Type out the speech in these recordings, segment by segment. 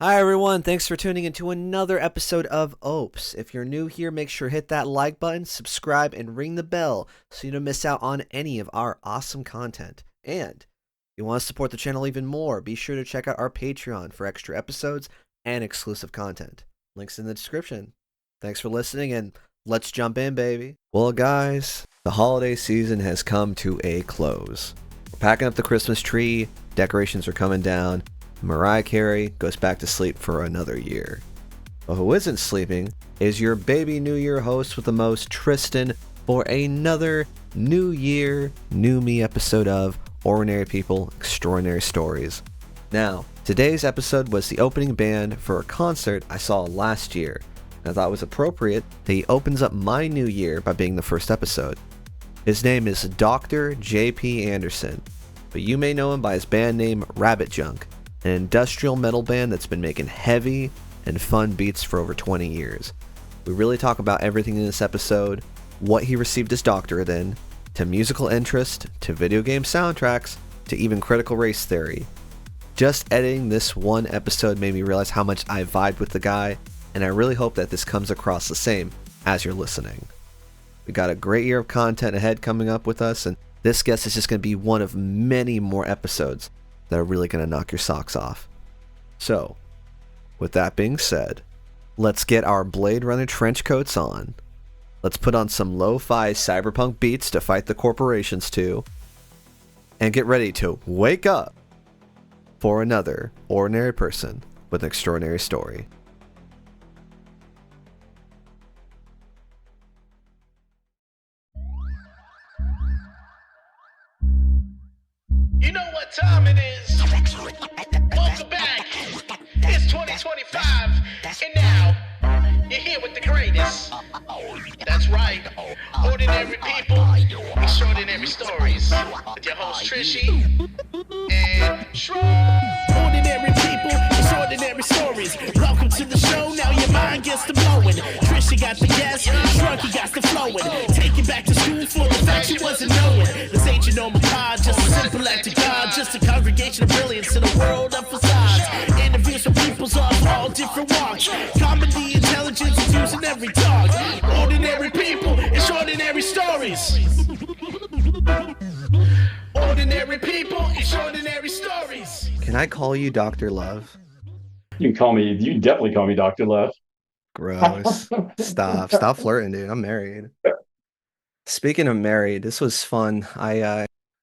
Hi everyone, thanks for tuning into another episode of Opes. If you're new here, make sure to hit that like button, subscribe, and ring the bell so you don't miss out on any of our awesome content. And if you want to support the channel even more, be sure to check out our Patreon for extra episodes and exclusive content. Links in the description. Thanks for listening and let's jump in, baby. Well, guys, the holiday season has come to a close. We're packing up the Christmas tree, decorations are coming down. Mariah Carey goes back to sleep for another year. But who isn't sleeping is your baby New Year host with the most, Tristan, for another New Year, New Me episode of Ordinary People, Extraordinary Stories. Now, today's episode was the opening band for a concert I saw last year, and I thought it was appropriate that he opens up my new year by being the first episode. His name is Dr. J.P. Anderson, but you may know him by his band name Rabbit Junk, an industrial metal band that's been making heavy and fun beats for over 20 years. We really talk about everything in this episode, what he received his doctorate in, to musical interest, to video game soundtracks, to even critical race theory. Just editing this one episode made me realize how much I vibed with the guy, and I really hope that this comes across the same as you're listening. We got a great year of content ahead coming up with us, and this guest is just going to be one of many more episodes that are really going to knock your socks off. So, with that being said, let's get our Blade Runner trench coats on. Let's put on some lo-fi cyberpunk beats to fight the corporations to, and get ready to wake up for another ordinary person with an extraordinary story. You know what time it is. Welcome back. It's 2025, and now you're here with the greatest. That's right. Ordinary people, extraordinary stories. With your host Trishy and Shroom. Ordinary people, extraordinary stories. Welcome to the show. Now your mind gets to blowing. Trishy got the gas, Shrunky got the flowing. Take you back to school for the facts you wasn't knowing. This ain't your normal pod, just a simple act of God, just a congregation of brilliance in a world of facades. Interviews with peoples of all different walks. Comedy, intelligence is using every talk. Ordinary people, extraordinary stories. Ordinary people, extraordinary stories. Can I call you Dr. Love? You can definitely call me Dr. Love. Gross. Stop flirting, dude. I'm married. Speaking of married, this was fun.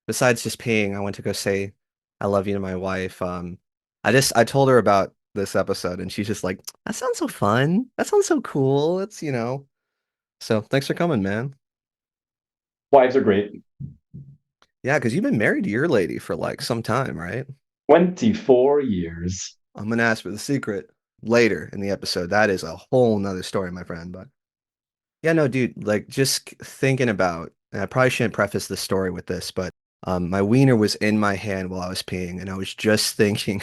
Besides just peeing, I went to go say I love you to my wife. I told her about this episode and she's just like, that sounds so fun. That sounds so cool. It's. So thanks for coming, man. Wives are great. Yeah, because you've been married to your lady for like some time, right? 24 years. I'm gonna ask for the secret later in the episode. That is a whole nother story, my friend. But yeah, no, dude, like just thinking about, and I probably shouldn't preface this story with this, but my wiener was in my hand while I was peeing, and I was just thinking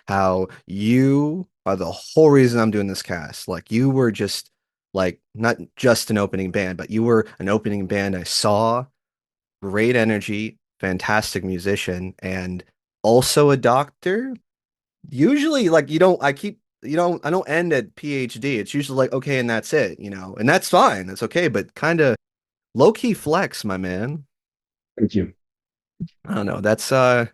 how you are the whole reason I'm doing this cast. Like you were just like not just an opening band, but you were an opening band I saw. Great energy, fantastic musician, and also a doctor. Usually, like I don't end at PhD. It's usually like, okay, and that's it, and that's fine. That's okay, but kind of low key flex, my man. Thank you. I don't know. That's well,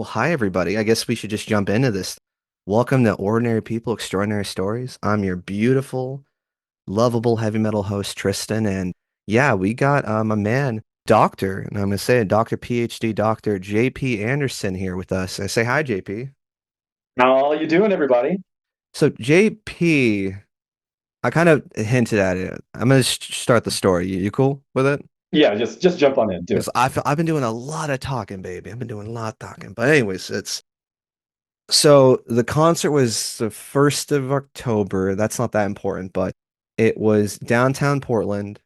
hi everybody. I guess we should just jump into this. Welcome to Ordinary People, Extraordinary Stories. I'm your beautiful, lovable heavy metal host, Tristan, and yeah, we got a man, Doctor, and I'm gonna say it, Dr. PhD, Dr. JP Anderson here with us. I say hi, JP. How you doing, everybody? So JP, I kind of hinted at it. I'm gonna start the story. You cool with it? Yeah, just jump on in. Do it. Because I've been doing a lot of talking, baby. I've been doing a lot of talking. But anyways, so the concert was the 1st of October. That's not that important, but it was downtown Portland,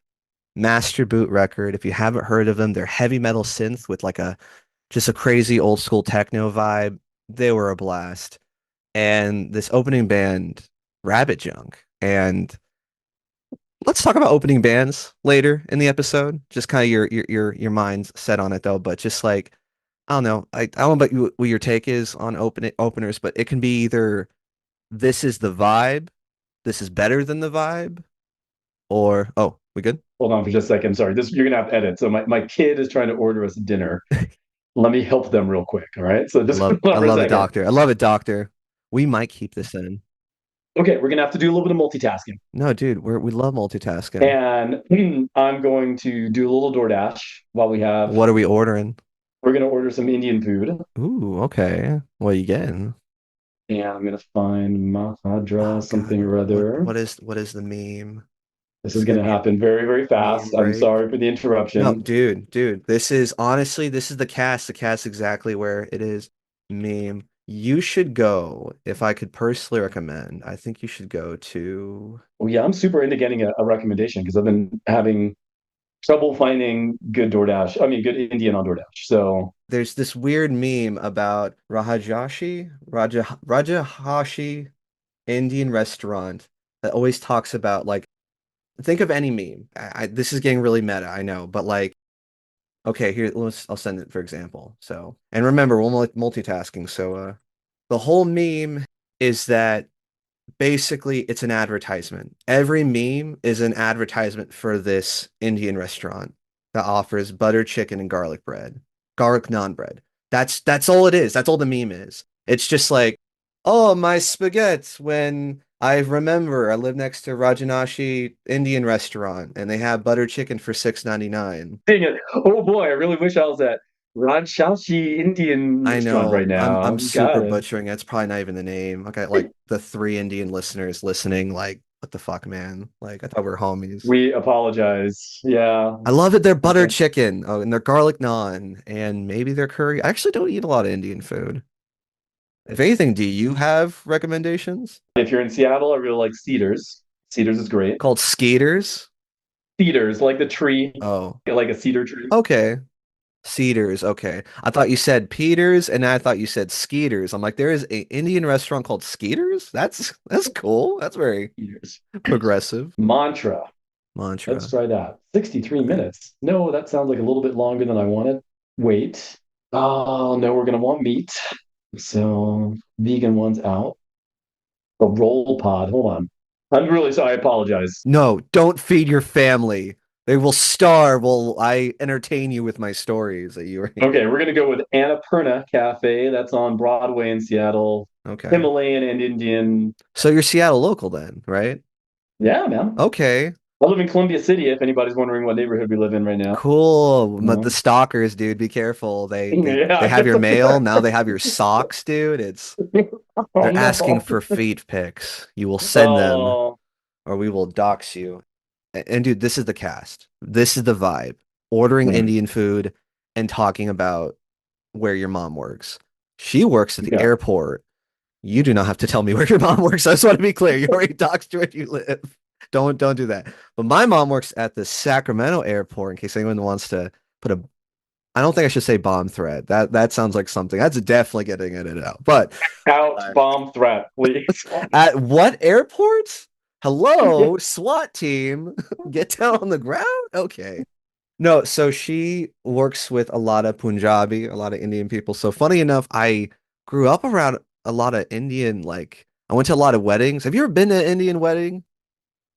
Master Boot Record. If you haven't heard of them, they're heavy metal synth with like just a crazy old school techno vibe. They were a blast. And this opening band, Rabbit Junk. And let's talk about opening bands later in the episode. Just kind of your mind's set on it though, but just like I don't know. I don't know about you, what your take is on openers, but it can be either this is the vibe, this is better than the vibe, or oh, we good? Hold on for just a second. Sorry, this you're gonna have to edit. So my kid is trying to order us dinner. Let me help them real quick. All right. So just hold on I for a love it, second. doctor. I love it, doctor. We might keep this in. Okay, we're gonna have to do a little bit of multitasking. No, dude, we love multitasking. And I'm going to do a little DoorDash while we have. What are we ordering? We're gonna order some Indian food, Ooh, okay. What are you getting? and I'm gonna find Mahadra Oh God, something or other. what is the meme? This This is is gonna gonna be a happen very, very meme fast. I'm break. sorry for the No, interruption. dude, this is honestly, this is the cast. The cast exactly where it is. Meme. You should go, if I could personally recommend, I think you should go to Well, yeah, I'm super into getting a recommendation because I've been having trouble finding good DoorDash. I mean, good Indian on DoorDash. So there's this weird meme about Rajahashi Indian restaurant that always talks about like think of any meme. This is getting really meta, I know, but like okay, here I'll send it for example. So, and remember, we're multitasking. So, the whole meme is that basically it's an advertisement. Every meme is an advertisement for this Indian restaurant that offers butter chicken and garlic naan bread. That's all it is. That's all the meme is. It's just like, oh, my spaghetti when I remember I live next to Rajanashi Indian restaurant and they have butter chicken for 6.99. dang it. Oh boy, I really wish I was at Rajshashi Indian I restaurant right know. I'm now. super Got it. butchering it. It's probably not even the name. I got like the three Indian listeners listening, like, what the fuck, man? Like, I thought we were homies. We apologize. Yeah. I love it. Their butter Okay. chicken, oh, and their garlic naan, and maybe their curry. I actually don't eat a lot of Indian food. If anything, do you have recommendations? If you're in Seattle, I really like Cedars. Cedars is great. Called Skeeters? Cedars, like the tree, Oh, like a cedar tree. okay. Cedars, okay. I thought you said Peters, and I thought you said Skeeters. I'm like, there is a Indian restaurant called Skeeters? That's cool. That's very Cedars. progressive. Mantra. Let's Mantra. try that. 63 Okay. minutes. No, that sounds like a little bit longer than I wanted. Wait. Oh, no, we're going to want meat. So, vegan one's out. A roll pod. Hold on. I'm really sorry. I apologize. No, don't feed your family. They will starve while I entertain you with my stories that you are. Okay, we're going to go with Annapurna Cafe. That's on Broadway in Seattle. Okay. Himalayan and Indian. So you're Seattle local then, right? Yeah, man. Okay. I live in Columbia City if anybody's wondering what neighborhood we live in right now. Cool. But the No. stalkers, dude, be careful. They Yeah. have your mail. Now they have your socks, dude. Oh, They're asking no. for feet pics. You will send them Oh, or we will dox you. And dude, this is the cast. This is the vibe. Ordering hmm. Indian food and talking about where your mom works. She works at the Yeah. airport. You do not have to tell me where your mom works. I just want to be clear. You already doxed where you live. Don't do that. But my mom works at the Sacramento airport in case anyone wants to put a I don't think I should say bomb threat. That sounds like something. That's definitely getting it out. But Out uh, bomb threat, please. at what airport? Hello, SWAT team. Get down on the ground? Okay. No, so she works with a lot of Punjabi, a lot of Indian people. So funny enough, I grew up around a lot of Indian, like I went to a lot of weddings. Have you ever been to an Indian wedding?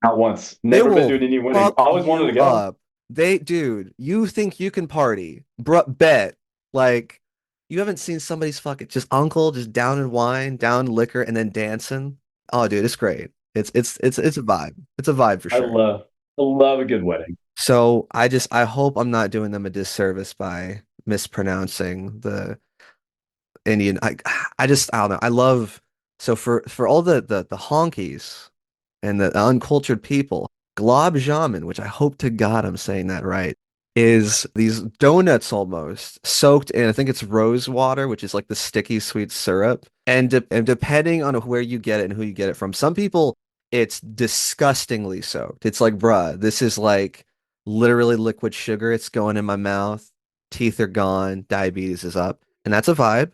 Not once. They Never been to will an Indian wedding. fuck Always wanted to you go. up. Dude, you think you can party? Bet. Like, you haven't seen somebody's fucking just uncle just down in wine, down in liquor, and then dancing. Oh, dude, it's great. It's a vibe. It's a vibe for I sure. love, I love a good wedding. So I hope I'm not doing them a disservice by mispronouncing the Indian. I don't know. I love so for all the honkies and the uncultured people, glob jamun, which I hope to God I'm saying that right, is these donuts almost soaked in I think it's rose water, which is like the sticky sweet syrup. And depending on where you get it and who you get it from, some people it's disgustingly soaked. It's like, bruh, this is like literally liquid sugar. It's going in my mouth. Teeth are gone. Diabetes is up. And that's a vibe,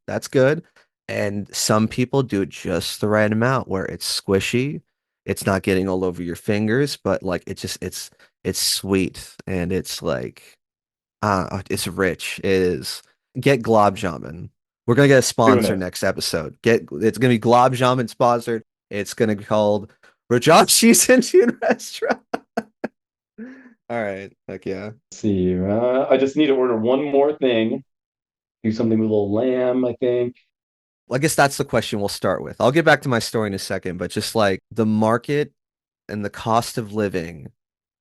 that's good. And some people do it just the right amount where it's squishy. It's not getting all over your fingers, but like it's sweet and it's like it's rich. It is. get Glob Jamun. We're gonna get a Doing sponsor it. next episode. It's gonna be Glob Jamun sponsored. It's gonna be called Rajashi's Indian Restaurant. All right, heck yeah. Let's see. I just need to order one more thing. Do something with a little lamb, I think. Well, I guess that's the question we'll start with. I'll get back to my story in a second, but just like the market and the cost of living,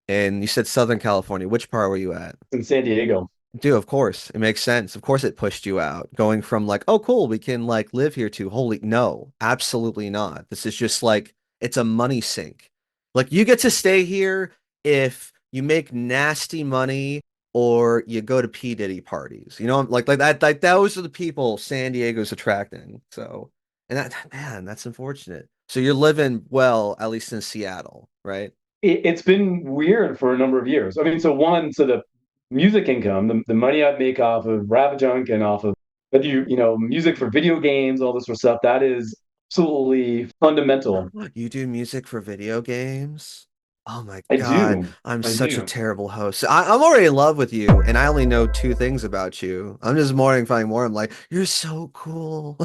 and you said Southern California. Which part were you at? In San Diego. Dude, of course. It makes sense. Of course it pushed you out. Going from like, oh cool, we can like live here to holy no, absolutely not. This is just like it's a money sink. Like you get to stay here if you make nasty money or you go to P. Diddy parties. You know, like that like those are the people San Diego's attracting. So and that man, that's unfortunate. So you're living well, at least in Seattle, right? It's been weird for a number of years. I mean, so the music income, the money I make off of Rap Junk and off of music for video games, all this sort of stuff, that is absolutely fundamental. You do music for video games? Oh my I God, do. I'm I such a do. terrible host. I'm already in love with you, and I only know two things about you. I'm just morning more. I'm like, you're so cool.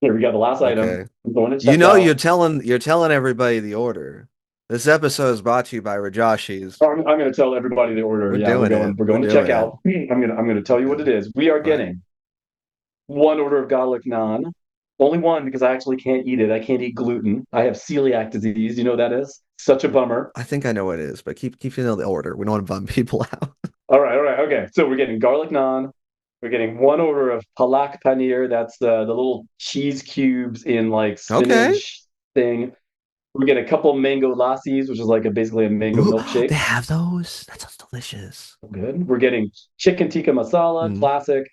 Here we got the last item. Okay. I'm going to You check know out. you're telling everybody the order. This episode is brought to you by Rajashi's. I'm going to tell everybody the order. We're Yeah, doing it. we're We're going to check doing it. out. I'm going to tell you what Okay. it is. We are All right. getting one order of garlic naan. Only one because I actually can't eat it. I can't eat gluten. I have celiac disease. You know what that is? Such a bummer. I think I know what it is, but keep you know the order. We don't want to bum people out. All right, okay. So we're getting garlic naan. We're getting one order of palak paneer. That's the little cheese cubes in like Okay. spinach thing. We get a couple mango lassis, which is like basically a mango Ooh, milkshake. they have those. That sounds delicious. Good. We're getting chicken tikka masala, Mm. classic.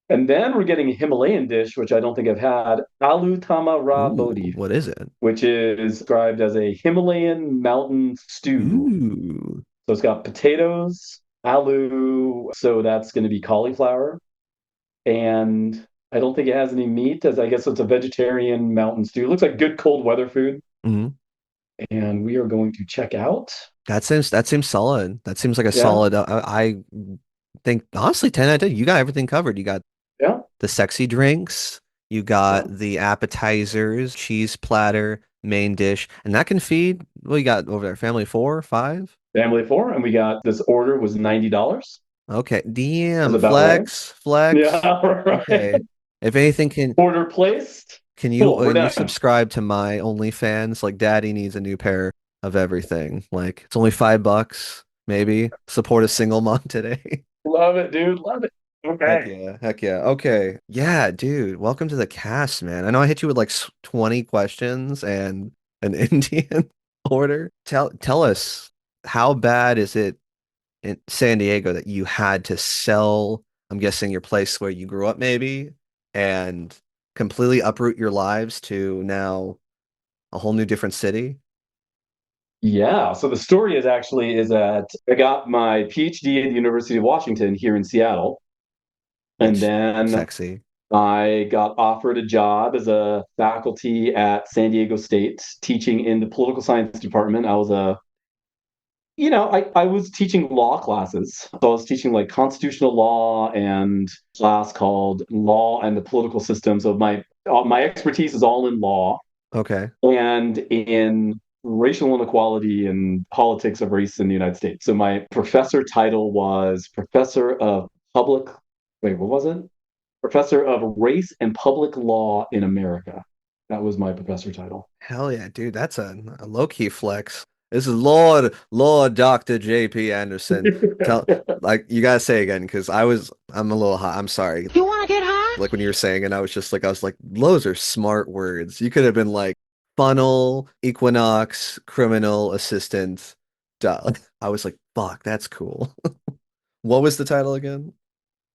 And then we're getting a Himalayan dish, which I don't think I've had, aloo tama ra Ooh, bodhi, what is it? which is described as a Himalayan mountain stew. Ooh. So it's got potatoes, aloo, so that's going to be cauliflower, and I don't think it has any meat, as I guess it's a vegetarian mountain stew. It looks like good cold weather food, Mhm. and we are going to check out. That seems solid. That seems like a Yeah, solid. I think honestly, 10 out of 10. You got everything covered. You got yeah. the sexy drinks. You got the appetizers, cheese platter, main dish, and that can feed. Well, you got over there, family four, five. Family of four, and we got this order was $90. Okay, Is damn, about right. flex. Yeah, right. Okay, if anything, Order placed. can you Cool, we're you done. subscribe to my OnlyFans? Like, Daddy needs a new pair of everything. Like, it's only $5, maybe. Support a single mom today. Love it, dude. Love it. Heck Okay. yeah, heck yeah. Okay, yeah, dude. Welcome to the cast, man. I know I hit you with like 20 questions and an Indian order. Tell us, how bad is it in San Diego that you had to sell, I'm guessing your place where you grew up maybe, and completely uproot your lives to now a whole new different city? Yeah. So the story is that I got my PhD at the University of Washington here in Seattle, and Which then sexy. I got offered a job as a faculty at San Diego State teaching in the political science department. I was teaching law classes. So I was teaching like constitutional law and class called Law and the Political System. So my expertise is all in law Okay. and in racial inequality and politics of race in the United States. So my professor title was Professor of Public, wait, what was it? Professor of Race and Public Law in America. That was my professor title. Hell yeah, dude. That's a low-key flex. This is Lord Dr. JP Anderson. Tell like you gotta say again because I'm a little hot. I'm sorry. You wanna get high? Like when you were saying and I was like, those are smart words. You could have been like funnel, equinox, criminal assistant. Duh. I was like, fuck, that's cool. What was the title again?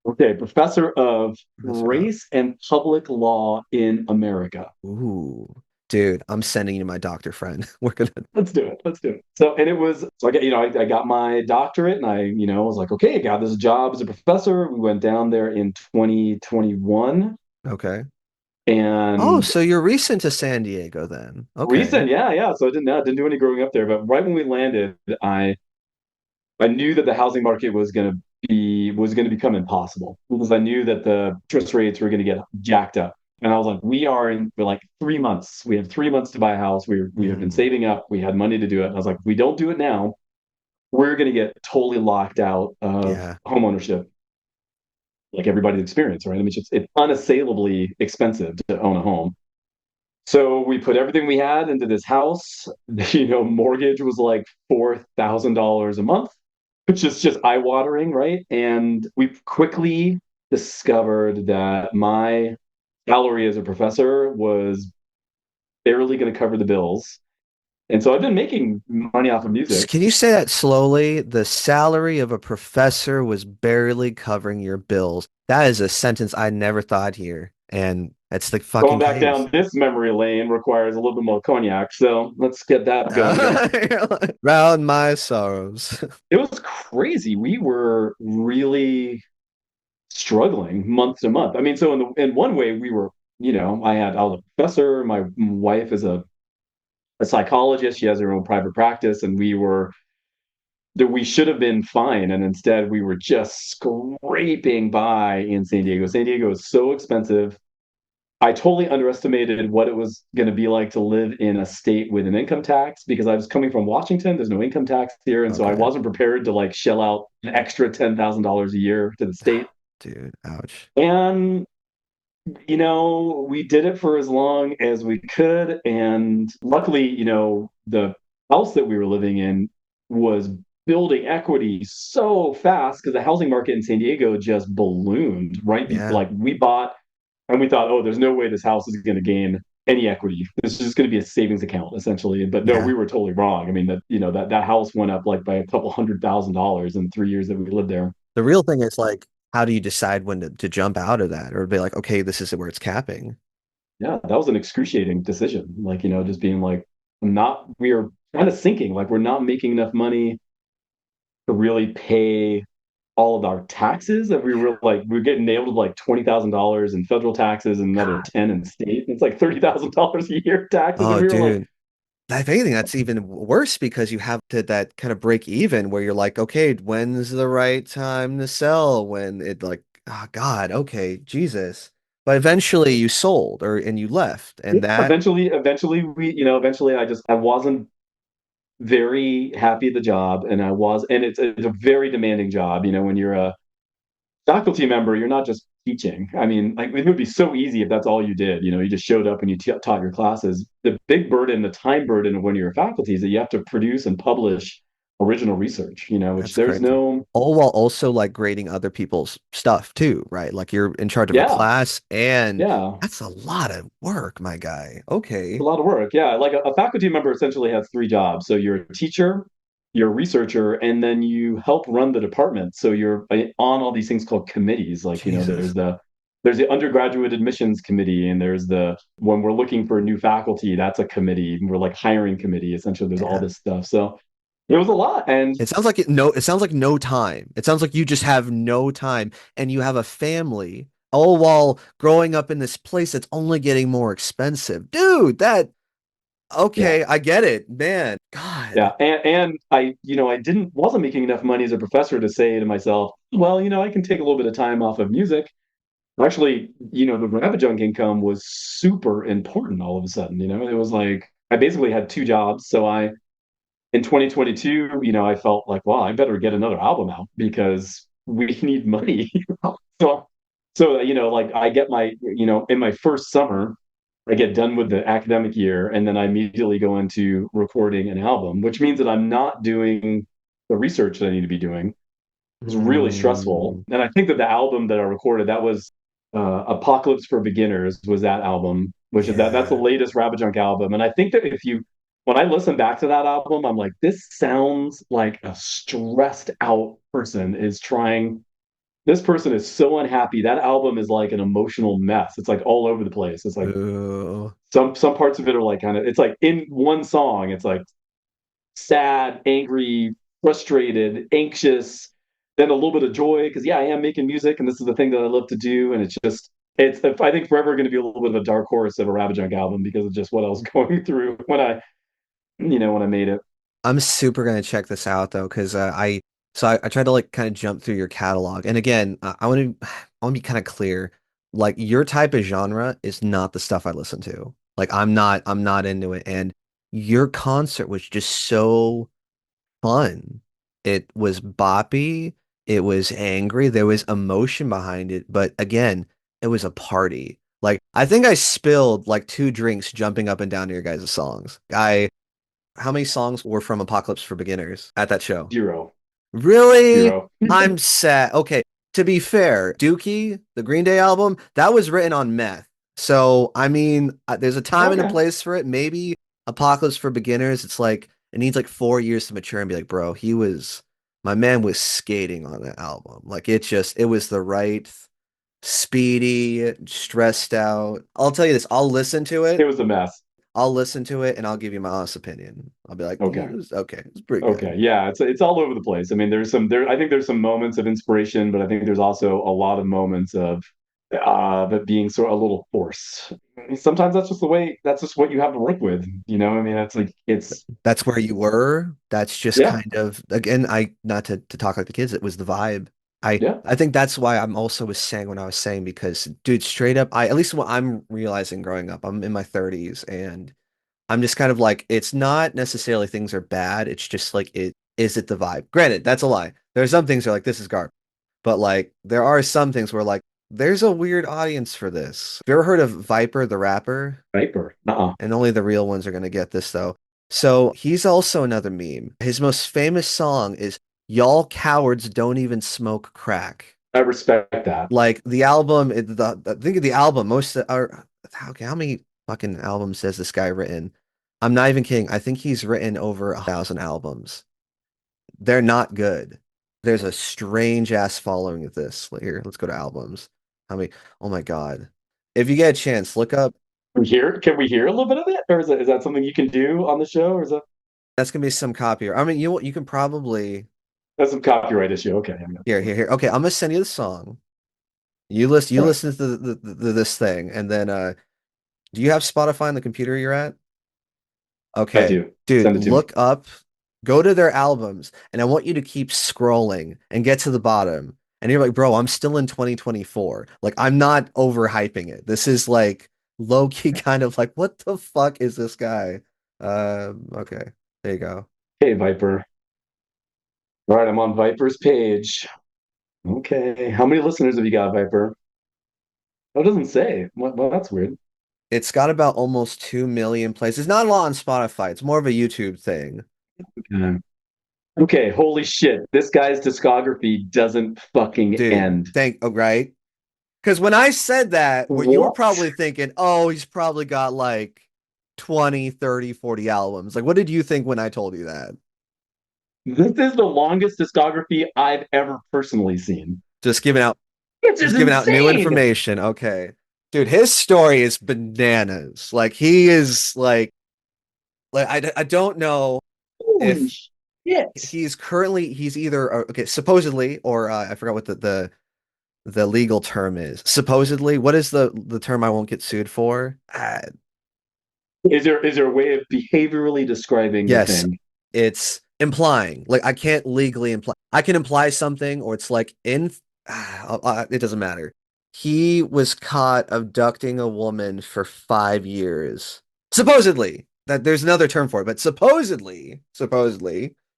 Okay, Professor of Professor of. Race and Public Law in America. Ooh. Dude, I'm sending you my doctor friend. We're gonna. Let's do it. Let's do it. So I got my doctorate and I was like, okay, I got this job as a professor. We went down there in 2021 Okay. Oh, and so you're recent to San Diego then. Okay. recent, yeah, yeah. So I didn't do any growing up there, but right when we landed, I knew that the housing market was going to be was going to become impossible because I knew that the interest rates were going to get jacked up. And I was like, we are in for like 3 months. We have 3 months to buy a house. We have been Mm, saving up. We had money to do it. And I was like, if we don't do it now, we're going to get totally locked out of yeah. home ownership, like everybody's experience, right? I mean, it's unassailably expensive to own a home. So we put everything we had into this house. Mortgage was like $4,000 a month, which is just eye watering, right? And we quickly discovered that my salary as a professor was barely going to cover the bills. And so I've been making money off of music. Can you say that slowly? The salary of a professor was barely covering your bills. That is a sentence I never thought here, and it's the Going fucking back case. down this memory lane requires a little bit more cognac. So let's get that going again. Round my sorrows. It was crazy. We were really struggling month to month. I mean, so in one way, we were, I was a professor. My wife is a psychologist. She has her own private practice, and we should have been fine. And instead, we were just scraping by in San Diego. San Diego is so expensive. I totally underestimated what it was going to be like to live in a state with an income tax because I was coming from Washington. There's no income tax here. And so I Okay. wasn't prepared to like shell out an extra $10,000 a year to the state. Dude, ouch. And, we did it for as long as we could. And luckily, the house that we were living in was building equity so fast because the housing market in San Diego just ballooned, right? Yeah. Like we bought and we thought, oh, there's no way this house is going to gain any equity. This is just going to be a savings account essentially. But no, Yeah. we were totally wrong. I mean, that house went up like by a couple $100,000 in 3 years that we lived there. The real thing is like, how do you decide when to jump out of that or be like, okay, this is where it's capping? Yeah, that was an excruciating decision. Like, just being like, we are kind of sinking. Like, we're not making enough money to really pay all of our taxes. And we were getting nailed with like $20,000 in federal taxes and another God. 10 in state. It's like $30,000 a year taxes. And Oh, we were like, dude. If anything, that's even worse because you have to that kind of break even where you're like, okay, when's the right time to sell? When it like, oh God, okay, Jesus. But eventually you sold or and you left. yeah, And that eventually I wasn't very happy at the job and it's a very demanding job. When you're a faculty member, you're not just teaching. I mean, like it would be so easy if that's all you did. You just showed up and you taught your classes. The big burden, the time burden of when you're a faculty is that you have to produce and publish original research, which that's there's crazy. no, All while also like grading other people's stuff too, right? Like you're in charge of a yeah, class and yeah. that's a lot of work, my guy. A Okay. lot of work. Yeah. Like a faculty member essentially has three jobs. So you're a teacher, you're a researcher, and then you help run the department. So you're on all these things called committees. Like, Jesus. there's the undergraduate admissions committee, and there's when we're looking for new faculty, that's a committee. We're like hiring committee. Essentially, there's all Yeah. this stuff. So it was a lot. And It sounds like no time. It sounds like you just have no time and you have a family all while growing up in this place that's only getting more expensive. Dude, that yeah, okay, I get it, man. yeah. God. And I wasn't making enough money as a professor to say to myself, well, I can take a little bit of time off of music. Actually, the rabbit junk income was super important all of a sudden. It was like I basically had two jobs. So in 2022, I felt like, wow, I better get another album out because we need money. So, like I get in my first summer, I get done with the academic year and then I immediately go into recording an album, which means that I'm not doing the research that I need to be doing. It's really stressful. Mm, And I think that the album that I recorded, that was Apocalypse for Beginners was that album, which is that's the yeah. latest Rabbit Junk album. And I think that when I listen back to that album, I'm like, this sounds like a stressed out person is trying. This person is so unhappy. That album is like an emotional mess. It's like all over the place. It's like Ooh. some parts of it are like it's like in one song, it's like sad, angry, frustrated, anxious, then a little bit of joy because yeah, I am making music and this is the thing that I love to do, and it's I think forever going to be a little bit of a dark horse of a Rabbit Junk album because of just what I was going through when I made it. I'm super gonna check this out though, because I So I tried to like kind of jump through your catalog. And again, I want to I want to be kind of clear. Like your type of genre is not the stuff I listen to. Like I'm not into it. And your concert was just so fun. It was boppy, it was angry, there was emotion behind it, but again, it was a party. Like I think I spilled like 2 drinks jumping up and down to your guys' songs. How many songs were from Apocalypse for Beginners at that show? Zero. Really? Zero. I'm sad. Okay, to be fair, Dookie, the Green Day album, that was written on meth. So, I mean, there's a time and a Okay. place for it. Maybe Apocalypse for Beginners, it's like it needs like 4 years to mature and be like, bro, my man was skating on that album. Like it was the right speedy, stressed out. I'll tell you this, It was a mess. I'll listen to it and I'll give you my honest opinion. I'll be like, Okay. okay, it's pretty Okay. good. Yeah, it's all over the place. I mean, I think there's some moments of inspiration, but I think there's also a lot of moments of it being sort of a little forced. Sometimes that's just what you have to work with, you know? I mean, it's like it's That's where you were. That's just yeah, kind of again, I not to talk like the kids, it was the vibe. yeah. I think that's why I'm also was saying what I was saying because dude, straight up, I at least what I'm realizing growing up, I'm in my 30s and I'm just kind of like it's not necessarily things are bad, it's just like it the vibe. Granted, that's a lie. There are some things that are like this is garbage. But like there are some things where like there's a weird audience for this. Have you ever heard of Viper the rapper? Viper. Uh-uh. And only the real ones are going to get this though. So he's also another meme. His most famous song is Y'all Cowards Don't Even Smoke Crack. I respect that. Like the album, think of the album, okay, how many fucking albums has this guy written? I'm not even kidding. I think he's written over 1,000 albums. They're not good. There's a strange ass following of this. Here, let's go to albums. How many? Oh my God. If you get a chance, look up. Can we hear a little bit of it? Or is that something you can do on the show? Or is that That's gonna be some copy. I mean, you can probably that's some copyright issue? Okay. here. Okay, I'm gonna send you the song. You All right. listen to this thing, and then do you have Spotify on the computer you're at? I Okay, do. dude, Send it to me. look up, go to their albums, and I want you to keep scrolling and get to the bottom. And you're like, bro, I'm still in 2024. Like, I'm not overhyping it. This is like low key, kind of like, what the fuck is this guy? Okay, there you go. Hey, Viper. All right, I'm on Viper's page. Okay. How many listeners have you got, Viper? Oh, it doesn't say. Well, that's weird. It's got about almost 2 million plays. It's not a lot on Spotify. It's more of a YouTube thing. Okay. Okay, holy shit. This guy's discography doesn't fucking Dude, end. right? Because when I said that, what you were What? probably thinking, oh, he's probably got like 20, 30, 40 albums. Like, what did you think when I told you that? This is the longest discography I've ever personally seen. Just giving out It's just just giving out new insane. information. Okay. Dude, his story is bananas. Like he is like I don't know Holy if shit. he's either okay, supposedly or I forgot what the legal term is. Supposedly, what is the term I won't get sued for? Is there a way of behaviorally describing the Yes, thing? it's implying. Like I can't legally imply. I can imply something, or it's like it doesn't matter. He was caught abducting a woman for 5 years. Supposedly. That there's another term for it, but supposedly,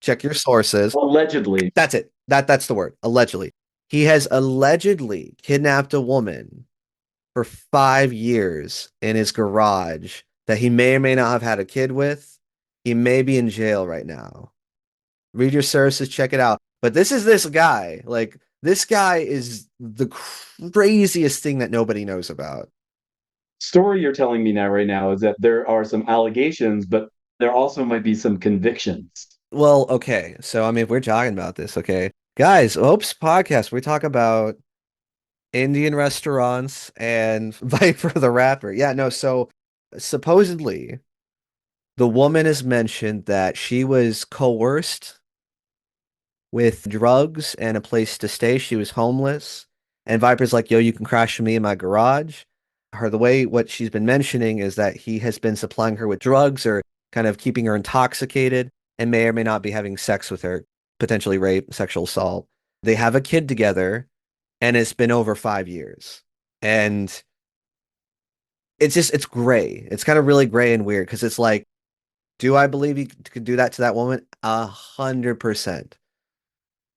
check your sources. Allegedly. That's it. That's the word. Allegedly. He has allegedly kidnapped a woman for 5 years in his garage that he may or may not have had a kid with. He may be in jail right now. Read your sources, check it out. But this is this guy. Like, this guy is the craziest thing that nobody knows about. Story you're telling me now right now is that there are some allegations, but there also might be some convictions. Well, okay. So, I mean, if we're talking about this, okay. Guys, Oops podcast, we talk about Indian restaurants and Viper the rapper. Yeah, no, so supposedly the woman has mentioned that she was coerced with drugs and a place to stay. She was homeless. And Viper's like, yo, you can crash with me in my garage. The way what she's been mentioning is that he has been supplying her with drugs or kind of keeping her intoxicated and may or may not be having sex with her. potentially rape, sexual assault. They have a kid together, and it's been over 5 years. And it's gray. It's kind of really gray and weird because it's like, do I believe he could do that to that woman? 100%.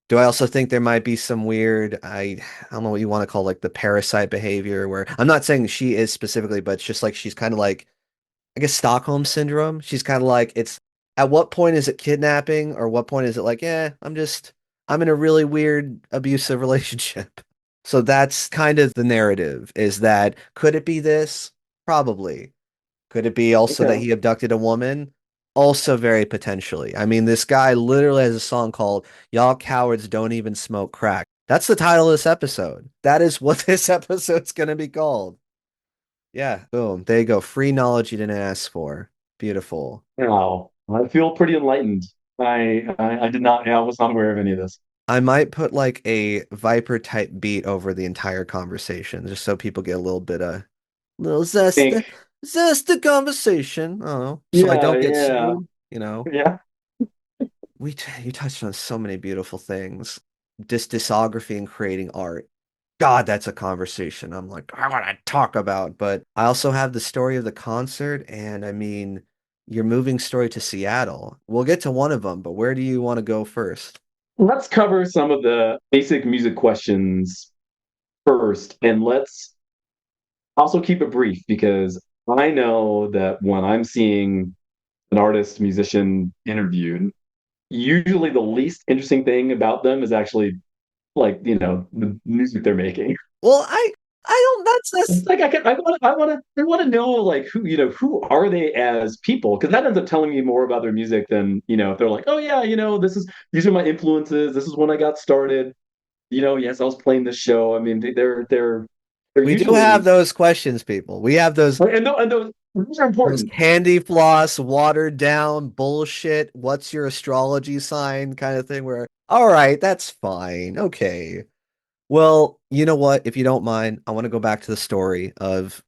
Do I also think there might be some weird, I don't know what you want to call like the parasite behavior where I'm not saying she is specifically, but it's just like she's kind of like, I guess Stockholm syndrome. She's kind of like it's at what point is it kidnapping or what point is it like, yeah, I'm in a really weird abusive relationship. So that's kind of the narrative is that could it be this? Probably. Could it be also that Okay. he abducted a woman? Also very potentially. I mean, this guy literally has a song called Y'all Cowards Don't Even Smoke Crack. That's the title of this episode. That is what this episode's going to be called. Yeah, boom. There you go. Free knowledge you didn't ask for. Beautiful. Wow. I feel pretty enlightened. I did not, yeah, I was not aware of any of this. I might put like a Viper type beat over the entire conversation just so people get a little bit of little Think, zest the conversation. Oh, so I yeah, don't get yeah, sued, you know. yeah. You touched on so many beautiful things. Discography and creating art. God, that's a conversation I'm like, I want to talk about. But I also have the story of the concert, and I mean, your moving story to Seattle. We'll get to one of them, but where do you want to go first? Let's cover some of the basic music questions first, and let's also keep it brief because I know that when I'm seeing an artist, musician interviewed, usually the least interesting thing about them is actually like, the music they're making. Well, I don't, that's It's like I want to know like who are they as people, because that ends up telling me more about their music than if they're like, oh yeah, these are my influences, this is when I got started, yes, I was playing this show. I mean, they're we do have usually, those questions, people. We have those are those important. candy floss, watered down bullshit. What's your astrology sign kind of thing where, all right, that's fine. Okay. Well, you know what? If you don't mind, I want to go back to the story of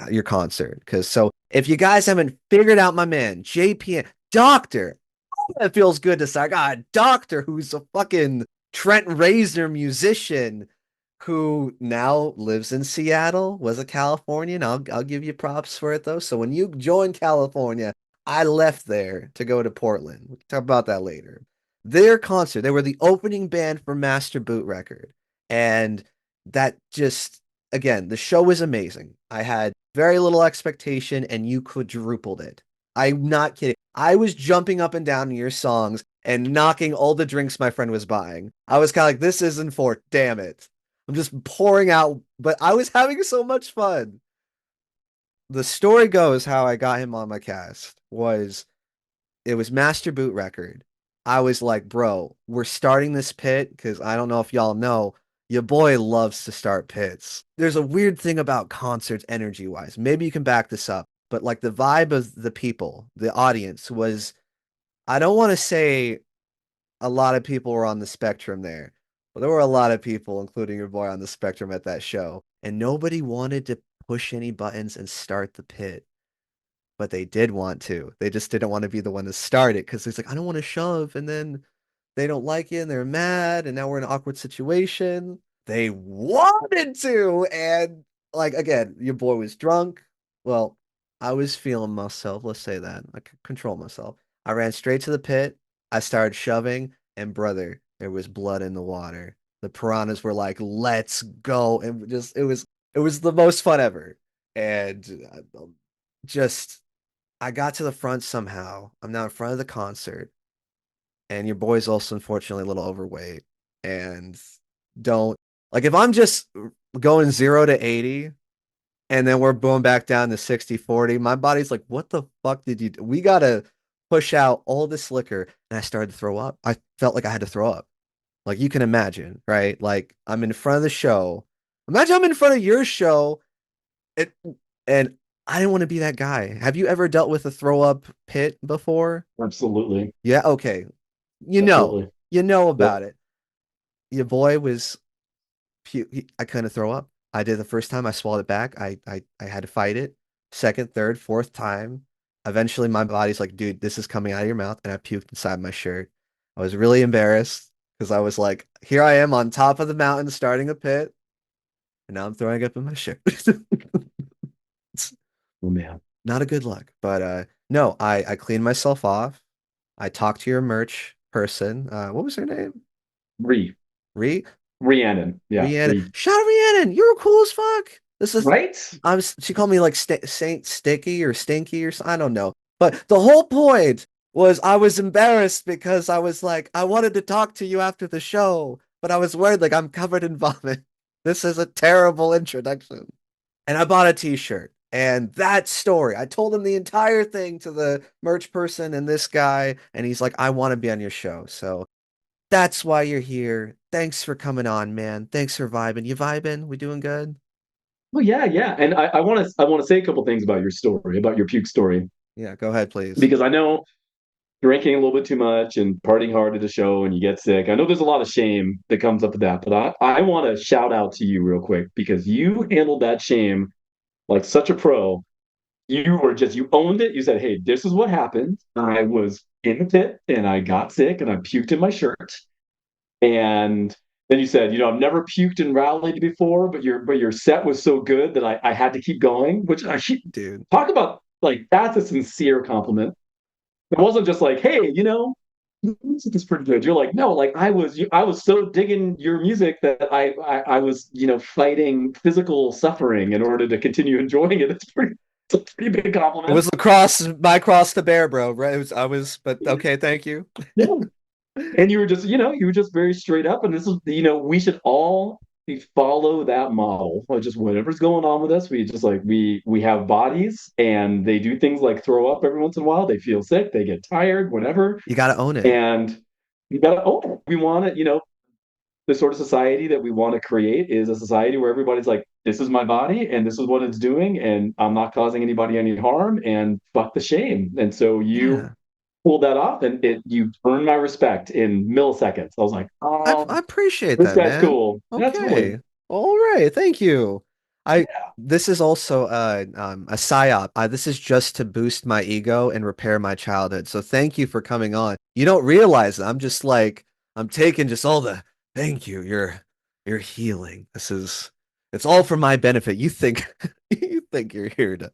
your concert. Because so if you guys haven't figured out my man, JPN, Doctor, oh, it feels good to say, I got a doctor who's a fucking Trent Reznor musician who now lives in Seattle, was a Californian. I'll give you props for it though. So when you joined California, I left there to go to Portland. We can talk about that later. Their concert, they were the opening band for Master Boot Record. And that just, again, the show was amazing. I had very little expectation and you quadrupled it. I'm not kidding. I was jumping up and down in your songs and knocking all the drinks my friend was buying. I was kind of like, this isn't for, damn it. I'm just pouring out, but I was having so much fun. The story goes how I got him on my cast was it was Master Boot Record. I was like, bro, we're starting this pit because I don't know if y'all know, your boy loves to start pits. There's a weird thing about concerts energy wise. Maybe you can back this up, but like the vibe of the people, the audience was, I don't want to say a lot of people were on the spectrum there. But there were a lot of people, including your boy, on the spectrum at that show, and nobody wanted to push any buttons and start the pit. But they did want to. They just didn't want to be the one to start it because it's like, I don't want to shove, and then they don't like it and they're mad, and now we're in an awkward situation. They wanted to, and like again, your boy was drunk. Well, I was feeling myself, let's say that. I could control myself. I ran straight to the pit. I started shoving, and brother, there was blood in the water. The piranhas were like, "Let's go!" And just it was the most fun ever. And just I got to the front somehow. I'm now in front of the concert, and your boy's also unfortunately a little overweight. And don't like if I'm just going 0 to 80 and then we're going back down to 60-40, my body's like, what the fuck did you do? We gotta push out all this liquor. And I started to throw up. I felt like I had to throw up. Like you can imagine, right? Like I'm in front of the show. Imagine I'm in front of your show it, and I didn't want to be that guy. Have you ever dealt with a throw up pit before? Absolutely. Yeah, okay. You know, Absolutely. you know Yep. about it. Your boy was I couldn't throw up. I did the first time, I swallowed it back. I had to fight it. Second, third, fourth time. Eventually my body's like, dude, this is coming out of your mouth, and I puked inside my shirt. I was really embarrassed because I was like, here I am on top of the mountain starting a pit, and now I'm throwing up in my shirt. It's Oh man. not a good look, but no, I cleaned myself off. I talked to your merch person. What was her name? Re Ree? Rhiannon. Yeah, Rhiannon. Re. Shout out Rhiannon. You're cool as fuck. This is Right? she called me like Saint Sticky or Stinky or I don't know. But the whole point was I was embarrassed because I was like, I wanted to talk to you after the show, but I was worried like I'm covered in vomit. This is a terrible introduction. And I bought a t-shirt. And that story, I told him the entire thing to the merch person and this guy, and he's like, I want to be on your show. So that's why you're here. Thanks for coming on, man. Thanks for vibing. You vibing? We doing good? Well, yeah, yeah. And I want to say a couple things about your story, about your puke story, Yeah, go ahead, please. because I know drinking a little bit too much and partying hard at the show and you get sick. I know there's a lot of shame that comes up with that, but I want to shout out to you real quick because you handled that shame like such a pro. You owned it. You said, "Hey, this is what happened. I was in the pit and I got sick and I puked in my shirt." And then you said, I've never puked and rallied before, but your set was so good that I had to keep going." Which I should Dude. talk about. Like that's a sincere compliment. It wasn't just like, "Hey, music is pretty good." You're like, "No, like I was so digging your music that I was fighting physical suffering in order to continue enjoying it." It's a pretty big It compliment. was my cross to bear, bro. Right? But okay, thank you. Yeah. And you were just very straight up. And this is, we should all follow that model. Or just whatever's going on with us, we just like we have bodies and they do things like throw up every once in a while. They feel sick, they get tired, whatever. You gotta own it. And you gotta own it. We want it, the sort of society that we want to create is a society where everybody's like, this is my body and this is what it's doing, and I'm not causing anybody any harm, and fuck the shame. And so you Yeah. pulled that off, and you earned my respect in milliseconds. I was like, I appreciate this that, guy's man. cool. That's totally. Okay. All right. Thank you. I Yeah. This is also a psyop. This is just to boost my ego and repair my childhood. So thank you for coming on. You don't realize that I'm just like I'm taking just all the thank you. You're healing. It's all for my benefit. You think you think you're here to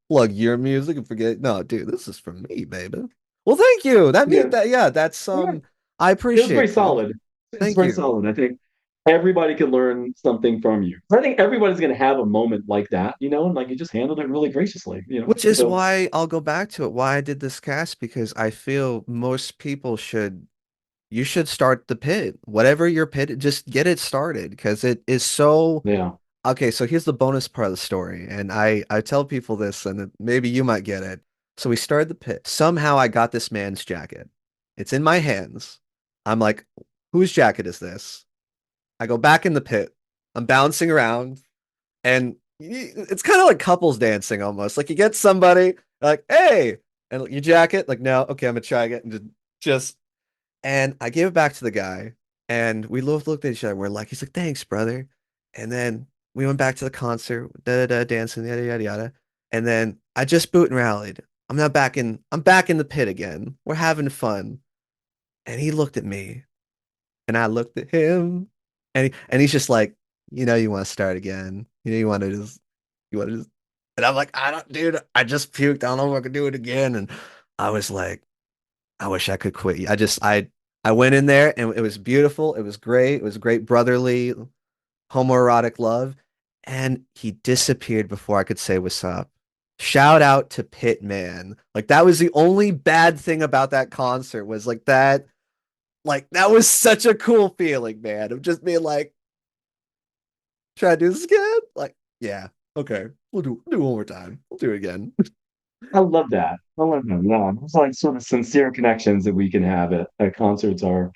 plug your music and forget. No, dude, this is for me, baby. Well, thank you. Yeah. Yeah, that's Yeah. I It was very appreciate that. solid. It's Thank very you. solid. I think everybody can learn something from you. I think everybody's going to have a moment like that, and like you just handled it really graciously. Which is So, why I'll go back to it, why I did this cast, because I feel most people you should start the pit. Whatever your pit, just get it started because it is so yeah. okay. So here's the bonus part of the story. And I tell people this and maybe you might get it. So we started the pit. Somehow I got this man's jacket. It's in my hands. I'm like, whose jacket is this? I go back in the pit. I'm bouncing around. And it's kind of like couples dancing almost. Like you get somebody like, hey, and you jacket, like, no, okay, I'm gonna try again. And just and I gave it back to the guy, and we both looked at each other. We're like, he's like, thanks, brother. And then we went back to the concert, da da da, dancing, yada yada yada. And then I just boot and rallied. I'm back in the pit again. We're having fun. And he looked at me, and I looked at him, and he's just like, you want to start again. You want to just, and I'm like, I don't, dude, I just puked. I don't know if I could do it again. And I was like, I wish I could quit. I went in there and it was beautiful. It was great. It was great brotherly, homoerotic love. And he disappeared before I could say what's up. Shout out to Pitman. Like that was the only bad thing about that concert was like that was such a cool feeling, man. Of just being like, try to do this again? Like, yeah, okay. We'll do one more time. We'll do it again. I love that. I love that. Yeah. It's like sort of sincere connections that we can have at concerts are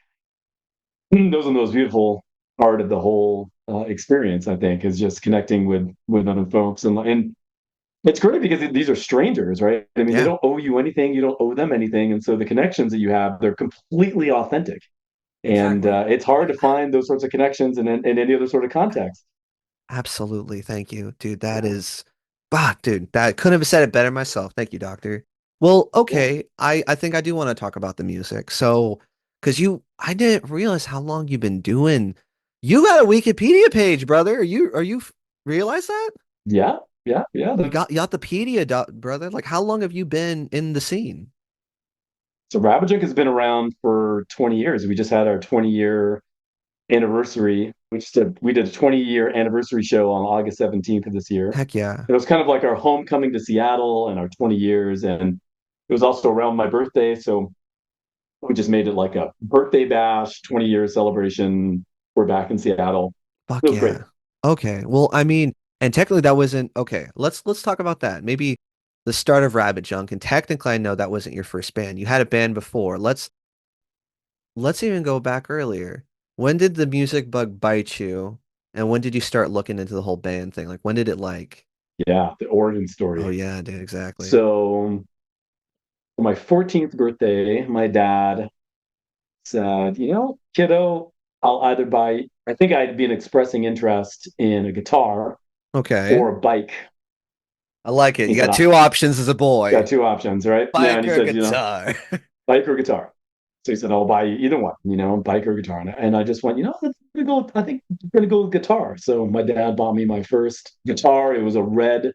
those are the most beautiful part of the whole experience. I think is just connecting with other folks, and it's great because these are strangers, right? I mean, they Yeah, don't owe you anything, you don't owe them anything, and so the connections that you have, they're completely authentic. And exactly. it's hard to find those sorts of connections in any other sort of context. Absolutely. Thank you. Dude, Yeah, dude, that couldn't have said it better myself. Thank you, doctor. Well, yeah, okay. I think I do want to talk about the music. So Because I didn't realize how long you've been doing. You got a Wikipedia page, brother. Realize that? Yeah, yeah, yeah. You got the pedia, brother. Like, how long have you been in the scene? So Ravaging has been around for 20 years. We just had our 20-year anniversary. We did a 20-year anniversary show on August 17th of this year. Heck yeah. It was kind of like our homecoming to Seattle and our 20 years. And it was also around my birthday. So we just made it like a birthday bash, 20-year celebration. We're back in Seattle. It Fuck was great. yeah. Okay. Well, I mean, and technically that wasn't okay. Let's talk about that. Maybe the start of Rabbit Junk. And technically, I know that wasn't your first band. You had a band before. Let's even go back earlier. When did the music bug bite you? And when did you start looking into the whole band thing? Like, when did it like, Yeah, the origin oh story. yeah, dude, exactly. So for my 14th birthday, my dad said, kiddo, I'll either buy, I think I'd been expressing interest in a guitar Okay. or a bike. I like it. He You said, got I two options as a got boy. two options, right? Yeah. And Bike he or said, guitar. bike or guitar. So he said, I'll buy you either one, bike or guitar. And I just went, I think I'm going to go with guitar. So my dad bought me my first guitar. It was a red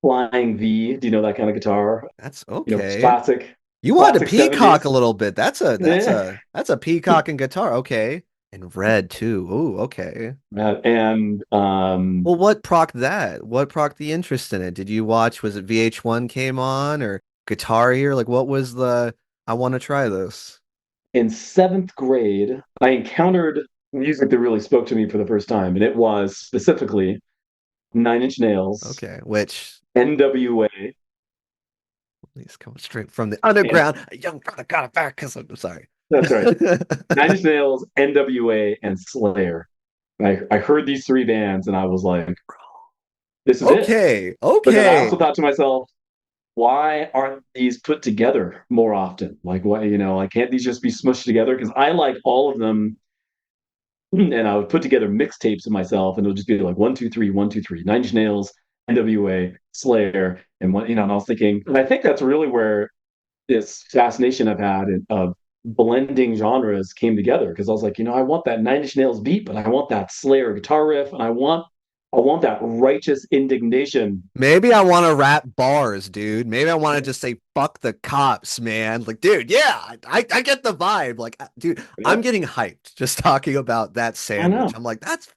Flying V. Do you know that kind of guitar? That's okay. Classic, You wanted to classic peacock a 70s. little bit. Yeah. That's a peacock and guitar. Okay. And red too. Ooh, okay. And Well, what procked that? What procked the interest in it? Did you watch, was it VH1 came on or Guitar Hero? Like what was the I want to try this? in seventh grade, I encountered music that really spoke to me for the first time, and it was specifically Nine Inch Nails, Okay, which NWA, these come straight from the and underground. A young brother got it back because I'm sorry. that's right, Nine Inch Nails, NWA, and Slayer. I heard these three bands, and I was like, "This is it." Okay, But then I also okay. thought to myself, "Why aren't these put together more often? Like, why, like, can't these just be smushed together?" Because I like all of them, and I would put together mixtapes of myself, and it would just be like 1, 2, 3, 1, 2, 3, Nine Inch Nails, NWA, Slayer, and and I was thinking, and I think that's really where this fascination I've had of blending genres came together because I was like, I want that Nine Inch Nails beat, but I want that Slayer guitar riff, and I want that righteous indignation. Maybe I want to rap bars, dude. Maybe I want to just say fuck the cops, man. Like, dude, yeah, I get the vibe. Like, dude, I'm Yeah, getting hyped just talking about that I sandwich. know. I'm like, that's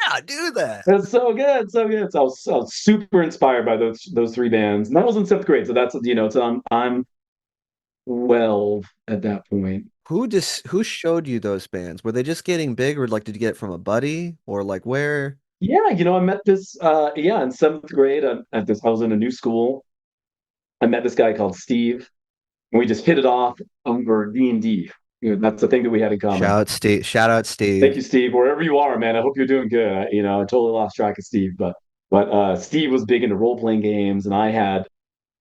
yeah, do that. It's so good, so good. So I was super inspired by those three bands, and that was in seventh grade. So that's so I'm 12 at that point. Who showed you those bands? Were they just getting big, or like did you get it from a buddy, or like where? Yeah, I met this in seventh grade I was in a new school. I met this guy called Steve, and we just hit it off over D&D. That's the thing that we had in common. Shout out Thank you, Steve. Steve. Wherever you are, man, I hope you're doing good. I totally lost track of Steve, but Steve was big into role-playing games, and I had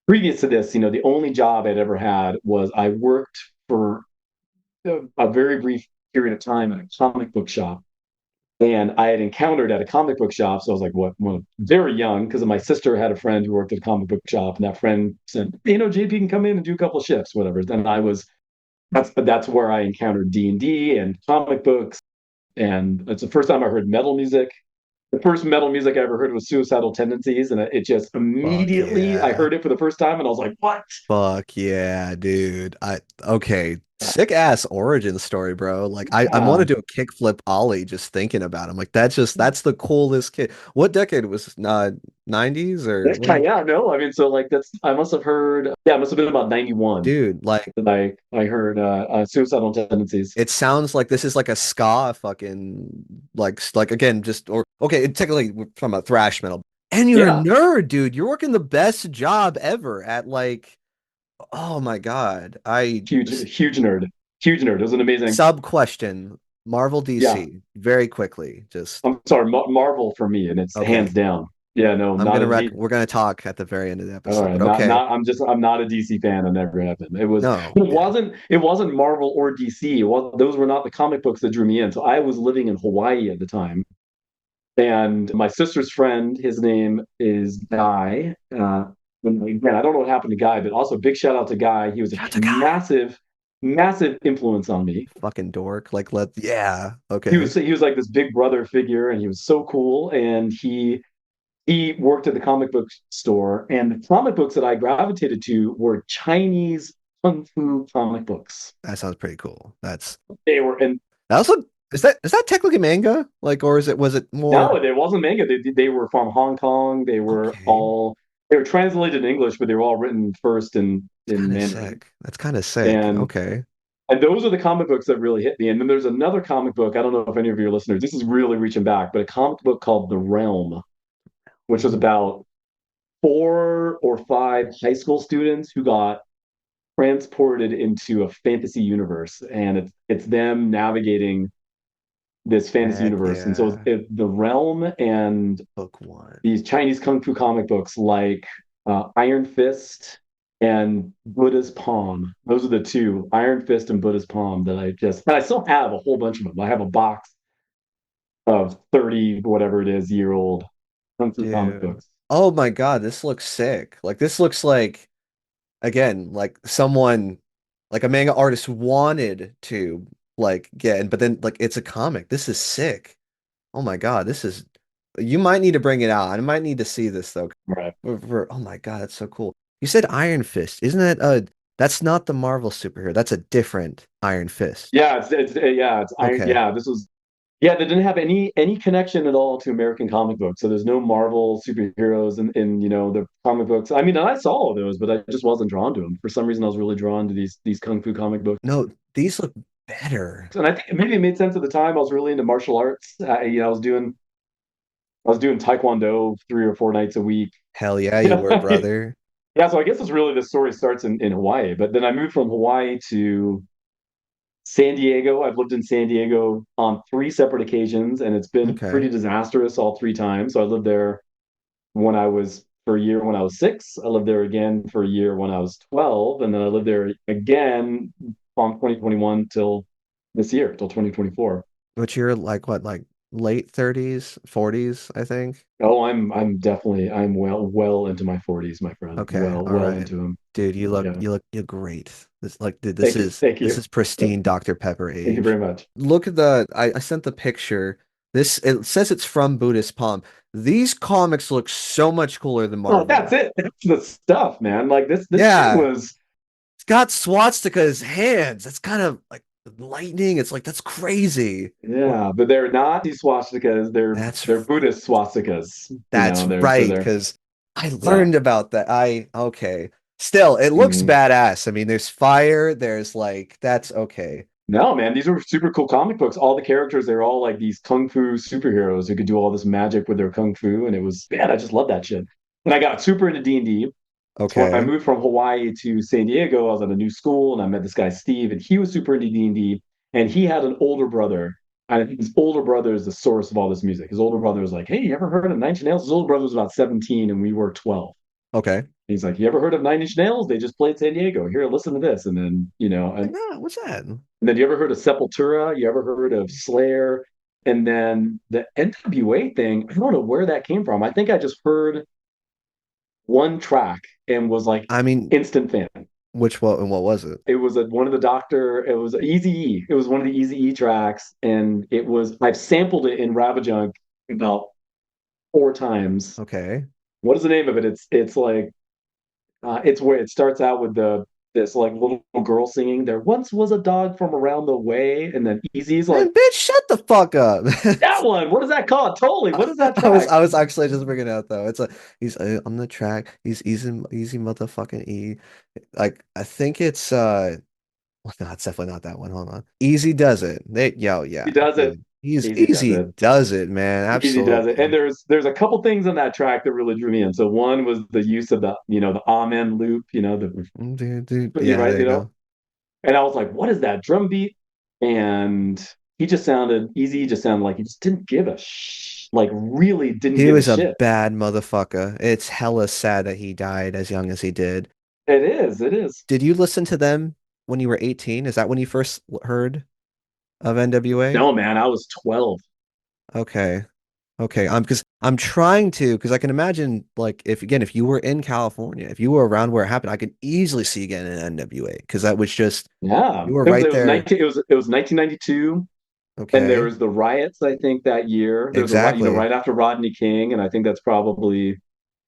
previous to this, the only job I'd ever had was I worked for a very brief period of time at a comic book shop. And I had encountered at a comic book shop, so I was like, what? Well, very young, because my sister had a friend who worked at a comic book shop, and that friend said, JP can come in and do a couple of shifts, whatever. Then that's where I encountered D&D and comic books, and it's the first time I heard metal music. The first metal music I ever heard was Suicidal Tendencies, and it just Fuck immediately I yeah. heard it for the first time, and I was like, what? Fuck yeah, dude. Okay. Sick ass origin story, bro. Like I want Yeah, to do a kickflip ollie just thinking about him. Like that's the coolest kid. What decade was 90s or that's when kind of, yeah, no, I mean, so like that's I must have heard, yeah, it must have been about 91 dude, like that I heard Suicidal Tendencies. it sounds like this is like a ska fucking like again just or okay, technically we're talking about thrash metal. And you're a Yeah, nerd, dude. You're working the best job ever at like oh my God. I huge nerd. It was an amazing. sub question. Marvel Yeah, DC, very quickly. Just I'm sorry, Marvel for me, and it's hands okay. down. Yeah, no, not a D. We're gonna talk at the very end of the All episode, right, but not okay. not. I'm not a DC fan. I never have been. It was. No, It yeah. wasn't. It wasn't Marvel or DC. Those were not the comic books that drew me in. So I was living in Hawaii at the time, and my sister's friend, his name is Guy. And again, I don't know what happened to Guy, but also big shout out to Guy. He was a Shout out to Guy. massive massive influence on me. Fucking dork. Like yeah. He Okay. was he was like this big brother figure, and he was so cool. And he worked at the comic book store, and the comic books that I gravitated to were Chinese kung fu comic books. That sounds pretty cool. They were, and That also is that technically manga? Like, or was it more no, it wasn't manga. They were from Hong Kong. okay? They were translated in English, but they were all written first It's in kind of Mandarin. sick. That's kind of sick. And Okay. and those are the comic books that really hit me. And then there's another comic book. I don't know if any of your listeners. This is really reaching back, but a comic book called The Realm, which was about 4 or 5 high school students who got transported into a fantasy universe, and it's them navigating this fantasy Heck universe. And so yeah. The Realm and Book one. these Chinese kung fu comic books like Iron Fist and Buddha's Palm. Those are the two, Iron Fist and Buddha's Palm, that I still have a whole bunch of them. I have a box of 30 whatever it is year old kung fu comic Dude. books. Oh my God, this looks sick. Like this looks like again, like someone like a manga artist wanted to like get, but then like it's a comic. This is sick. Oh my God, this is you might need to bring it out. I might need to see this though. Right. Oh my God, that's so cool. You said Iron Fist. Isn't that that's not the Marvel superhero. That's a different Iron Fist. Yeah, it's Iron. Okay. Yeah, this was yeah. They didn't have any connection at all to American comic books. So there's no Marvel superheroes in the comic books. I mean, I saw all those, but I just wasn't drawn to them. For some reason, I was really drawn to these kung fu comic books. No, these look better. And I think maybe it made sense at the time. I was really into martial arts. I was doing Taekwondo 3 or 4 nights a week. Hell yeah, you were, brother. Yeah, so I guess it's really the story starts in Hawaii. But then I moved from Hawaii to San Diego. I've lived in San Diego on 3 separate occasions, and it's been pretty Okay. disastrous all 3 times. So I lived there for a year when I was 6. I lived there again for a year when I was 12, and then I lived there again from 2021 till this year, till 2024. But you're like what, like late 30s, 40s, I think. Oh, I'm well into my 40s, my friend. Okay, all Well right. into them. Dude, Yeah. you're great. This like dude, Thank you. Thank this you. is pristine Dr. Pepper Thank you age. very much. Look at I sent the picture. This it says it's from Buddhist Palm. These comics look so much cooler than Oh, that's Marvel. it. That's the stuff, man. Like this shit Yeah, was it's got swastika's hands. That's kind of like lightning. It's like that's crazy. yeah, but they're not these swastikas. That's They're Buddhist swastikas. That's right, They're because I yeah. learned about that. Okay. Still, it looks Mhm. badass. I mean, there's fire, there's like that's okay. No, man, these were super cool comic books. All the characters, they're all like these kung fu superheroes who could do all this magic with their kung fu, and it was man, I just love that shit. And I got super into D&D. So when I Okay. moved from Hawaii to San Diego, I was at a new school, and I met this guy Steve, and he was super into D&D, and he had an older brother. And I think his older brother is the source of all this music. His older brother was like, "Hey, you ever heard of Nine Inch Nails?" His older brother was about 17, and we were 12. Okay. He's like, "You ever heard of Nine Inch Nails? They just played San Diego. Here, listen to this." And then Like, ah, what's that? and then you ever heard of Sepultura? You ever heard of Slayer? And then the NWA thing, I don't know where that came from. I think I just heard one track and was like I mean, instant fan. which what and what was it? It was one of the Doctor. It was Easy E. It was one of the Easy E tracks, and I've sampled it in Ravajunk about 4 times. Okay. What is the name of it? It's like it's where it starts out with the this like little girl singing. There once was a dog from around the way, and then Easy's like Man, bitch, shut the fuck up. that one. What is that called? Totally. What is that I was track? I was actually just bringing it out though. It's like he's on the track. He's easy motherfucking E. Like I think it's well, no, it's definitely not that one. Hold on. Easy does it. He Yeah, does it. dude. He's Easy does easy it. does it, man. Easy does it. And Absolutely. there's a couple things on that track that really drew me in. So one was the use of the amen loop, the Dude. you Yeah, right, there you go. and I was like, what is that drum beat? And Easy just sounded like he just didn't give a like really didn't He give a was a shit. bad motherfucker. It's hella sad that he died as young as he did. It is. Did you listen to them when you were 18? Is that when you first heard of NWA? No, man, I was 12. Okay. Okay. Because I'm trying to, because I can imagine, like, if you were in California, if you were around where it happened, I could easily see again in NWA, because that was just, Yeah, you were it was right it was there. 1992, and there Okay, was the riots. I think that year there was a right, exactly. right after Rodney King, and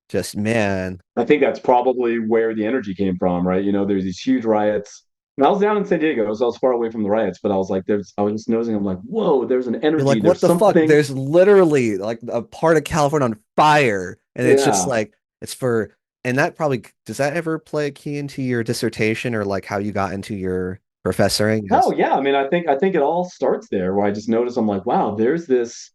Just, man, I think that's probably where the energy came from, right? There's these huge riots. And I was down in San Diego, so I was far away from the riots, but I was just noticing, I'm like, whoa, there's an you're energy, like, what there's the fuck? something. There's literally like a part of California on fire, and it's just Yeah. like, it's for, and that probably, does that ever play a key into your dissertation or like how you got into your professoring? Oh Is yeah. I mean, I think it all starts there where I just notice I'm like, wow, there's this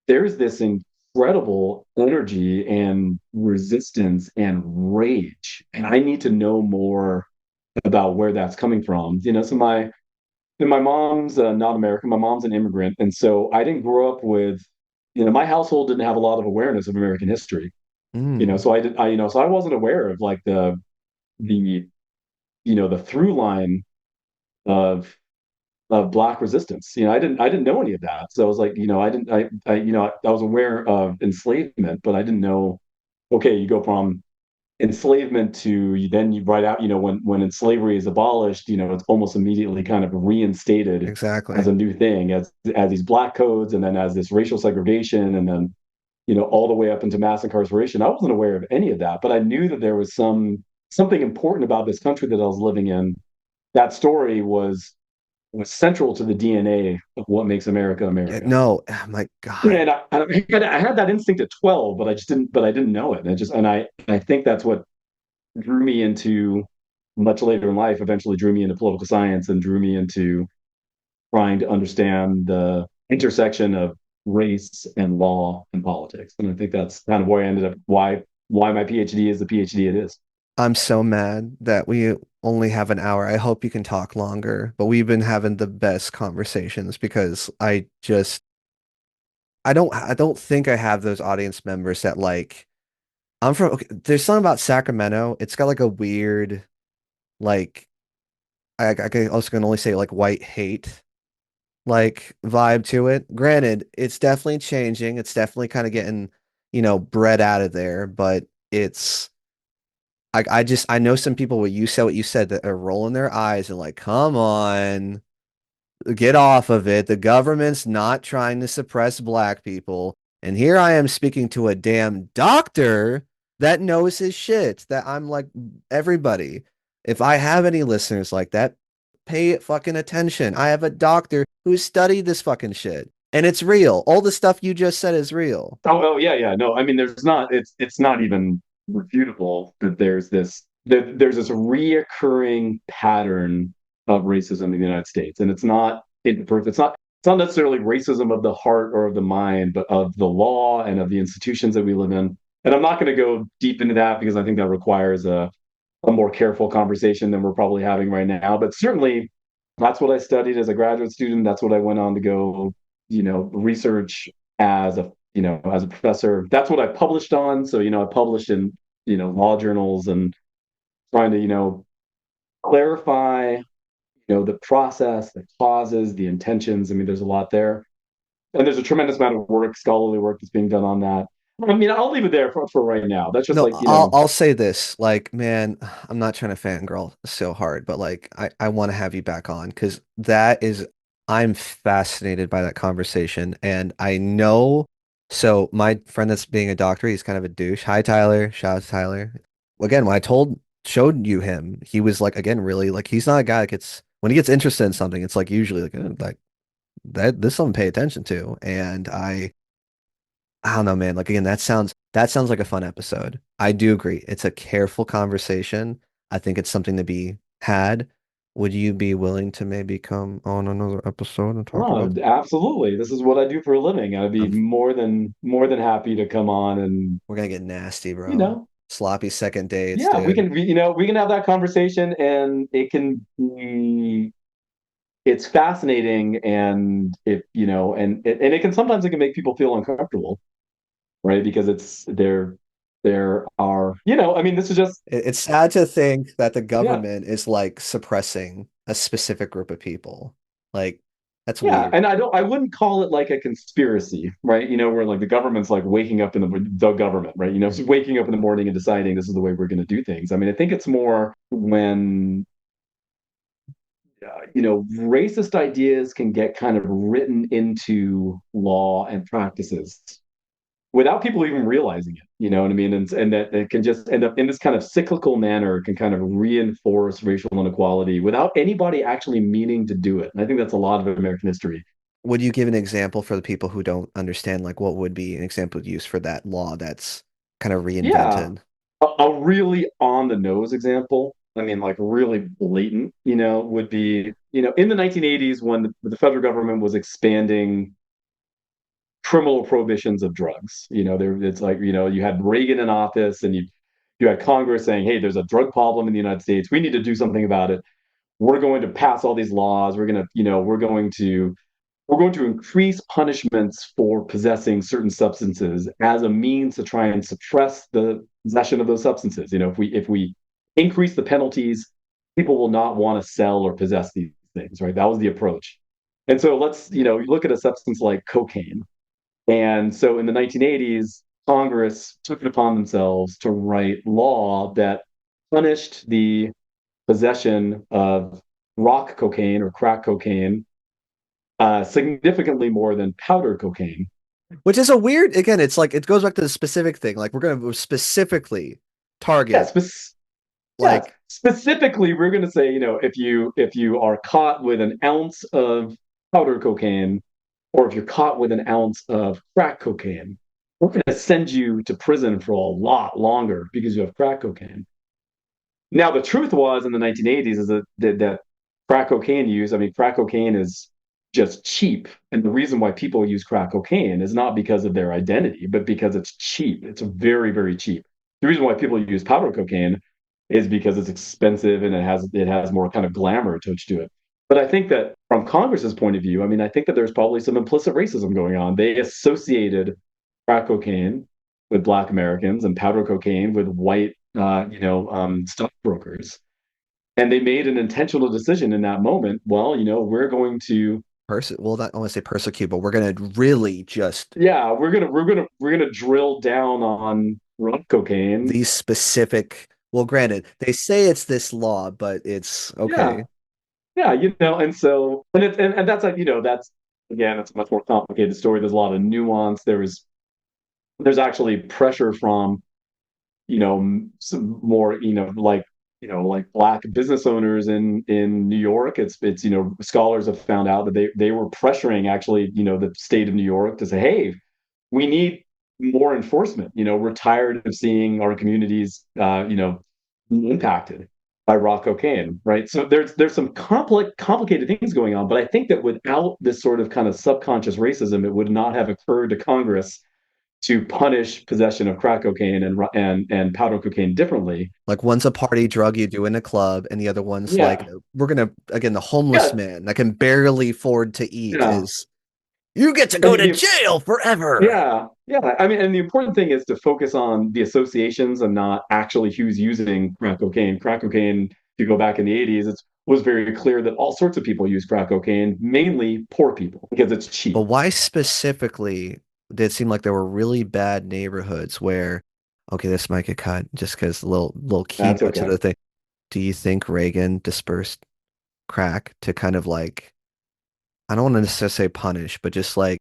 incredible energy and resistance and rage. And I need to know more about where that's coming from. My mom's not American. My mom's an immigrant, and so I didn't grow up with, my household didn't have a lot of awareness of American history. mm, So I wasn't aware of like the the through line of black resistance. I didn't know any of that. So I was like, I didn't, I was aware of enslavement, but I didn't know. Okay, you go from enslavement to then you write out, when slavery is abolished, it's almost immediately kind of reinstated as exactly. a new thing, as these black codes, and then as this racial segregation, and then all the way up into mass incarceration. I wasn't aware of any of that, but I knew that there was something important about this country that I was living in. That story was central to the DNA of what makes America Yeah, America. no, oh my God. And I had that instinct at 12, but I didn't know it. And I think that's what drew me into, much later in life, eventually drew me into political science and drew me into trying to understand the intersection of race and law and politics. And I think that's kind of where I ended up, why my PhD is the PhD it is. I'm so mad that we only have an hour. I hope you can talk longer, but we've been having the best conversations because I don't think I have those audience members that like, I'm from, okay, there's something about Sacramento. It's got like a weird, like, I can also can only say like white hate like vibe to it. Granted, it's definitely changing. It's definitely kind of getting, bred out of there, but I know some people what you said that are rolling their eyes and like, come on, get off of it. The government's not trying to suppress black people. And here I am speaking to a damn doctor that knows his shit. That I'm like, everybody, if I have any listeners like that, pay fucking attention. I have a doctor who studied this fucking shit. And it's real. All the stuff you just said is real. Oh yeah, yeah. No, I mean, it's not even refutable that there's this reoccurring pattern of racism in the United States, and it's not necessarily racism of the heart or of the mind, but of the law and of the institutions that we live in. And I'm not going to go deep into that because I think that requires a more careful conversation than we're probably having right now. But certainly, that's what I studied as a graduate student. That's what I went on to go, research as a professor. That's what I published on. So, I published in, law journals, and trying to, clarify, the process, the causes, the intentions. I mean, there's a lot there. And there's a tremendous amount of work, scholarly work that's being done on that. I mean, I'll leave it there for right now. That's just No, like, I'll say this. Like, man, I'm not trying to fangirl so hard, but like I want to have you back on because I'm fascinated by that conversation. And I know, so my friend that's being a doctor, he's kind of a douche. Hi, Tyler. Shout out to Tyler. Again, when I showed you him, he was like, again, really like he's not a guy that gets when he gets interested in something, it's like usually like that this is something to pay attention to. And I don't know, man. Like again, that sounds like a fun episode. I do agree. It's a careful conversation. I think it's something to be had. Would you be willing to maybe come on another episode and talk oh, about? absolutely. This is what I do for a living. I'd be Um, more than happy to come on and, we're gonna get nasty, you bro. know, Sloppy second dates, yeah, dude. we can have that conversation, and it's fascinating, and it can sometimes, it can make people feel uncomfortable, right? Because there are, I mean, this is just, It's sad to think that the yeah, government is like suppressing a specific group of people. Like That's Yeah, weird. and I wouldn't call it like a conspiracy, right? Where like the government's like waking up in the government, right? Just waking up in the morning and deciding this is the way we're going to do things. I mean, I think it's more when racist ideas can get kind of written into law and practices without people even realizing it. You know what I mean? And that it can just end up in this kind of cyclical manner, can kind of reinforce racial inequality without anybody actually meaning to do it. And I think that's a lot of American history. Would you give an example for the people who don't understand, like what would be an example used for that law that's kind of Yeah, reinvented? a really on the nose example, I mean, like really blatant, would be, in the 1980s when the federal government was expanding criminal prohibitions of drugs. It's like, you had Reagan in office and you had Congress saying, hey, there's a drug problem in the United States. We need to do something about it. We're going to pass all these laws. We're going to increase punishments for possessing certain substances as a means to try and suppress the possession of those substances. If we increase the penalties, people will not want to sell or possess these things, right? That was the approach. And so you look at a substance like cocaine. And so in the 1980s, Congress took it upon themselves to write law that punished the possession of rock cocaine or crack cocaine significantly more than powder cocaine. Which is a weird, again, it's like it goes back to the specific thing. Like we're going to specifically Yeah, target, yeah. like, Specifically, we're going to say, if you are caught with an ounce of powder cocaine, or if you're caught with an ounce of crack cocaine, we're going to send you to prison for a lot longer because you have crack cocaine. Now, the truth was in the 1980s is that crack cocaine use, I mean, crack cocaine is just cheap. And the reason why people use crack cocaine is not because of their identity, but because it's cheap. It's very, very cheap. The reason why people use powder cocaine is because it's expensive and it has more kind of glamour touch to it. But I think that from Congress's point of view, I mean, I think that there's probably some implicit racism going on. They associated crack cocaine with Black Americans and powder cocaine with white, stockbrokers. And they made an intentional decision in that moment. Well, we're going to, well, not I want to say persecute, but we're going to really just yeah, we're gonna drill down on rock cocaine. these specific. Well, granted, they say it's this law, but it's Yeah, okay. yeah, and so and that's like that's again, it's a much more complicated story. There's a lot of nuance. There's actually pressure from some more like black business owners in New York. It's scholars have found out that they were pressuring actually the state of New York to say, hey, we need more enforcement. We're tired of seeing our communities impacted by raw cocaine, right? So there's some complicated things going on, but I think that without this sort of kind of subconscious racism, it would not have occurred to Congress to punish possession of crack cocaine and powder cocaine differently. Like one's a party drug you do in a club, and the other one's like Yeah, we're gonna again the homeless yeah, man that can barely afford to eat yeah. is you get to And go to jail forever. yeah. I mean, and the important thing is to focus on the associations and not actually who's using crack cocaine. Crack cocaine, if you go back in the 80s, it was very clear that all sorts of people use crack cocaine, mainly poor people, because it's But cheap. why specifically did it seem like there were really bad neighborhoods where, okay, this might get cut just because little That's keynote to okay. the thing. Do you think Reagan dispersed crack to kind of like, I don't want to necessarily say punish, but just like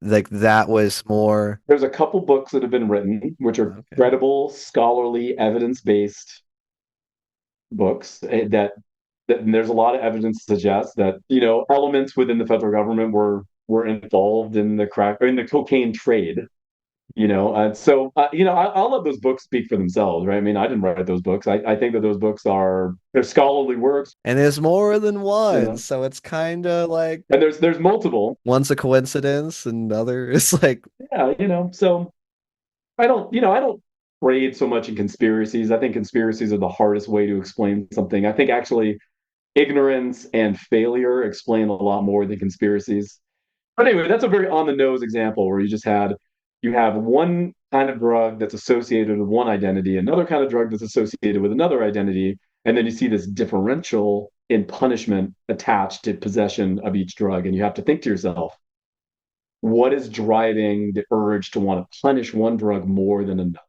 that was more There's a couple books that have been written, which are okay. credible, scholarly, evidence-based books and there's a lot of evidence to suggest that elements within the federal government were involved in the crack or in the cocaine trade. I'll let those books speak for themselves, right? I mean, I didn't write those books. I think that those books they're scholarly works. And there's more than you one, know so it's kind of like and there's multiple. one's a coincidence and the other is like Yeah, so I don't trade so much in conspiracies. I think conspiracies are the hardest way to explain something. I think actually ignorance and failure explain a lot more than conspiracies. But anyway, that's a very on the nose example where you have one kind of drug that's associated with one identity, another kind of drug that's associated with another identity, and then you see this differential in punishment attached to possession of each drug. And you have to think to yourself, what is driving the urge to want to punish one drug more than another?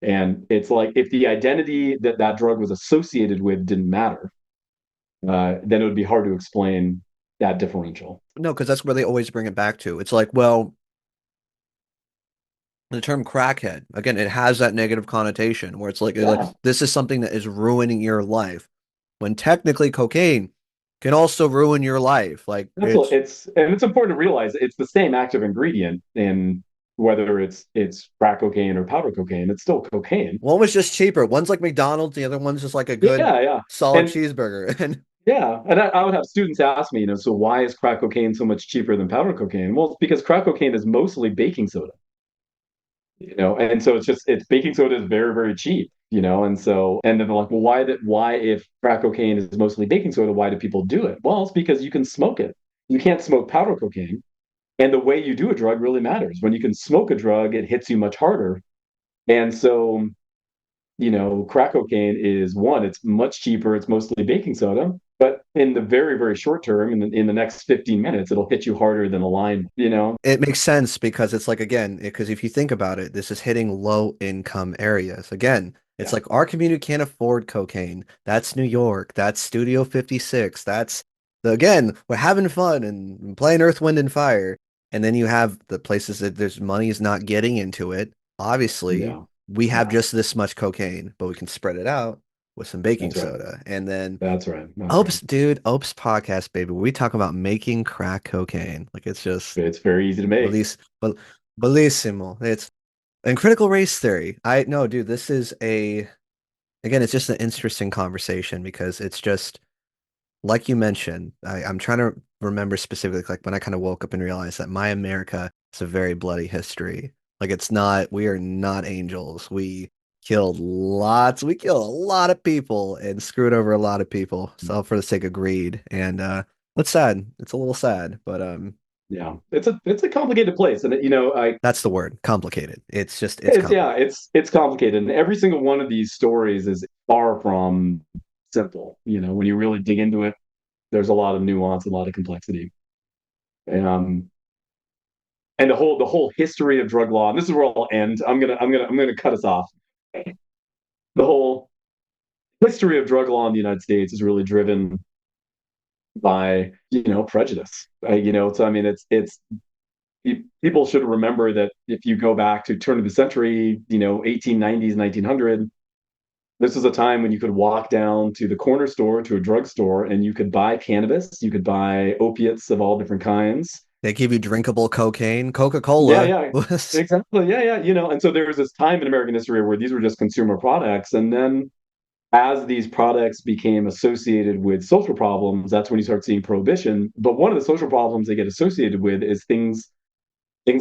And it's like if the identity that that drug was associated with didn't matter, then it would be hard to explain that differential. No, because that's where they always bring it back to. It's like, well, the term crackhead, again, it has that negative connotation where it's like Yeah, this is something that is ruining your life. When technically cocaine can also ruin your life. Like absolutely. it's It's important to realize it's the same active ingredient in whether it's crack cocaine or powder cocaine. It's still cocaine. one was just cheaper. One's like McDonald's, the other one's just like a good Yeah, yeah. solid And cheeseburger. And yeah, and I would have students ask me, so why is crack cocaine so much cheaper than powder cocaine? Well, it's because crack cocaine is mostly baking soda, and so it's baking soda is very, very cheap, and so and then they're like, well, why if crack cocaine is mostly baking soda, why do people do it? Well, it's because you can smoke it. You can't smoke powder cocaine, and the way you do a drug really matters. When you can smoke a drug, it hits you much harder, and so crack cocaine is one, it's much cheaper, it's mostly baking soda, but in the very, very short term, in the next 15 minutes, it'll hit you harder than a line. it makes sense because it's like, again, because if you think about it, this is hitting low income areas. Again, it's Yeah. like our community can't afford cocaine. That's New York. That's Studio 56. Again, we're having fun and playing Earth, Wind, and Fire. And then you have the places that there's money is not getting into it. Obviously, Yeah. we have Yeah. just this much cocaine, but we can spread it out with some baking That's right. soda. And then That's right. That's Opes, right. dude, Opes podcast, baby. We talk about making crack cocaine. Like it's just It's very easy to make. belliss, bel- bellissimo. It's and critical race theory. I no, dude, this is again, it's just an interesting conversation because it's just like you mentioned. I'm trying to remember specifically, like when I kind of woke up and realized that my America is a very bloody history. Like it's not, we are not angels. We killed a lot of people and screwed over a lot of people. So for the sake of greed. And it's sad. It's a little sad, but Yeah. It's a complicated place. And I that's the word. Complicated. It's it's complicated. yeah, it's complicated. And every single one of these stories is far from simple. When you really dig into it, there's a lot of nuance, a lot of complexity. Um, and the whole history of drug law, and this is where I'll end. I'm gonna cut us off. The whole history of drug law in the United States is really driven by prejudice. So I mean, it's people should remember that if you go back to turn of the century, 1890s, 1900, this was a time when you could walk down to the corner store, to a drugstore, and you could buy cannabis, you could buy opiates of all different kinds. They give you drinkable cocaine. Yeah, Coca-Cola yeah, was exactly. Yeah, yeah. And so there was this time in American history where these were just consumer products, and then as these products became associated with social problems, that's when you start seeing prohibition. But one of the social problems they get associated with is things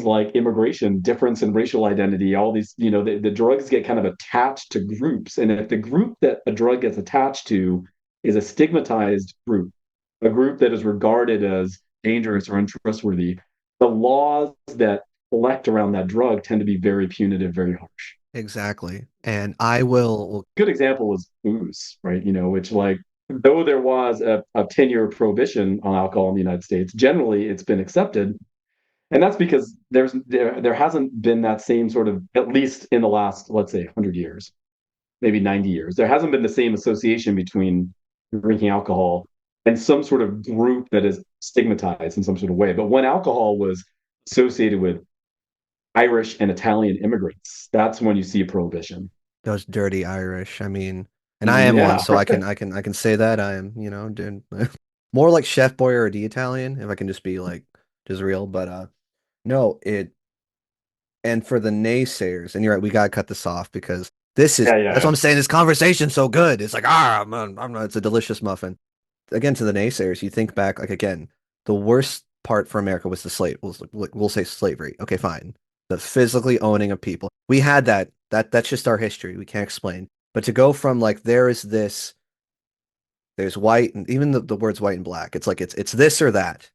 like immigration, difference in racial identity, all these, the drugs get kind of attached to groups. And if the group that a drug gets attached to is a stigmatized group, a group that is regarded as dangerous or untrustworthy, the laws that collect around that drug tend to be very punitive, very harsh. exactly. And I will, Good example is booze, right? Which like though there was a 10-year prohibition on alcohol in the United States, generally it's been accepted. And that's because there hasn't been that same sort of, at least in the last, let's say, 100 years, maybe 90 years, there hasn't been the same association between drinking alcohol and some sort of group that is stigmatized in some sort of way. But when alcohol was associated with Irish and Italian immigrants, that's when you see a prohibition. those dirty Irish. I mean, and I am one, Yeah, so I can say that I am, dude, more like Chef Boyardee Italian, if I can just be like just real. But no, and for the naysayers, and you're right, we gotta cut this off because yeah, that's what yeah, I'm saying. This conversation's so good. It's like it's a delicious muffin. Again, to the naysayers, you think back, like again, the worst part for America was the slave. We'll say slavery. Okay, fine. The physically owning of people. We had that. That's just our history. We can't explain. But to go from like there's white and even the words white and black. It's like it's this or that.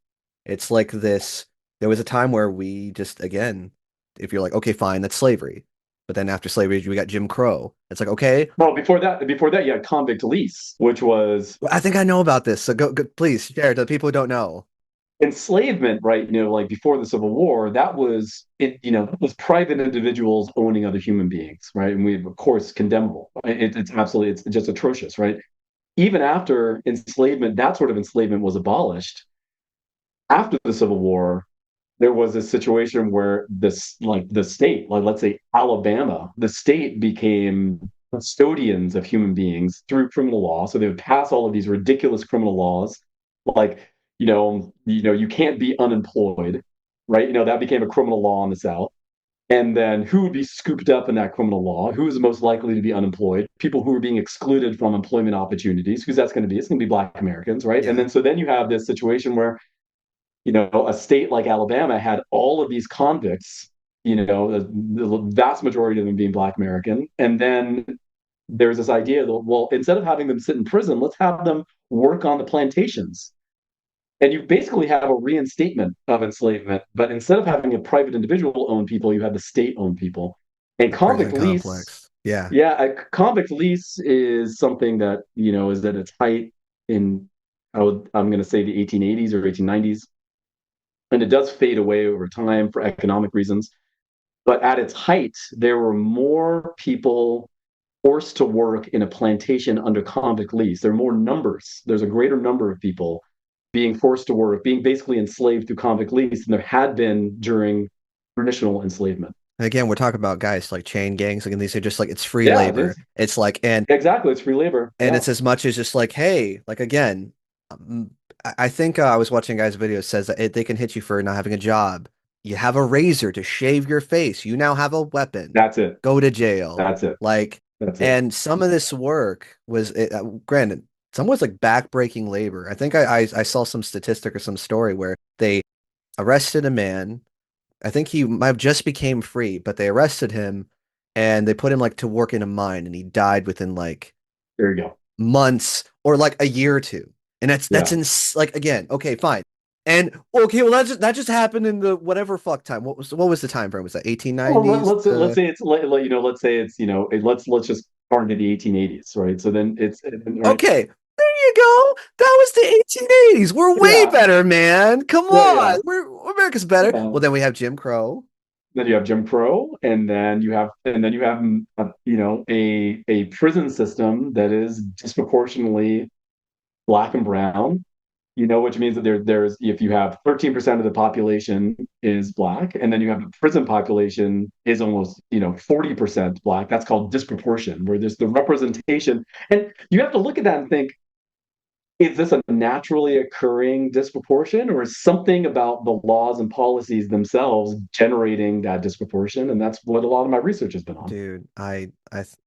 It's like this. There was a time where we just again, if you're like, okay, fine, that's slavery. But then after slavery, we got Jim Crow. It's like, okay, Well, before that, you had convict lease, which was I think I know about this. So go please share to the people who don't know. enslavement, right? Like before the Civil War, that was it. That was private individuals owning other human beings, right? And we, of course, condemnable. It's just atrocious, right? Even after enslavement, that sort of enslavement was abolished. After the Civil War, there was a situation where the state, like let's say Alabama, the state became custodians of human beings through criminal law. So they would pass all of these ridiculous criminal laws, like you can't be unemployed, right? That became a criminal law in the South. And then who would be scooped up in that criminal law? Who is most likely to be unemployed? People who are being excluded from employment opportunities. Who's that's going to be? It's going to be Black Americans, right? And Yeah. then you have this situation where a state like Alabama had all of these convicts, the vast majority of them being Black American. And then there's this idea that, well, instead of having them sit in prison, let's have them work on the plantations. And you basically have a reinstatement of enslavement, but instead of having a private individual own people, you have the state own people. And Prison complex. Yeah. a convict lease is something that, is at its height in, I'm going to say the 1880s or 1890s. And it does fade away over time for economic reasons. But at its height, there were more people forced to work in a plantation under convict lease. There are more numbers. There's a greater number of people being forced to work, being basically enslaved through convict lease than there had been during traditional enslavement. And again, we're talking about guys like chain gangs, like, and these are just like it's free Yeah, it labor. is. It's like, Exactly. It's free labor. and Yeah. it's as much as just like, hey, like again, I think I was watching a guy's video says that they can hit you for not having a job. You have a razor to shave your face. You now have a weapon. That's it. Go to jail. That's it. Like, That's it. and some of this work was, granted, some was like backbreaking labor. I think I saw some statistic or some story where they arrested a man. I think he might have just became free, but they arrested him and they put him like to work in a mine, and he died within like There you go. months or like a year or two. And that's Yeah. like again, okay, fine. And okay, well that just happened in the whatever fuck time. What was the time frame? Was that Well, 1890s? let's say it's let's say it's let's just target the 1880s, right? So then right. Okay, there you go. That was the 1880s. We're way Yeah. better, man. Come Yeah, yeah. on. America's better. Yeah. Well, then we have Jim Crow. Then you have Jim Crow, and then you have a prison system that is disproportionately Black and brown. Which means that there's if you have 13% of the population is Black, and then you have the prison population is almost 40% Black. That's called disproportion, where there's the representation, and you have to look at that and think, is this a naturally occurring disproportion, or is something about the laws and policies themselves generating that disproportion? And that's what a lot of my research has been on. Dude, A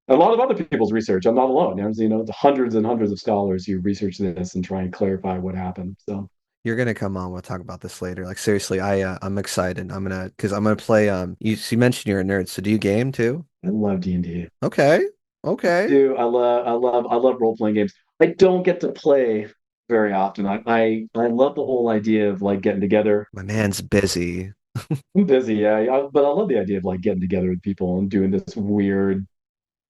lot of other people's research. I'm not alone. The hundreds and hundreds of scholars who research this and try and clarify what happened. So you're gonna come on. We'll talk about this later. Like seriously, I'm excited. Because I'm gonna play. You mentioned you're a nerd, so do you game too? I love D&D. Okay, okay. I love role playing games. I don't get to play very often. I love the whole idea of like getting together. My man's busy. I'm busy, yeah, but I love the idea of like getting together with people and doing this weird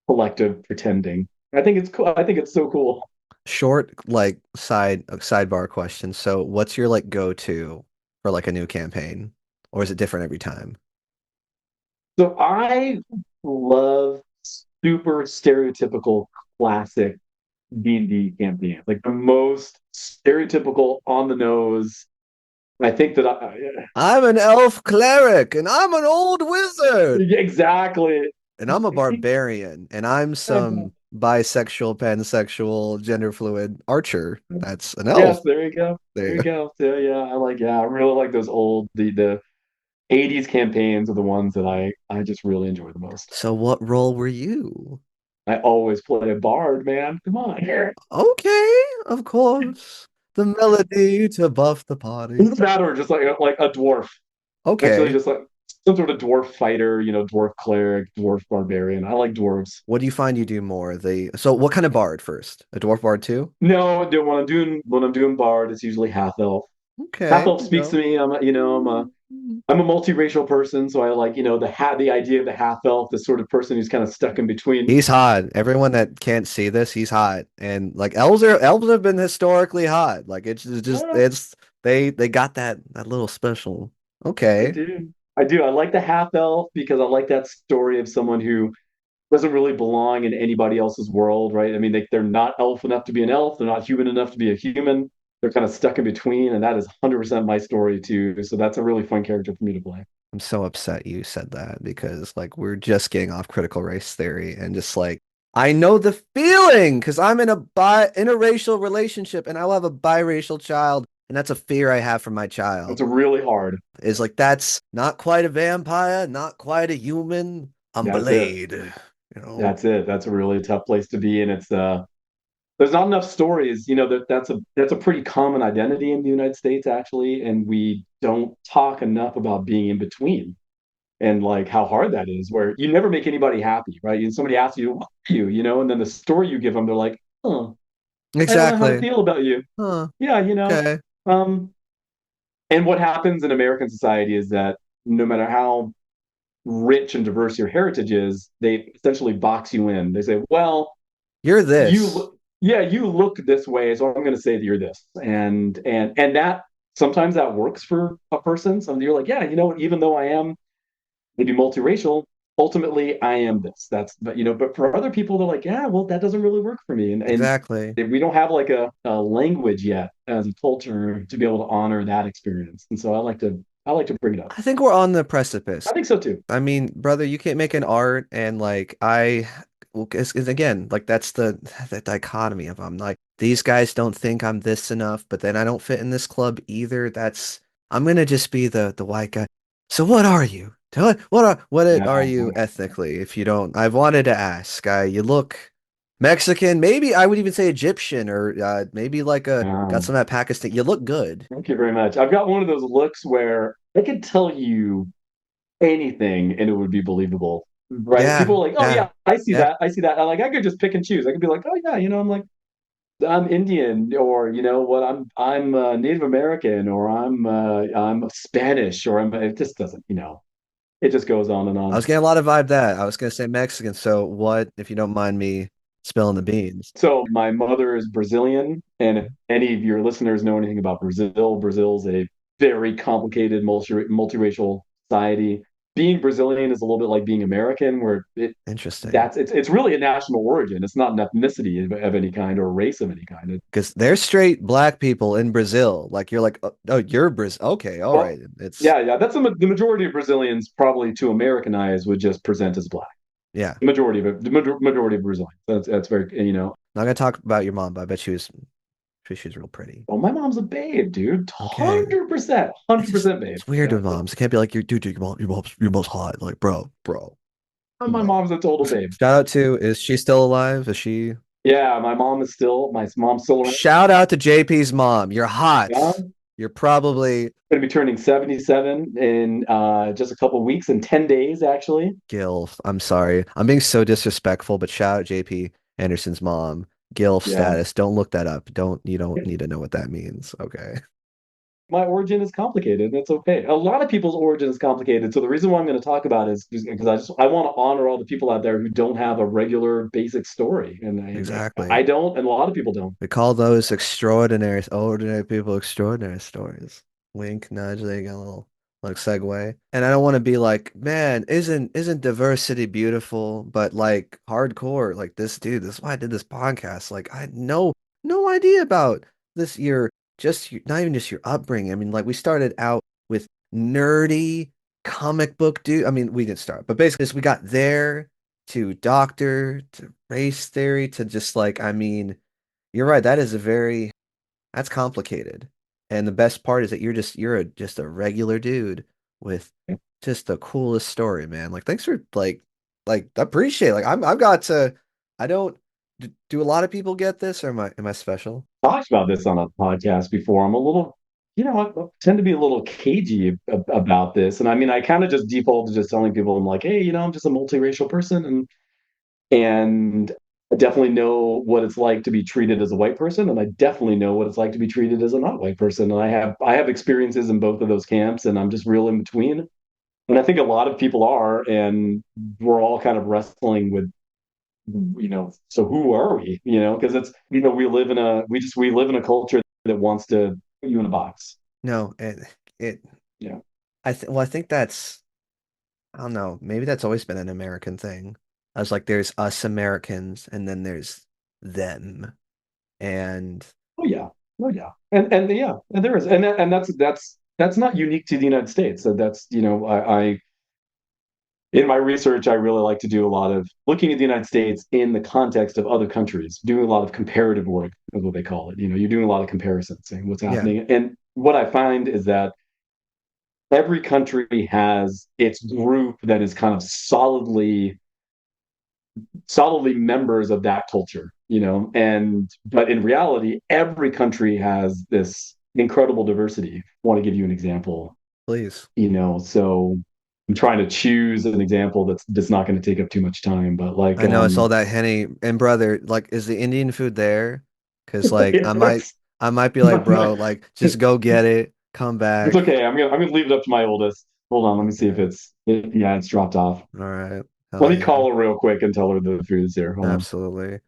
collective pretending. I think it's cool. I think it's so cool. Short, like sidebar question. So, what's your like go-to for like a new campaign, or is it different every time? So I love super stereotypical classic D&D campaigns, like the most stereotypical on the nose. I think that I'm an elf cleric, and I'm an old wizard, exactly. and I'm a barbarian, and I'm some bisexual, pansexual, gender fluid archer. That's an elf. Yes, there you go. There There you you go. go. So I really like those old the 80s campaigns are the ones that I just really enjoy the most. So, what role were you? I always play a bard, man. Come on here. Okay, of course. The melody to buff the party. That or just like a dwarf. Actually, Okay. just like some sort of dwarf fighter, dwarf cleric, dwarf barbarian. I like dwarves. What do you find you do more? So what kind of bard first? A dwarf bard too? No, when I'm doing bard, it's usually half elf. Okay. Half elf speaks to me. I'm a I'm a multiracial person, so I like, the idea of the half elf, the sort of person who's kind of stuck in between. He's hot. Everyone that can't see this, he's hot. And like elves have been historically hot. Like it's just Yeah, it's they got that little special. I Okay. do. I do. I like the half elf because I like that story of someone who doesn't really belong in anybody else's world, right? I mean, they're not elf enough to be an elf. They're not human enough to be a human. They're kind of stuck in between, and that is 100% my story too. So that's a really fun character for me to play. I'm so upset you said that because like we're just getting off critical race theory and just like I know the feeling because I'm in a interracial relationship and I'll have a biracial child and that's a fear I have for my It's child. really hard. Is like that's not quite a vampire, not quite a human. I'm That's it. Blade, you know. That's it. That's a really tough place to be, and it's there's not enough stories. That's a pretty common identity in the United States actually, and we don't talk enough about being in between and like how hard that is. Where you never make anybody happy, right? And somebody asks you, "What are you?" And then the story you give them, they're like, "Oh, I don't know how to Exactly. feel about you." Huh. Yeah, Okay. Um, and what happens in American society is that no matter how rich and diverse your heritage is, they essentially box you in. They say, "Well, You're you this. look, yeah, you look this way, so I'm going to say that you're this," and that sometimes that works for a person. Some you're like, yeah, even though I am maybe multiracial, ultimately I am this. But for other people, they're like, yeah, well, that doesn't really work for me, and Exactly. we don't have like a language yet as a culture to be able to honor that experience, and so I like to bring it up. I think we're on the I precipice. think so too. I mean, brother, you can't make an art and like well, it's again, like that's the dichotomy of I'm like these guys don't think I'm this enough, but then I don't fit in this club either. That's I'm gonna just be the white guy. So what are you? Tell it what Yeah, are you ethnically? If you don't, I've wanted to ask. You look Mexican, maybe I would even say Egyptian or maybe like a got um, some of that Pakistan. You look good. thank you very much. I've got one of those looks where I could tell you anything and it would be believable. Right? Yeah, People are like, oh yeah, yeah, I see yeah. that. I see that. I could just pick and choose. I could be like, oh yeah, I'm like, I'm Indian, or what, I'm Native American, or I'm Spanish, or it just doesn't. It just goes on and I on. was getting a lot of vibe that. I was gonna say Mexican. So what, if you don't mind me spilling the beans? So my mother is Brazilian, and if any of your listeners know anything about Brazil, Brazil's a very complicated multiracial society. Being Brazilian is a little bit like being American, where Interesting. it's really a national origin. It's not an ethnicity of any kind or a race of any kind. Because there's straight black people in Brazil. Like you're like, oh, you're Brazil. Okay, all Well, right. It's yeah, yeah. That's the majority of Brazilians probably to Americanize would just present as black. yeah. The majority of it, the majority of Brazilians. That's very. Not gonna talk about your mom, but I bet she was real pretty. Well, my mom's a babe, dude. Okay. 100%, It's just 100% babe. it's weird Yeah. with moms. It can't be like dude, your mom's hot. Like, bro. My Like, mom's a total babe. shout out to is she still alive? Is she Yeah, my mom's still around. shout out to JP's mom. You're hot. Yeah, You're probably going to be turning 77 in just a couple of weeks, in 10 days, actually. Gilf. I'm sorry. I'm being so disrespectful, but shout out JP Anderson's mom. Gilf Yeah. status. Don't look that up. You don't need to know what that means. Okay. My origin is complicated. That's okay. A lot of people's origin is complicated. So the reason why I'm going to talk about it is because I want to honor all the people out there who don't have a regular basic story, and I Exactly. don't, and a lot of people don't. We call those extraordinary, ordinary people extraordinary stories. Wink, nudge, there you go, a little like segue. And I don't want to be like, man, isn't diversity beautiful? But like hardcore, like this dude, this is why I did this podcast. Like I had no idea about this not even just your upbringing. I mean, like we started out with nerdy comic book dude. I mean, we didn't start, but basically we got there to doctor to race theory to just like, I mean, you're right. That's complicated. And the best part is that just a regular dude with just the coolest story, man. Like thanks for like I appreciate it. Like I've got to I don't do a lot of people get this or am I special? Talked about this on a podcast before. I'm a little, I tend to be a little cagey about this, and I mean, I kind of just default to just telling people, I'm like, hey, I'm just a multiracial person, and I definitely know what it's like to be treated as a white person, and I definitely know what it's like to be treated as a not white person. And I have experiences in both of those camps, and I'm just real in between. And I think a lot of people are, and we're all kind of wrestling with, so who are we? Because it's, we live in a culture that wants to put you in a box. No, it Yeah. I think that's, I don't know, maybe that's always been an American thing. I was like, there's us Americans and then there's them. And Oh yeah. Oh yeah. And yeah, and there is, and that's not unique to the United States. So that's, I in my research, I really like to do a lot of looking at the United States in the context of other countries, doing a lot of comparative work, is what they call it. You're doing a lot of comparisons, saying what's yeah, happening. And what I find is that every country has its group that is kind of solidly members of that culture, and but in reality, every country has this incredible diversity. I want to give you an example, please. so I'm trying to choose an example that's not going to take up too much time, but like I know it's all that Henny and brother, like, is the Indian food there? Because like it's, I might be like, bro, like just go get it, come it's back. okay. I'm gonna leave it up to my oldest. Hold on, let me see if Yeah. yeah, it's dropped off. All right. Let Hell me yeah. call her real quick and tell her the food is here. Hold on. Absolutely.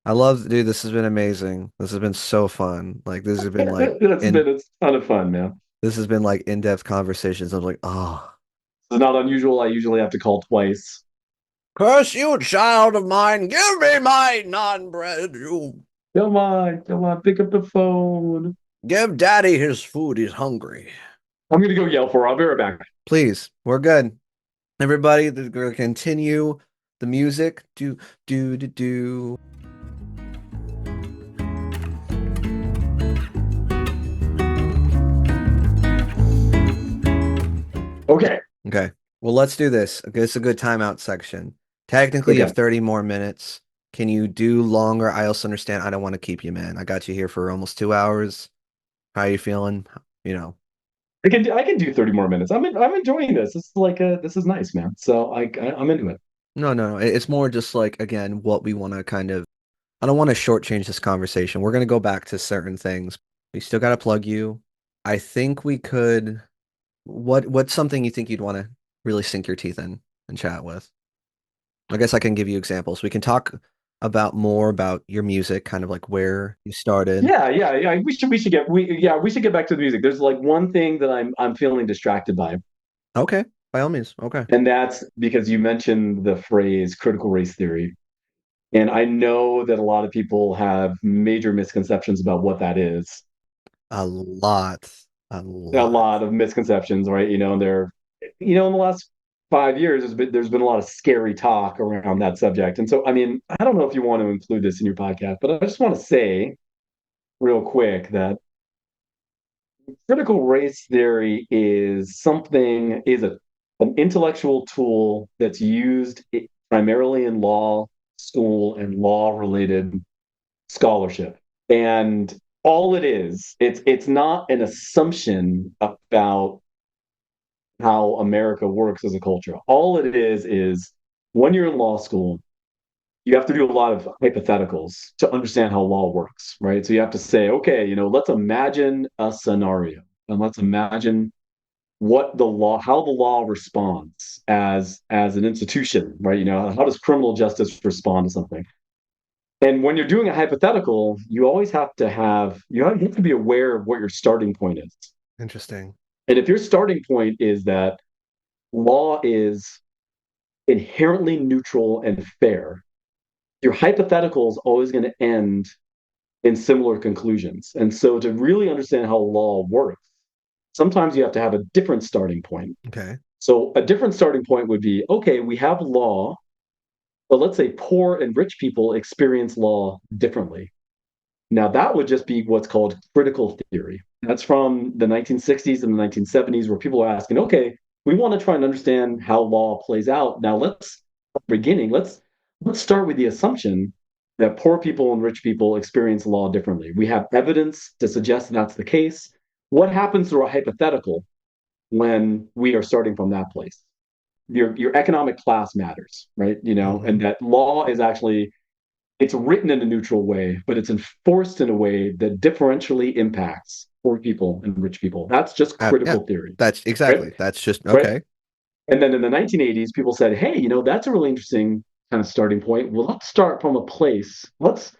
I love, dude, this has been amazing. This has been so fun. Like this has been like It's a ton of fun, man. this has been like in-depth conversations. I'm like, oh, It's not unusual. I usually have to call twice. curse you, child of mine, give me my non-bread. You Come on, pick up the phone. give daddy his food, he's hungry. I'm gonna go yell for her. I'll be right back. Please, we're good. Everybody, we're gonna continue the music. Do. Okay. Okay. Well, let's do this. Okay, it's a good timeout section. Technically, you have Okay. 30 more minutes. Can you do longer? I also understand I don't want to keep you, man. I got you here for almost 2 hours. How are you feeling? You know. I can do 30 more minutes. I'm enjoying this. This is nice, man. So I'm into it. No. It's more just like, again, what we want to kind of, I don't want to shortchange this conversation. We're going to go back to certain things. We still got to plug you. I think we could, what's something you think you'd want to really sink your teeth in and chat with? I guess I can give you examples. We can talk about more about your music, kind of like where you started. Yeah. We should get back to the music. There's like one thing that I'm feeling distracted by, Okay, by all means. Okay. and that's because you mentioned the phrase critical race theory. And I know that a lot of people have major misconceptions about what that is. A lot. A A lot. lot of misconceptions, right? In the last 5 years, there's been a lot of scary talk around that subject. And so, I mean, I don't know if you want to include this in your podcast, but I just want to say real quick that critical race theory is an intellectual tool that's used primarily in law school and law related scholarship. And all it is, it's not an assumption about how America works as a culture. All it is when you're in law school, you have to do a lot of hypotheticals to understand how law works, right? So you have to say, okay, let's imagine a scenario and let's imagine how the law responds as an institution, right? How does criminal justice respond to something? And when you're doing a hypothetical, you always have to be aware of what your starting point is. Interesting. And if your starting point is that law is inherently neutral and fair, your hypothetical is always going to end in similar conclusions. And so to really understand how law works, sometimes you have to have a different starting point. Okay. So a different starting point would be, okay, we have law, but let's say poor and rich people experience law differently. Now, that would just be what's called critical theory. That's from the 1960s and the 1970s, where people are asking, okay, we want to try and understand how law plays out. Now, let's start with the assumption that poor people and rich people experience law differently. We have evidence to suggest that's the case. What happens to a hypothetical when we are starting from that place? Your economic class matters, right? Hmm. And that law is actually it's written in a neutral way, but it's enforced in a way that differentially impacts poor people and rich people. That's just Yeah, critical theory, that's right? exactly. That's just Right. okay. And then in the 1980s, people said, hey, that's a really interesting kind of starting point. Well, let's start from a place. Let's,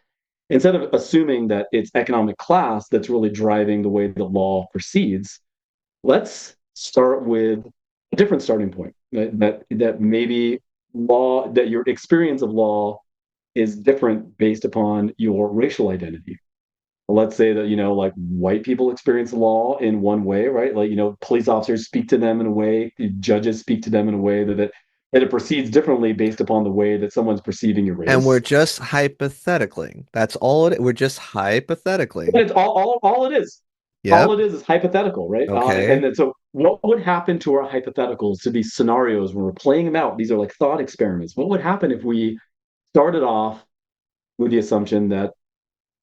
instead of assuming that it's economic class that's really driving the way the law proceeds, let's start with a different starting point. That maybe law, that your experience of law is different based upon your racial identity. Let's say that, like white people experience the law in one way, right? Like, police officers speak to them in a way, judges speak to them in a way that it proceeds differently based upon the way that someone's perceiving your And we're race. just hypothetically. That's all it. We're just hypothetically. And it's all it is. All Yep. it is hypothetical, right? And Okay. then so what would happen to our hypotheticals, to these scenarios when we're playing them out? These are like thought experiments. What would happen if we started off with the assumption that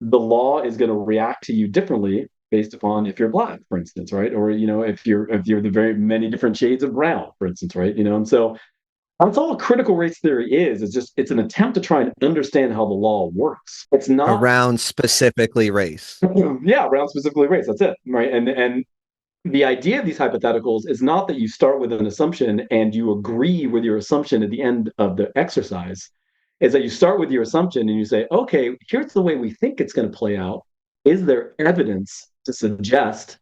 the law is going to react to you differently based upon if you're black, for instance, right? Or if you're the very many different shades of brown, for instance, right? And so that's all critical race theory is. It's just it's an attempt to try and understand how the law works. It's not Around specifically race. yeah, around specifically race. That's it, right? And the idea of these hypotheticals is not that you start with an assumption and you agree with your assumption at the end of the exercise. Is that you start with your assumption and you say, okay, here's the way we think it's going to play out. Is there evidence to suggest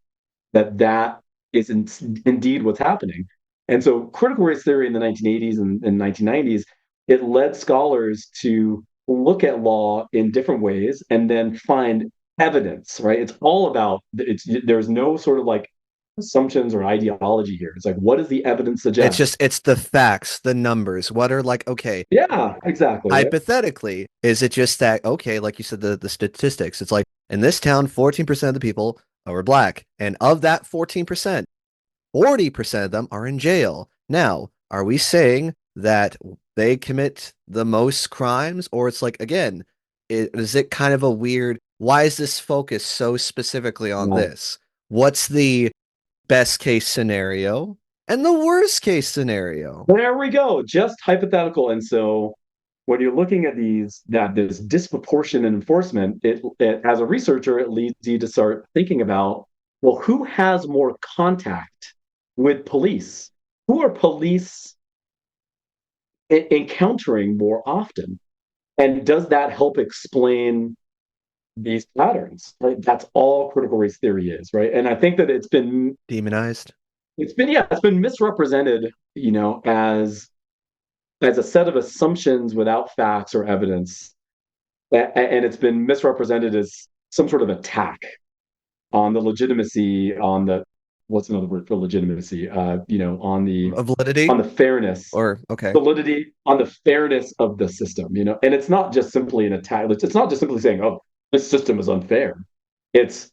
that that is indeed what's happening? And so critical race theory in the 1980s and 1990s, it led scholars to look at law in different ways and then find evidence, right? It's all about there's no sort of like assumptions or ideology here. It's like, what does the evidence suggest? It's the facts, the numbers. What are like, okay, Yeah, exactly, right? hypothetically, is it just that, okay, like you said, the statistics, it's like in this town, 14% of the people are black. And of that 14%, 40% of them are in jail. Now, are we saying that they commit the most crimes? Or it's like, again, is it kind of a weird, why is this focus so specifically on Yeah. this? What's the best case scenario and the worst case scenario? There we go. Just hypothetical. And so when you're looking at this disproportionate enforcement, it as a researcher, it leads you to start thinking about, well, who has more contact with police? Who are police encountering more often? And does that help explain these patterns? Right? That's all critical race theory is, right? And I think that Demonized? it's been misrepresented, as a set of assumptions without facts or evidence, and it's been misrepresented as some sort of attack on the legitimacy, on the what's another word for legitimacy? Validity? On the fairness, Or, okay. validity, on the fairness of the system. And it's not just simply an attack. It's not just simply saying, "Oh, this system is unfair." It's,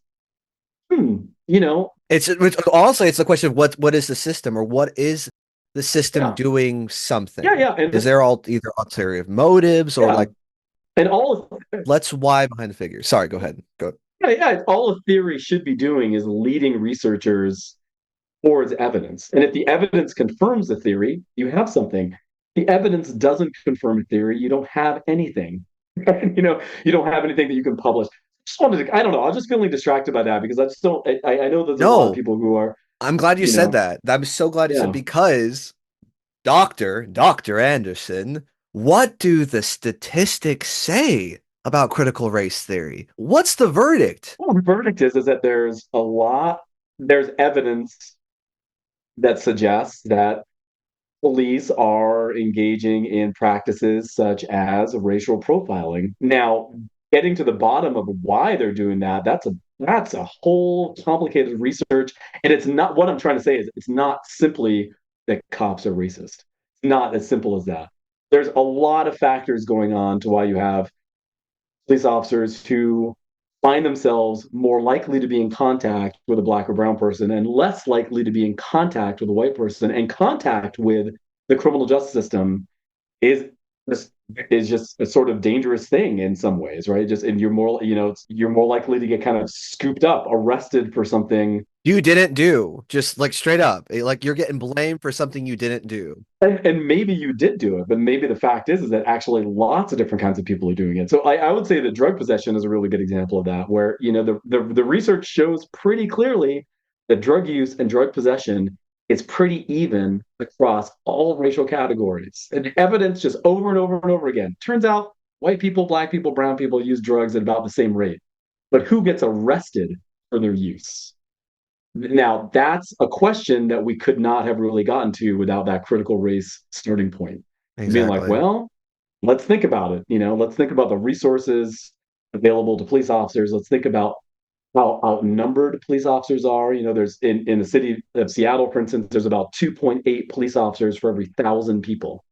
hmm, you know, It's also it's the question of what is the system, or what is the system yeah, doing something? yeah, yeah, Is and there all either ulterior motives or yeah, like and all let's why behind the figures? Sorry, go ahead. Go. yeah, yeah, all a theory should be doing is leading researchers towards evidence. And if the evidence confirms the theory, you have something. The evidence doesn't confirm a theory, you don't have anything. You don't have anything that you can publish. Just wanted to, I don't know, I was just feeling distracted by that because I just don't, I know there's a lot of No, people who are, I'm glad you you said know, that. I'm so glad you said yeah. because Dr. Anderson, what do the statistics say about critical race theory? What's the verdict? Well, the verdict is that there's evidence that suggests that police are engaging in practices such as racial profiling. Now, getting to the bottom of why they're doing that, that's a whole complicated research. And it's not, what I'm trying to say is it's not simply that cops are racist. It's not as simple as that. There's a lot of factors going on to why you have police officers who find themselves more likely to be in contact with a black or brown person and less likely to be in contact with a white person. And contact with the criminal justice system is is just a sort of dangerous thing in some ways, right? Just and you're more likely to get kind of scooped up, arrested for something You didn't do, just like straight up. Like you're getting blamed for something you didn't do. And maybe you did do it, but maybe the fact is that actually lots of different kinds of people are doing it. So I would say that drug possession is a really good example of that, where the research shows pretty clearly that drug use and drug possession is pretty even across all racial categories. And evidence just over and over and over again. Turns out white people, black people, brown people use drugs at about the same rate. But who gets arrested for their use? Now, that's a question that we could not have really gotten to without that critical race starting point. Being like, Exactly. well, let's think about it. Let's think about the resources available to police officers. Let's think about how outnumbered police officers are. There's in the city of Seattle, for instance, there's about 2.8 police officers for every 1,000 people.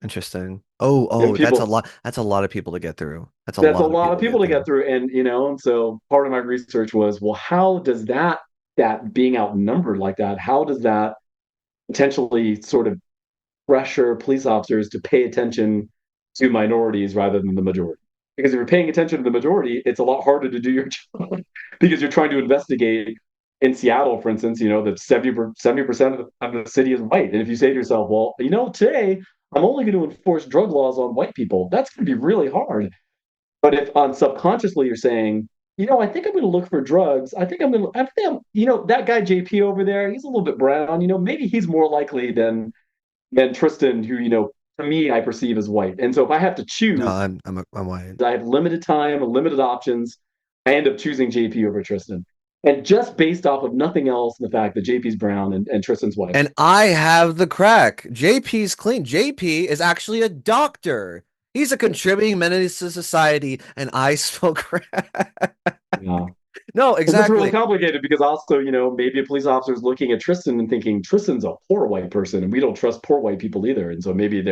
Interesting. Oh, And oh, that's a people, lot. That's a lot of people to get through. That's a that's a lot of lot people of to people get to get through. through. And so part of my research was, well, how does that being outnumbered like that, how does that potentially sort of pressure police officers to pay attention to minorities rather than the majority? Because if you're paying attention to the majority, it's a lot harder to do your job because you're trying to investigate. In Seattle, for instance, that 70% of the city is white. And if you say to yourself, well, today I'm only going to enforce drug laws on white people, that's going to be really hard. But if on subconsciously you're saying, I think I'm going to look for drugs. I think that guy JP over there, he's a little bit brown. Maybe he's more likely than Tristan, who, to me, I perceive as white. And so if I have to No, choose, I'm white. I have limited time and limited options. I end up choosing JP over Tristan. And just based off of nothing else, the fact that JP's brown and Tristan's white. And I have the crack. JP's clean. JP is actually a doctor. He's a contributing menace to society, and I smoke crack. Yeah. No, It gets really exactly. complicated because also, maybe a police officer is looking at Tristan and thinking Tristan's a poor white person, and we don't trust poor white people either. And so maybe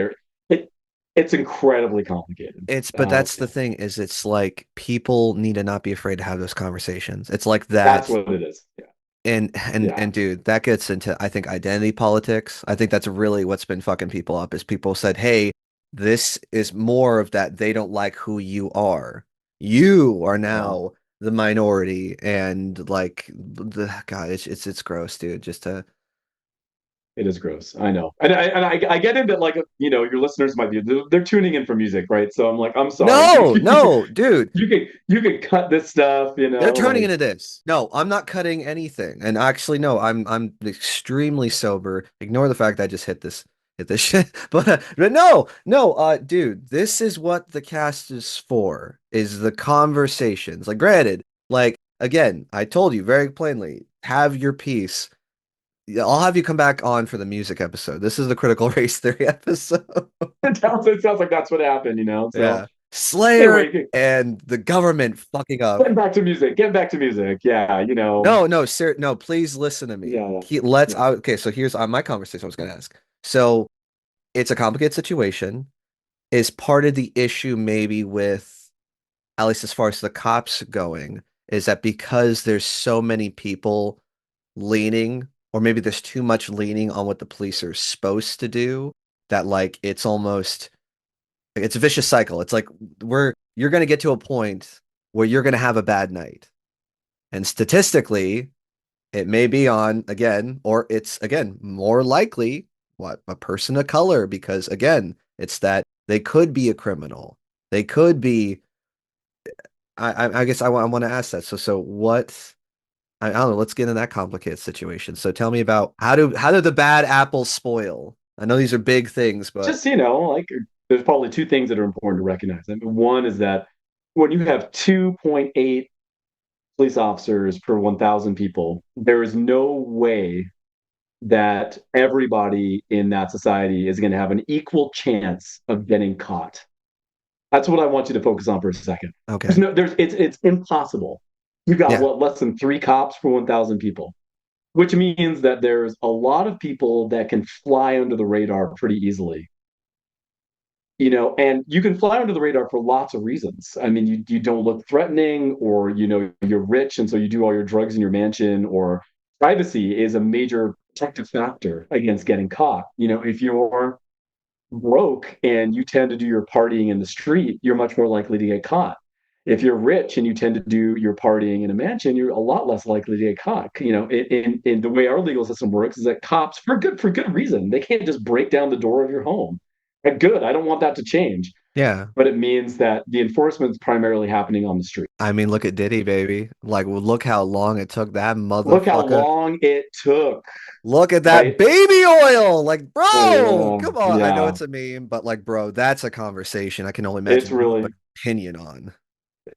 it's incredibly complicated. But that's the thing is it's like people need to not be afraid to have those conversations. It's like That's that. what it is. Yeah. And Yeah. dude, that gets into I think identity politics. I think that's really what's been fucking people up is people said, "Hey, this is more of that they don't like who you are. You are Yeah. now the minority." And like the God, it's gross, dude. Just to It is gross. I know. And I get into like, your listeners might be, they're tuning in for music, right? So I'm like, I'm sorry. No, no, dude. You can cut this stuff, They're turning like, into this. No, I'm not cutting anything. And actually, no, I'm extremely sober. Ignore the fact that I just hit this shit. But no, no, dude, this is what the cast is for, is the conversations. Like, granted, like again, I told you very plainly, have your piece. Yeah, I'll have you come back on for the music episode. This is the critical race theory episode. it sounds like that's what happened. So Yeah. Slayer anyway, and the government fucking up. getting back to music, getting back to music. Yeah. No, no, sir, no, please listen to me. Yeah. Yeah. Okay, so here's on my conversation I was going to ask. So it's a complicated situation. Is part of the issue maybe with, at least as far as the cops going, is that because there's so many people leaning, or maybe there's too much leaning on what the police are supposed to do, that like it's almost like it's a vicious cycle. It's like you're going to get to a point where you're going to have a bad night. And statistically, it may be on again, or it's again more likely what a person of color, because again, it's that they could be a criminal. They could be. I guess I want to ask that. So what? I don't know. Let's get in that complicated situation. So tell me about how do the bad apples spoil? I know these are big things, but Just, like there's probably two things that are important to recognize. I mean, one is that when you have 2.8 police officers per 1,000 people, there is no way that everybody in that society is going to have an equal chance of getting caught. That's what I want you to focus on for a second. okay, It's impossible. You got yeah, what, less than 3 cops per 1,000 people, which means that there's a lot of people that can fly under the radar pretty easily. And you can fly under the radar for lots of reasons. I mean, you don't look threatening, or you're rich and so you do all your drugs in your mansion, or privacy is a major protective factor against getting caught. If you're broke and you tend to do your partying in the street, you're much more likely to get caught. If you're rich and you tend to do your partying in a mansion, you're a lot less likely to get caught. In the way our legal system works is that cops, for good reason, they can't just break down the door of your home. And good, I don't want that to change, Yeah. but it means that the enforcement's primarily happening on the street. I mean, look at Diddy, baby. Like, well, look how long it took that Look how motherfucker. long it took, Look at that right? baby oil. Like, bro, Yeah, come on. I know yeah. it's a meme, but like, bro, that's a conversation I can only It's imagine you have really an opinion on.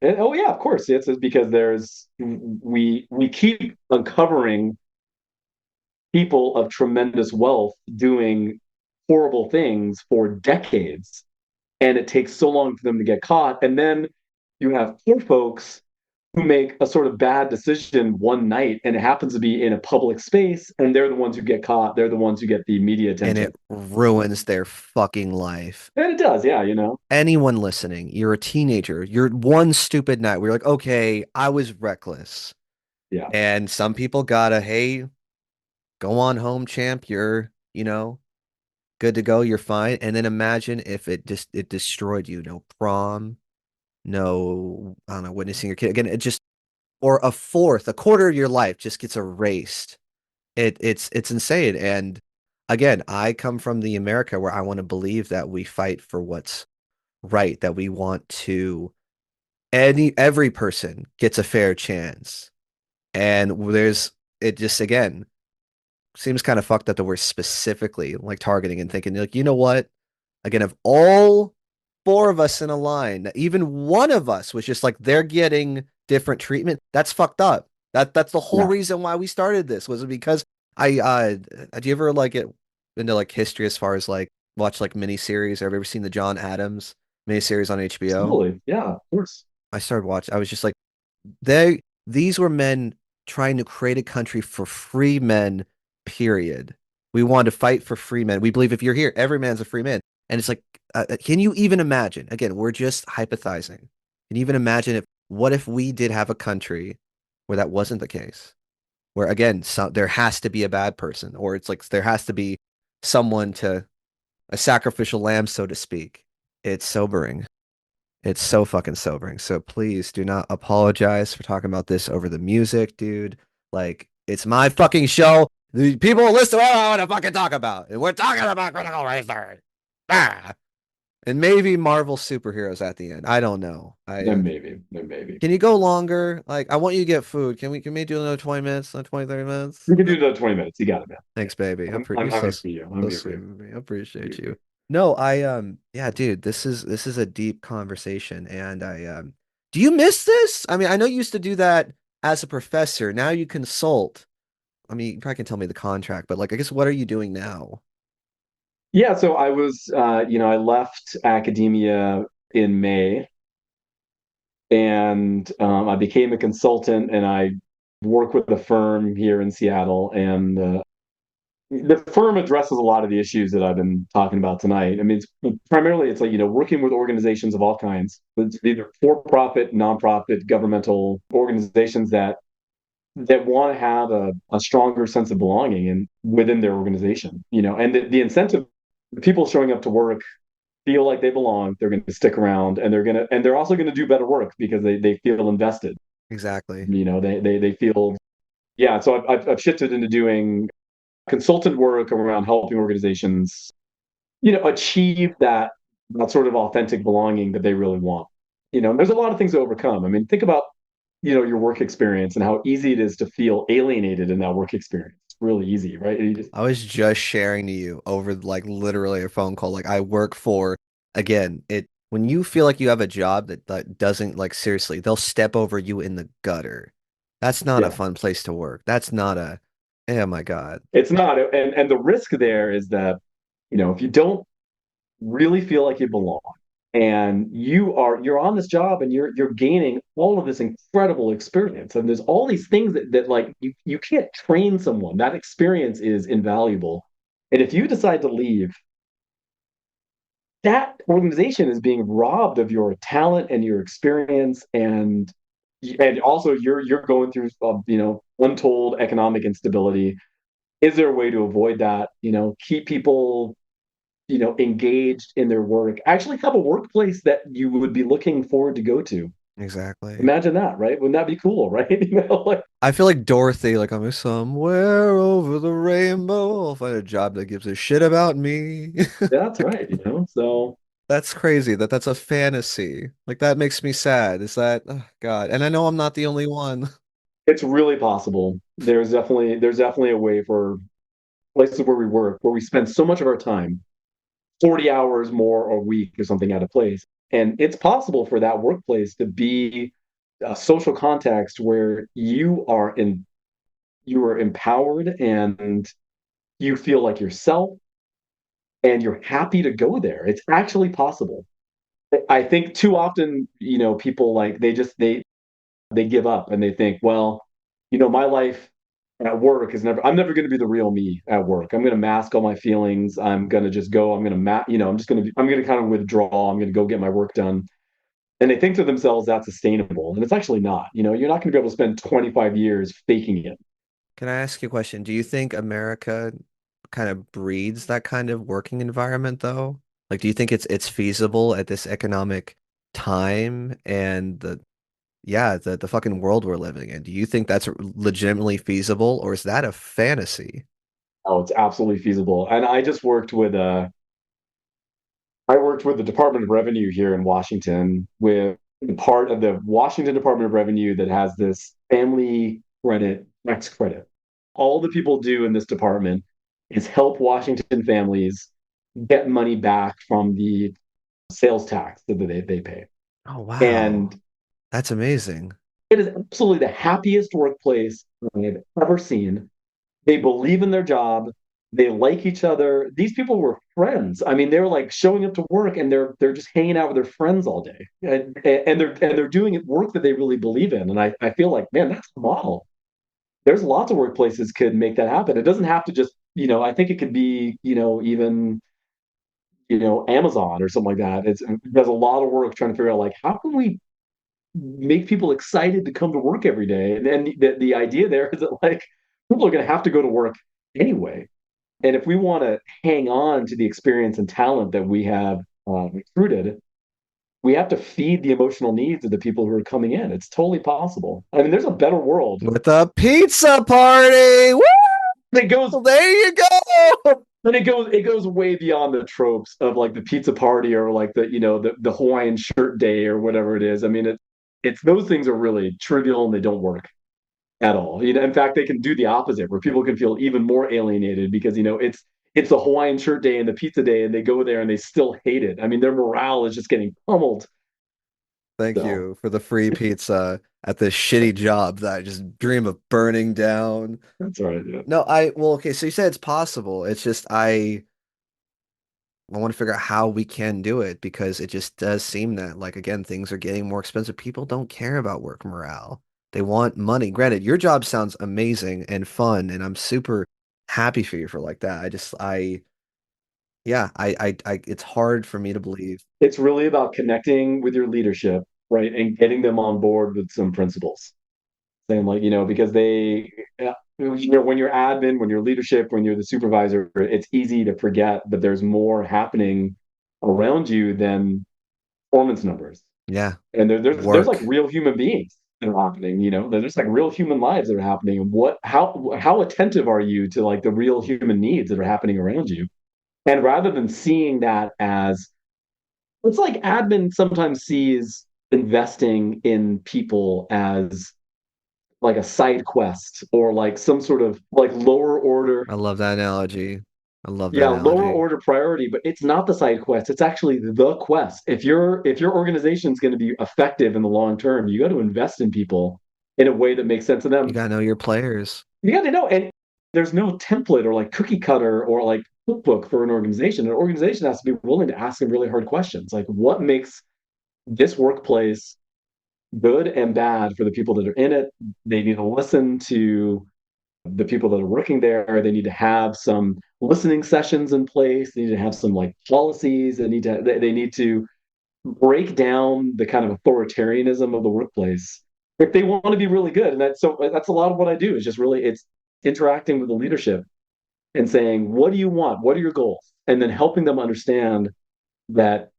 oh yeah, of course. It's because we keep uncovering people of tremendous wealth doing horrible things for decades, and it takes so long for them to get caught. And then you have poor folks who make a sort of bad decision one night, and it happens to be in a public space, and they're the ones who get caught. They're the ones who get the media And attention. it ruins their fucking life. And it does, yeah, you know. Anyone listening, you're a teenager, you're one stupid night where you're like, okay, I was reckless. Yeah. And some people gotta, hey, go on home, champ. You're good to go. You're fine. And then imagine if it destroyed you. No prom, no, I don't know, witnessing your kid again. It just or a quarter of your life just gets erased. It's insane. And again, I come from the America where I want to believe that we fight for what's right, that we want to every person gets a fair chance. And there's it just again seems kind of fucked up that we're specifically like targeting and thinking like, you know what? Again, if all four of us in a line, even one of us was just like they're getting different treatment, that's fucked up. That's the whole Yeah. reason why we started this was because I do you ever like get into like history as far as like watch like miniseries? Have you ever seen the John Adams miniseries on HBO? Totally. Yeah, of course. I started watching. I was just like, these were men trying to create a country for free men, period. We want to fight for free men. We believe if you're here, every man's a free man. And it's like, can you even imagine? Again, we're just hypothesizing. Can you even imagine what if we did have a country where that wasn't the case? Where again, there has to be a bad person, or it's like there has to be someone to a sacrificial lamb, so to speak. It's sobering. It's so fucking sobering. So please do not apologize for talking about this over the music, dude. Like, it's my fucking show. The people who listen, what I want to fucking talk about. And we're talking about Critical Race Theory. Ah. And maybe Marvel superheroes at the end. I don't know. Then maybe. Then maybe. Can you go longer? Like, I want you to get food. Can we do another 20 minutes, another 20, 30 minutes? We can do the 20 minutes. You got it, man. Thanks, baby. I'm You're so, here for you. I'm so here for sweet you. with me. I appreciate you. No, yeah, dude, this is a deep conversation, and do you miss this? I mean, I know you used to do that as a professor. Now you consult. I mean, you probably can tell me the contract, but like, I guess what are you doing now? Yeah, so I was, I left academia in May, and I became a consultant, and I work with a firm here in Seattle, and the firm addresses a lot of the issues that I've been talking about tonight. I mean, primarily it's like working with organizations of all kinds, it's either for-profit, nonprofit, governmental organizations that want to have a stronger sense of belonging and within their organization, and the incentive, the people showing up to work feel like they belong, they're going to stick around, and they're also going to do better work because they feel invested. Exactly. They feel, yeah. So I've shifted into doing consultant work around helping organizations, achieve that sort of authentic belonging that they really want. There's a lot of things to overcome. I mean, think about, your work experience and how easy it is to feel alienated in that work experience. It's really easy, right? I was just sharing to you over like literally a phone call. Like I work for, again, when you feel like you have a job that doesn't like seriously, they'll step over you in the gutter. That's not a Yeah, fun place to work. That's not oh my God. it's not. And the risk there is that, if you don't really feel like you belong, and you're on this job and you're gaining all of this incredible experience, and there's all these things that like you can't train someone. That experience is invaluable. And if you decide to leave, that organization is being robbed of your talent and your experience, and also you're going through untold economic instability. Is there a way to avoid that? Keep people engaged in their work, actually have a workplace that you would be looking forward to go to. Exactly. Imagine that, right? Wouldn't that be cool, right? Like I feel like Dorothy, like I'm somewhere over the rainbow. I'll find a job that gives a shit about me. that's right, So That's crazy that that's a fantasy. Like that makes me sad. Is that, oh God? And I know I'm not the only one. it's really possible. There's definitely a way for places where we work, where we spend so much of our time, 40 hours more a week or something at a place. And it's possible for that workplace to be a social context where you are empowered and you feel like yourself and you're happy to go there. It's actually possible. I think too often, people like they give up and they think, well, my life at work is I'm never going to be the real me at work. I'm going to mask all my feelings. I'm going to just go, I'm going to I'm going to kind of withdraw. I'm going to go get my work done. And they think to themselves that's sustainable. And it's actually not. You're not going to be able to spend 25 years faking it. Can I ask you a question? Do you think America kind of breeds that kind of working environment though? Like, do you think it's feasible at this economic time and the fucking world we're living in? Do you think that's legitimately feasible or is that a fantasy? Oh, it's absolutely feasible. And I worked with the Department of Revenue here in Washington with part of the Washington Department of Revenue that has this family credit tax credit. All the people do in this department is help Washington families get money back from the sales tax that they pay. Oh, wow. And That's amazing. it is absolutely the happiest workplace I've ever seen. They believe in their job. They like each other. These people were friends. I mean, they're like showing up to work and they're just hanging out with their friends all day, and they're doing work that they really believe in. And I feel like, man, that's the model. There's lots of workplaces could make that happen. It doesn't have to just, I think it could be, even Amazon or something like that. It does a lot of work trying to figure out like how can we make people excited to come to work every day. And then the idea there is that like people are going to have to go to work anyway. And if we want to hang on to the experience and talent that we have recruited, we have to feed the emotional needs of the people who are coming in. It's totally possible. I mean, there's a better world. With a pizza party. Woo! It goes There you go. and it goes way beyond the tropes of like the pizza party or like the Hawaiian shirt day or whatever it is. I mean, it's those things are really trivial and they don't work at all. In fact, they can do the opposite, where people can feel even more alienated because it's the Hawaiian shirt day and the pizza day, and they go there and they still hate it. I mean, their morale is just getting pummeled. Thank So you for the free pizza at this shitty job that I just dream of burning down. that's all right. Yeah. No, well, okay, so you said it's possible. It's just I want to figure out how we can do it because it just does seem that, like, again, things are getting more expensive. People don't care about work morale. They want money. Granted, your job sounds amazing and fun, and I'm super happy for you for like that. Yeah, it's hard for me to believe. It's really about connecting with your leadership, right, and getting them on board with some principles. Saying like, because when you're admin, when you're leadership, when you're the supervisor, it's easy to forget that there's more happening around you than performance numbers. Yeah, And there's like work. real human beings that are happening. There's like real human lives that are happening. And how attentive are you to like the real human needs that are happening around you? And rather than seeing that as it's like admin sometimes sees investing in people as like a side quest or like some sort of like lower order, I love that analogy. I love that yeah, lower analogy. order priority, but it's not the side quest. It's actually the quest. If your organization is going to be effective in the long term, you got to invest in people in a way that makes sense to You them. gotta know your players. You got to know, and there's no template or like cookie cutter or like cookbook for an organization. An organization has to be willing to ask some really hard questions, like what makes this workplace good and bad for the people that are in it. They need to listen to the people that are working there. They need to have some listening sessions in place. They need to have some like policies. They need to break down the kind of authoritarianism of the workplace if they want to be really good. And that's a lot of what I do is just really it's interacting with the leadership and saying, what do you want? What are your goals? And then helping them understand that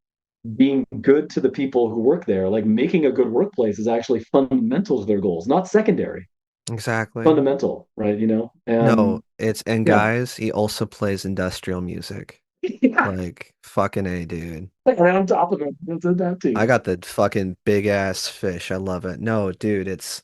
being good to the people who work there, like making a good workplace is actually fundamental to their goals, not secondary, Exactly. fundamental, right? No, and Yeah. guys, he also plays industrial music. Yeah. Like fucking A, dude. And on top of it, that I too. got the fucking big ass fish. I love it. No, dude, it's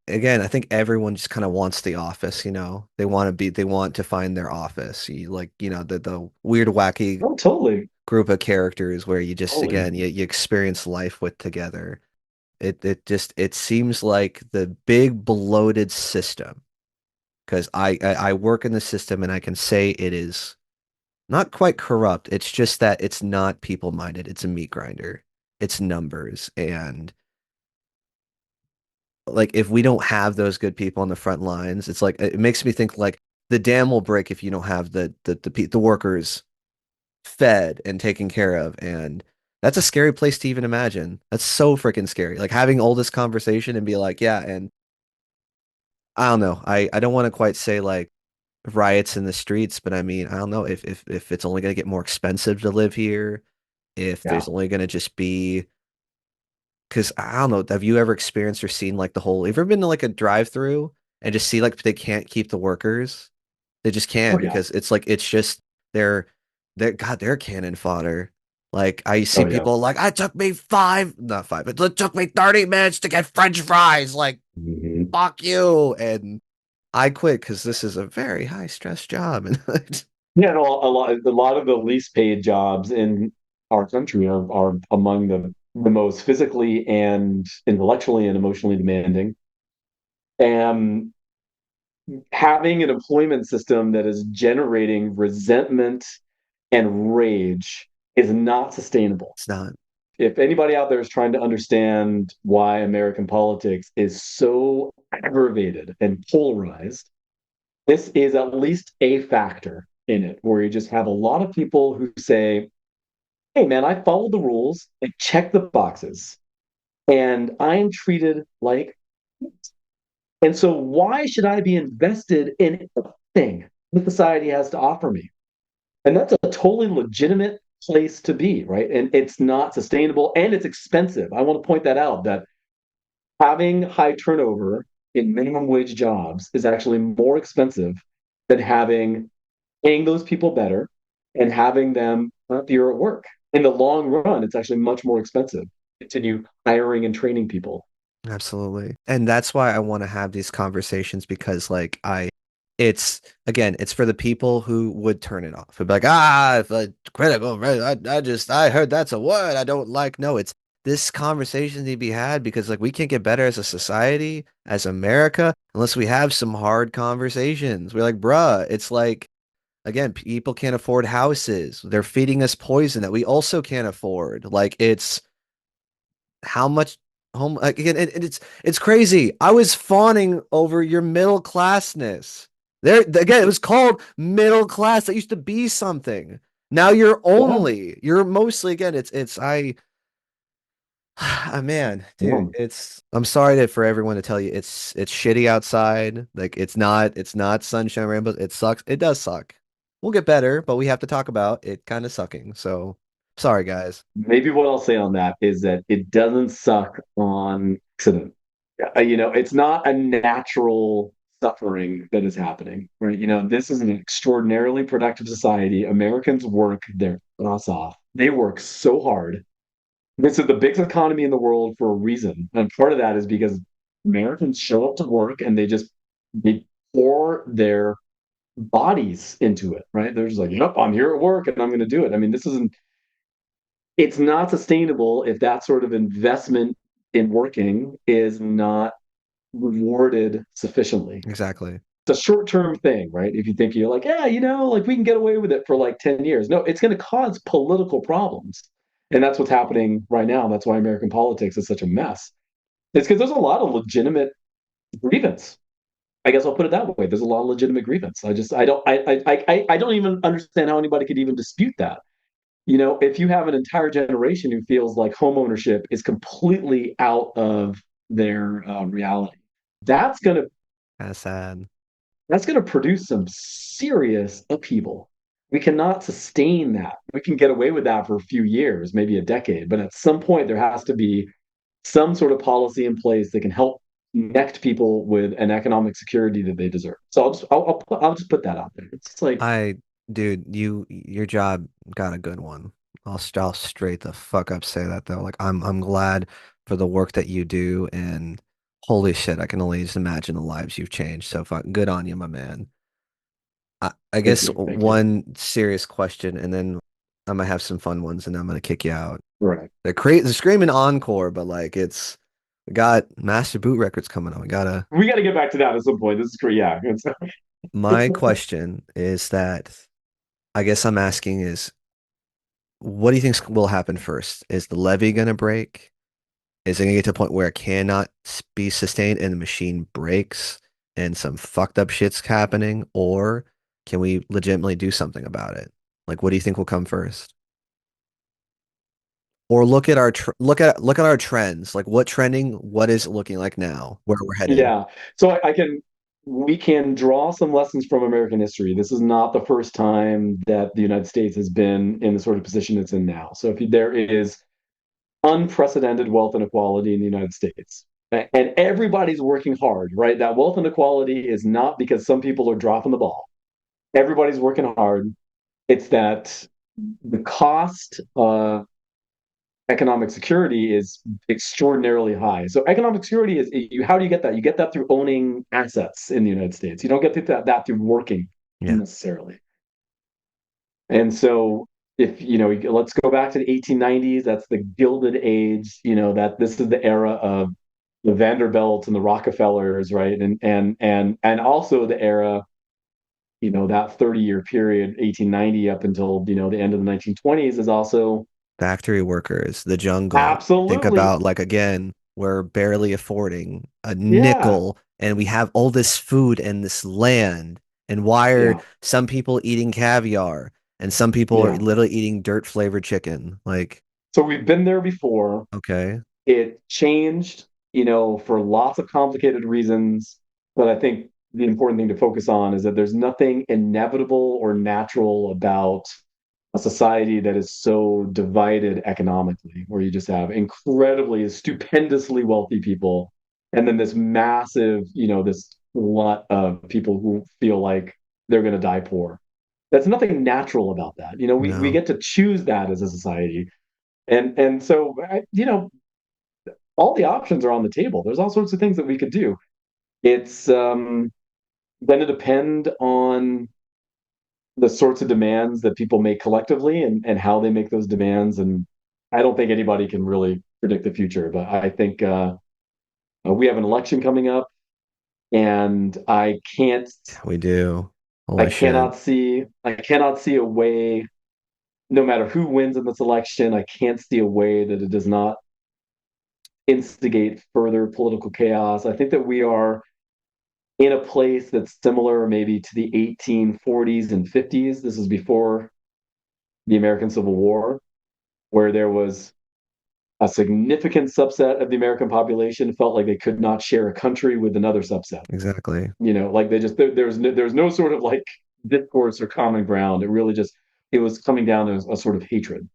again, I think everyone just kind of wants the office, you know. They want to find their office. The weird wacky Oh, totally. group of characters where you just Totally. again you experience life with together. It seems like the big bloated system because I work in the system and I can say it is not quite corrupt. It's just that it's not people minded. It's a meat grinder. It's numbers. And like if we don't have those good people on the front lines, it's like it makes me think like the dam will break if you don't have the workers fed and taken care of. And that's a scary place to even imagine. That's so freaking scary. Like having all this conversation and be like, yeah, and I don't know. I don't want to quite say like riots in the streets, but I mean, I don't know if it's only going to get more expensive to live here, if Yeah. there's only going to just be because I don't know, have you ever experienced or seen like the whole, have you ever been to like a drive-through and just see like they can't keep the workers? They just Oh, can't yeah. because it's like it's just they're God, they're cannon fodder. Like I see Oh, yeah. people like it took me not five, but it took me 30 minutes to get French fries. Like, Mhm. fuck you. And I quit because this is a very high stress job. And Yeah, no, a lot of the least paid jobs in our country are among the most physically and intellectually and emotionally demanding. And having an employment system that is generating resentment and rage is not sustainable. it's not. If anybody out there is trying to understand why American politics is so aggravated and polarized, this is at least a factor in it, where you just have a lot of people who say, hey, man, I followed the rules, I check the boxes, and I'm treated like. And so, why should I be invested in anything that society has to offer me? And that's a totally legitimate place to be, right? And it's not sustainable and it's expensive. I want to point that out that having high turnover in minimum wage jobs is actually more expensive than having paying those people better and having them happier at work. In the long run, it's actually much more expensive to continue hiring and training people. Absolutely. And that's why I want to have these conversations because it's again, it's for the people who would turn it off. It'd be like, if critical, right? I heard that's a word I don't like. No, it's this conversation need to be had because like we can't get better as a society, as America, unless we have some hard conversations. We're like, bruh, it's like again, people can't afford houses. They're feeding us poison that we also can't afford. Like it's how much home like, again and it's crazy. I was fawning over your middle classness. There again, it was called middle class. That used to be something. Now Yeah, you're mostly again, it's I man, dude, yeah. it's I'm sorry for everyone to tell you it's shitty outside. Like it's not sunshine rainbows. It sucks. It does suck. We'll get better, but we have to talk about it kind of sucking. So sorry guys. Maybe what I'll say on that is that it doesn't suck on accident. It's not a natural suffering that is happening, right? This is an extraordinarily productive society. Americans work their ass off. They work so hard. This is the biggest economy in the world for a reason. And part of that is because Americans show up to work and they pour their bodies into it, right? They're just like, nope, I'm here at work and I'm going to do it. I mean, it's not sustainable if that sort of investment in working is not rewarded sufficiently. Exactly. It's a short-term thing, right? If you think you're like, yeah, like we can get away with it for like 10 years. No, it's going to cause political problems. And that's what's happening right now. That's why American politics is such a mess. It's because there's a lot of legitimate grievance. I guess I'll put it that way. There's a lot of legitimate grievance. I don't even understand how anybody could even dispute that. If you have an entire generation who feels like home ownership is completely out of their reality, that's gonna Kind of sad. that's gonna produce some serious upheaval. we cannot sustain that. We can get away with that for a few years, maybe a decade, but at some point there has to be some sort of policy in place that can help connect people with an economic security that they deserve. So I'll just put that out there. It's like I, dude, your job got a good one. I'll straight the fuck up say that though. Like I'm glad for the work that you do, and holy shit, I can only just imagine the lives you've changed. So fuck, good on you, my man. I thank guess you, thank you. one serious question, and then I might have some fun ones, and I'm gonna kick you out. Right. They're screaming encore, but like we got Master Boot Records coming on. We gotta. We got to get back to that at some point. This is great. Yeah. My question is that I guess I'm asking is what do you think will happen first? Is the levee gonna break? Is it gonna get to a point where it cannot be sustained and the machine breaks and some fucked up shit's happening, or can we legitimately do something about it? Like, what do you think will come first? Or look at our trends. Like, what trending? What is it looking like now? Where we're headed? Yeah. So we can draw some lessons from American history. This is not the first time that the United States has been in the sort of position it's in now. So there is unprecedented wealth inequality in the United States. And everybody's working hard, right? That wealth inequality is not because some people are dropping the ball. Everybody's working hard. It's that the cost of economic security is extraordinarily high. So economic security is how do you get that? You get that through owning assets in the United States. You don't get that through working Yeah, necessarily. And so if let's go back to the 1890s, that's the Gilded Age, that this is the era of the Vanderbilts and the Rockefellers, right? And also the era, that 30-year period, 1890 up until, the end of the 1920s is also factory workers, the jungle. Think absolutely, about like again, we're barely affording a yeah, nickel, and we have all this food and this land. And why are yeah, some people eating caviar and some people are yeah. literally eating dirt flavored chicken? Like, So we've been there before. okay, It changed, for lots of complicated reasons. But I think the important thing to focus on is that there's nothing inevitable or natural about a society that is so divided economically, where you just have incredibly, stupendously wealthy people, and then this massive, this lot of people who feel like they're going to die poor. That's nothing natural about that. We no. get to choose that as a society. And so, all the options are on the table. There's all sorts of things that we could do. It's going to depend on the sorts of demands that people make collectively and how they make those demands. And I don't think anybody can really predict the future, but I think we have an election coming up, and We do. I Holy shit. cannot see a way. No matter who wins in this election, I can't see a way that it does not instigate further political chaos. I think that we are in a place that's similar maybe to the 1840s and 50s. This is before the American Civil War, where there was a significant subset of the American population felt like they could not share a country with another subset. Exactly. Like they just there's no sort of like discourse or common ground. It was coming down to a sort of hatred.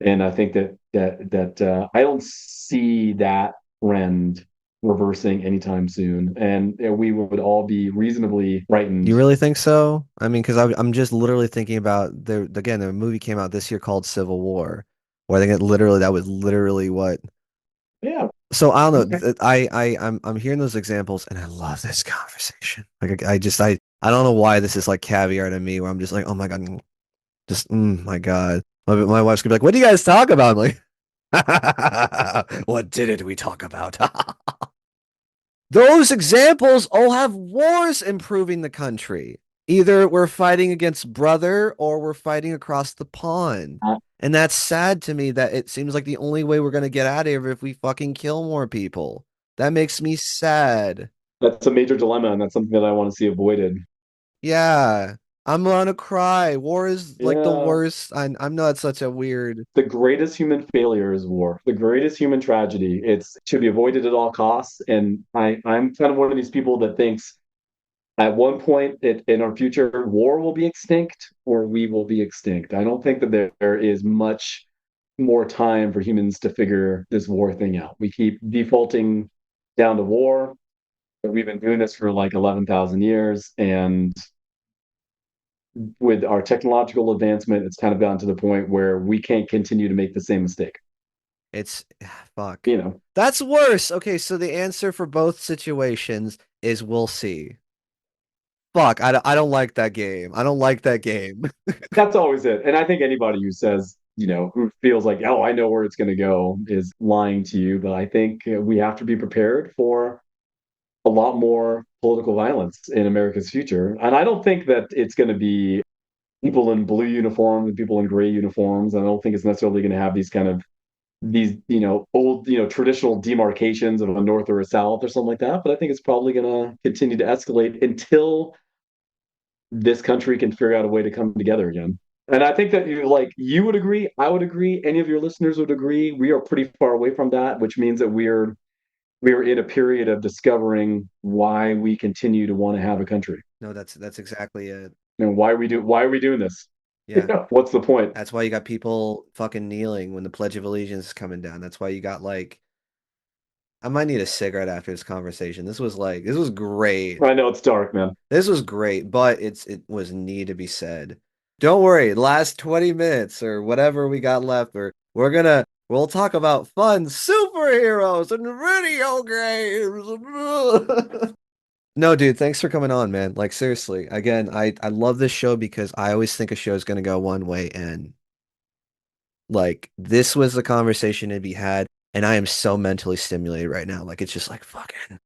And I think that I don't see that trend reversing anytime soon, and we would all be reasonably frightened. You really think so? I mean, because I'm just literally thinking about the movie came out this year called Civil War, where I think that was literally what. Yeah, So I don't know. okay. I'm hearing those examples, and I love this conversation. Like I don't know why this is like caviar to me, where I'm just like, oh my God, my God. My wife's gonna be like, what do you guys talk about? I'm like, what didn't we talk about? Those examples all have wars improving the country. Either we're fighting against brother or we're fighting across the pond. Uh, And that's sad to me that it seems like the only way we're going to get out of here if we fucking kill more people. That makes me sad. that's a major dilemma, and that's something that I want to see avoided. Yeah. I'm gonna cry. War is like the Yeah, worst. I'm not such a weird. the greatest human failure is war. The greatest human tragedy. It should be avoided at all costs. And I'm kind of one of these people that thinks at one point in our future, war will be extinct or we will be extinct. I don't think that there is much more time for humans to figure this war thing out. We keep defaulting down to war. We've been doing this for like 11,000 years. And with our technological advancement, it's kind of gotten to the point where we can't continue to make the same mistake. It's fuck. You know, That's worse. Okay, so the answer for both situations is we'll see. Fuck, I don't like that game. I don't like that game. that's always it. And I think anybody who says, who feels like, oh, I know where it's going to go is lying to you. But I think we have to be prepared for a lot more political violence in America's future. And I don't think that it's going to be people in blue uniforms and people in gray uniforms. I don't think it's necessarily going to have these old traditional demarcations of a north or a south or something like that. But I think it's probably going to continue to escalate until this country can figure out a way to come together again. And I think that you would agree, I would agree, any of your listeners would agree. We are pretty far away from that, which means that we're in a period of discovering why we continue to want to have a country. No, that's exactly it. And why are we doing this? Yeah. What's the point? That's why you got people fucking kneeling when the Pledge of Allegiance is coming down. That's why you got like I might need a cigarette after this conversation. This was great. I know it's dark, man. This was great, but it was need to be said. Don't worry, last 20 minutes or whatever we got left, we'll talk about fun superheroes and video games. No, dude, thanks for coming on, man. Like seriously, again, I love this show because I always think a show is gonna go one way, and like this was the conversation to be had, and I am so mentally stimulated right now. Like it's just like fucking.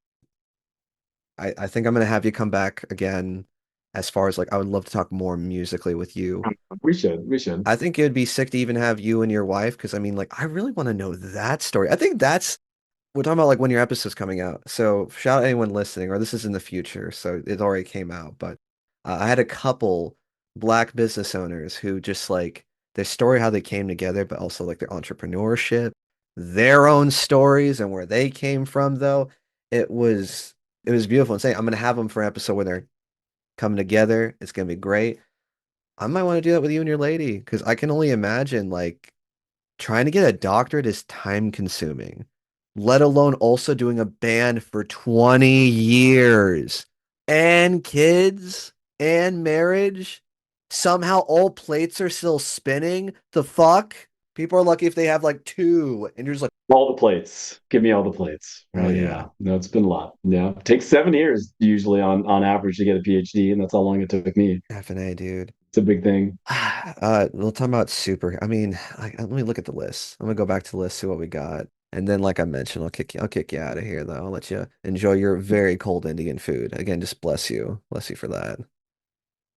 I think I'm gonna have you come back again. As far as like, I would love to talk more musically with you. We should. I think it would be sick to even have you and your wife, because I mean, like, I really want to know that story. I think we're talking about like when your episode's coming out. So shout out anyone listening, or this is in the future, so it already came out. But I had a couple black business owners who just like their story, how they came together, but also like their entrepreneurship, their own stories, and where they came from. Though it was beautiful and saying I'm gonna have them for an episode when they're coming together. It's gonna be great. I might want to do that with you and your lady, because I can only imagine like trying to get a doctorate is time consuming, let alone also doing a band for 20 years and kids and marriage. Somehow all plates are still spinning. The fuck? People are lucky if they have like two, and you're just like, All the plates. Give me all the plates. oh Right? yeah, Yeah. No, it's been a lot. Yeah. It takes 7 years usually on average to get a PhD, and that's how long it took me. FNA, dude. It's a big thing. We'll talk about super. I mean, like, let me look at the list. I'm gonna go back to the list, see what we got. And then, like I mentioned, I'll kick you out of here, though. I'll let you enjoy your very cold Indian food. Again, just bless you for that.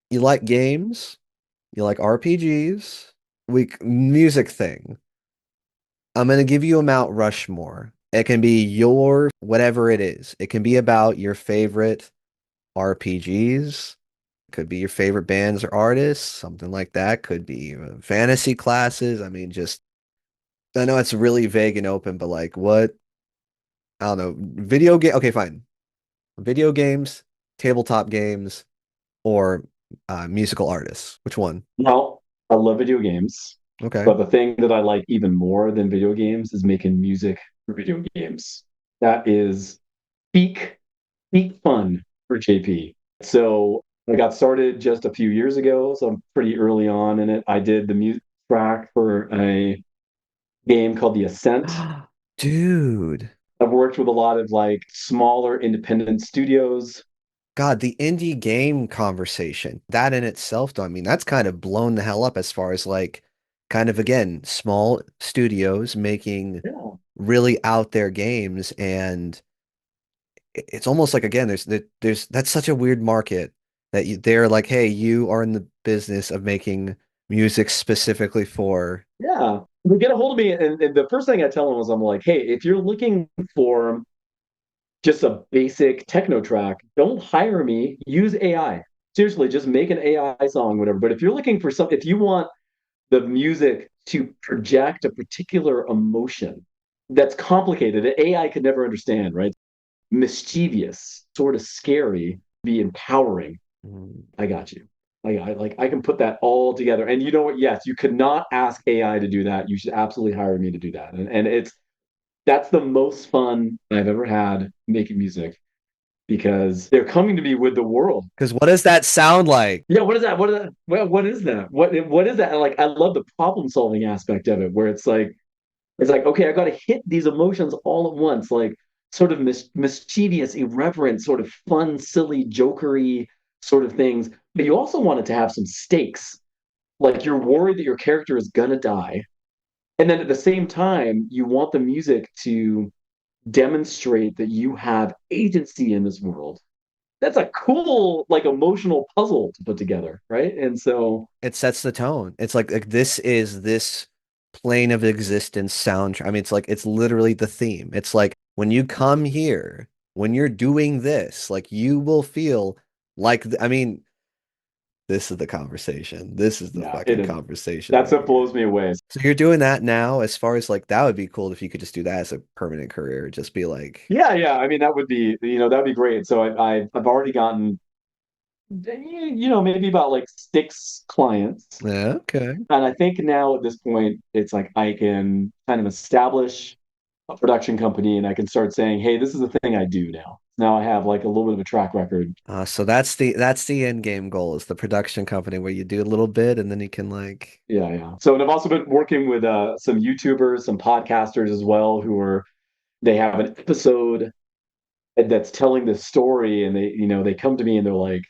You like games? You like RPGs? Music thing. I'm gonna give you a Mount Rushmore. It can be your whatever it is. It can be about your favorite RPGs. Could be your favorite bands or artists, something like that. Could be fantasy classes. I mean, just I know it's really vague and open, but like what? I don't know. Video game. Okay, fine. Video games, tabletop games, or musical artists. Which one? Now, I love video games, Okay. but the thing that I like even more than video games is making music for video games. That is peak, peak fun for JP. So I got started just a few years ago, so I'm pretty early on in it. I did the music track for a game called The Ascent. Dude. I've worked with a lot of like smaller independent studios. God, the indie game conversation, that in itself, though, I mean, that's kind of blown the hell up as far as like kind of again, small studios making Yeah. really out there games. And it's almost like again, there's that's such a weird market that they're like, hey, you are in the business of making music specifically for Yeah. They get a hold of me, and the first thing I tell them is I'm like, hey, if you're looking for just a basic techno track, don't hire me. Use AI. Seriously, just make an AI song, whatever. But if you're looking for if you want the music to project a particular emotion that's complicated, that AI could never understand, right? Mischievous, sort of scary. be empowering. Mm. I got you. I can put that all together. And you know what? Yes, you could not ask AI to do that. You should absolutely hire me to do that. And that's the most fun I've ever had making music because they're coming to me with the world. Because what does that sound like? Yeah, what is that? What is that? What is that? What is that? And like I love the problem solving aspect of it, where it's like okay, I got to hit these emotions all at once, like sort of mischievous, irreverent, sort of fun, silly, jokery sort of things. But you also want it to have some stakes, like you're worried that your character is gonna die, and then at the same time, you want the music to demonstrate that you have agency in this world. That's a cool, like, emotional puzzle to put together, right? And so, It sets the tone. It's like this is this plane of existence soundtrack. I mean, it's like it's literally the theme. It's like when you come here, when you're doing this, like you will feel like I mean, this is the conversation. This is the yeah, it fucking is. conversation That's right what here. blows me away. So you're doing that now as far as like that would be cool if you could just do that as a permanent career. Just be like, Yeah, yeah. I mean, that would be, that'd be great. So I've already gotten, maybe about like 6 clients. yeah, okay. And I think now at this point, it's like I can kind of establish a production company and I can start saying, hey, this is the thing I do now. Now I have like a little bit of a track record. So that's the end game goal is the production company where you do a little bit and then you can like Yeah, yeah. So, and I've also been working with some YouTubers, some podcasters as well, they have an episode that's telling this story, and they come to me and they're like,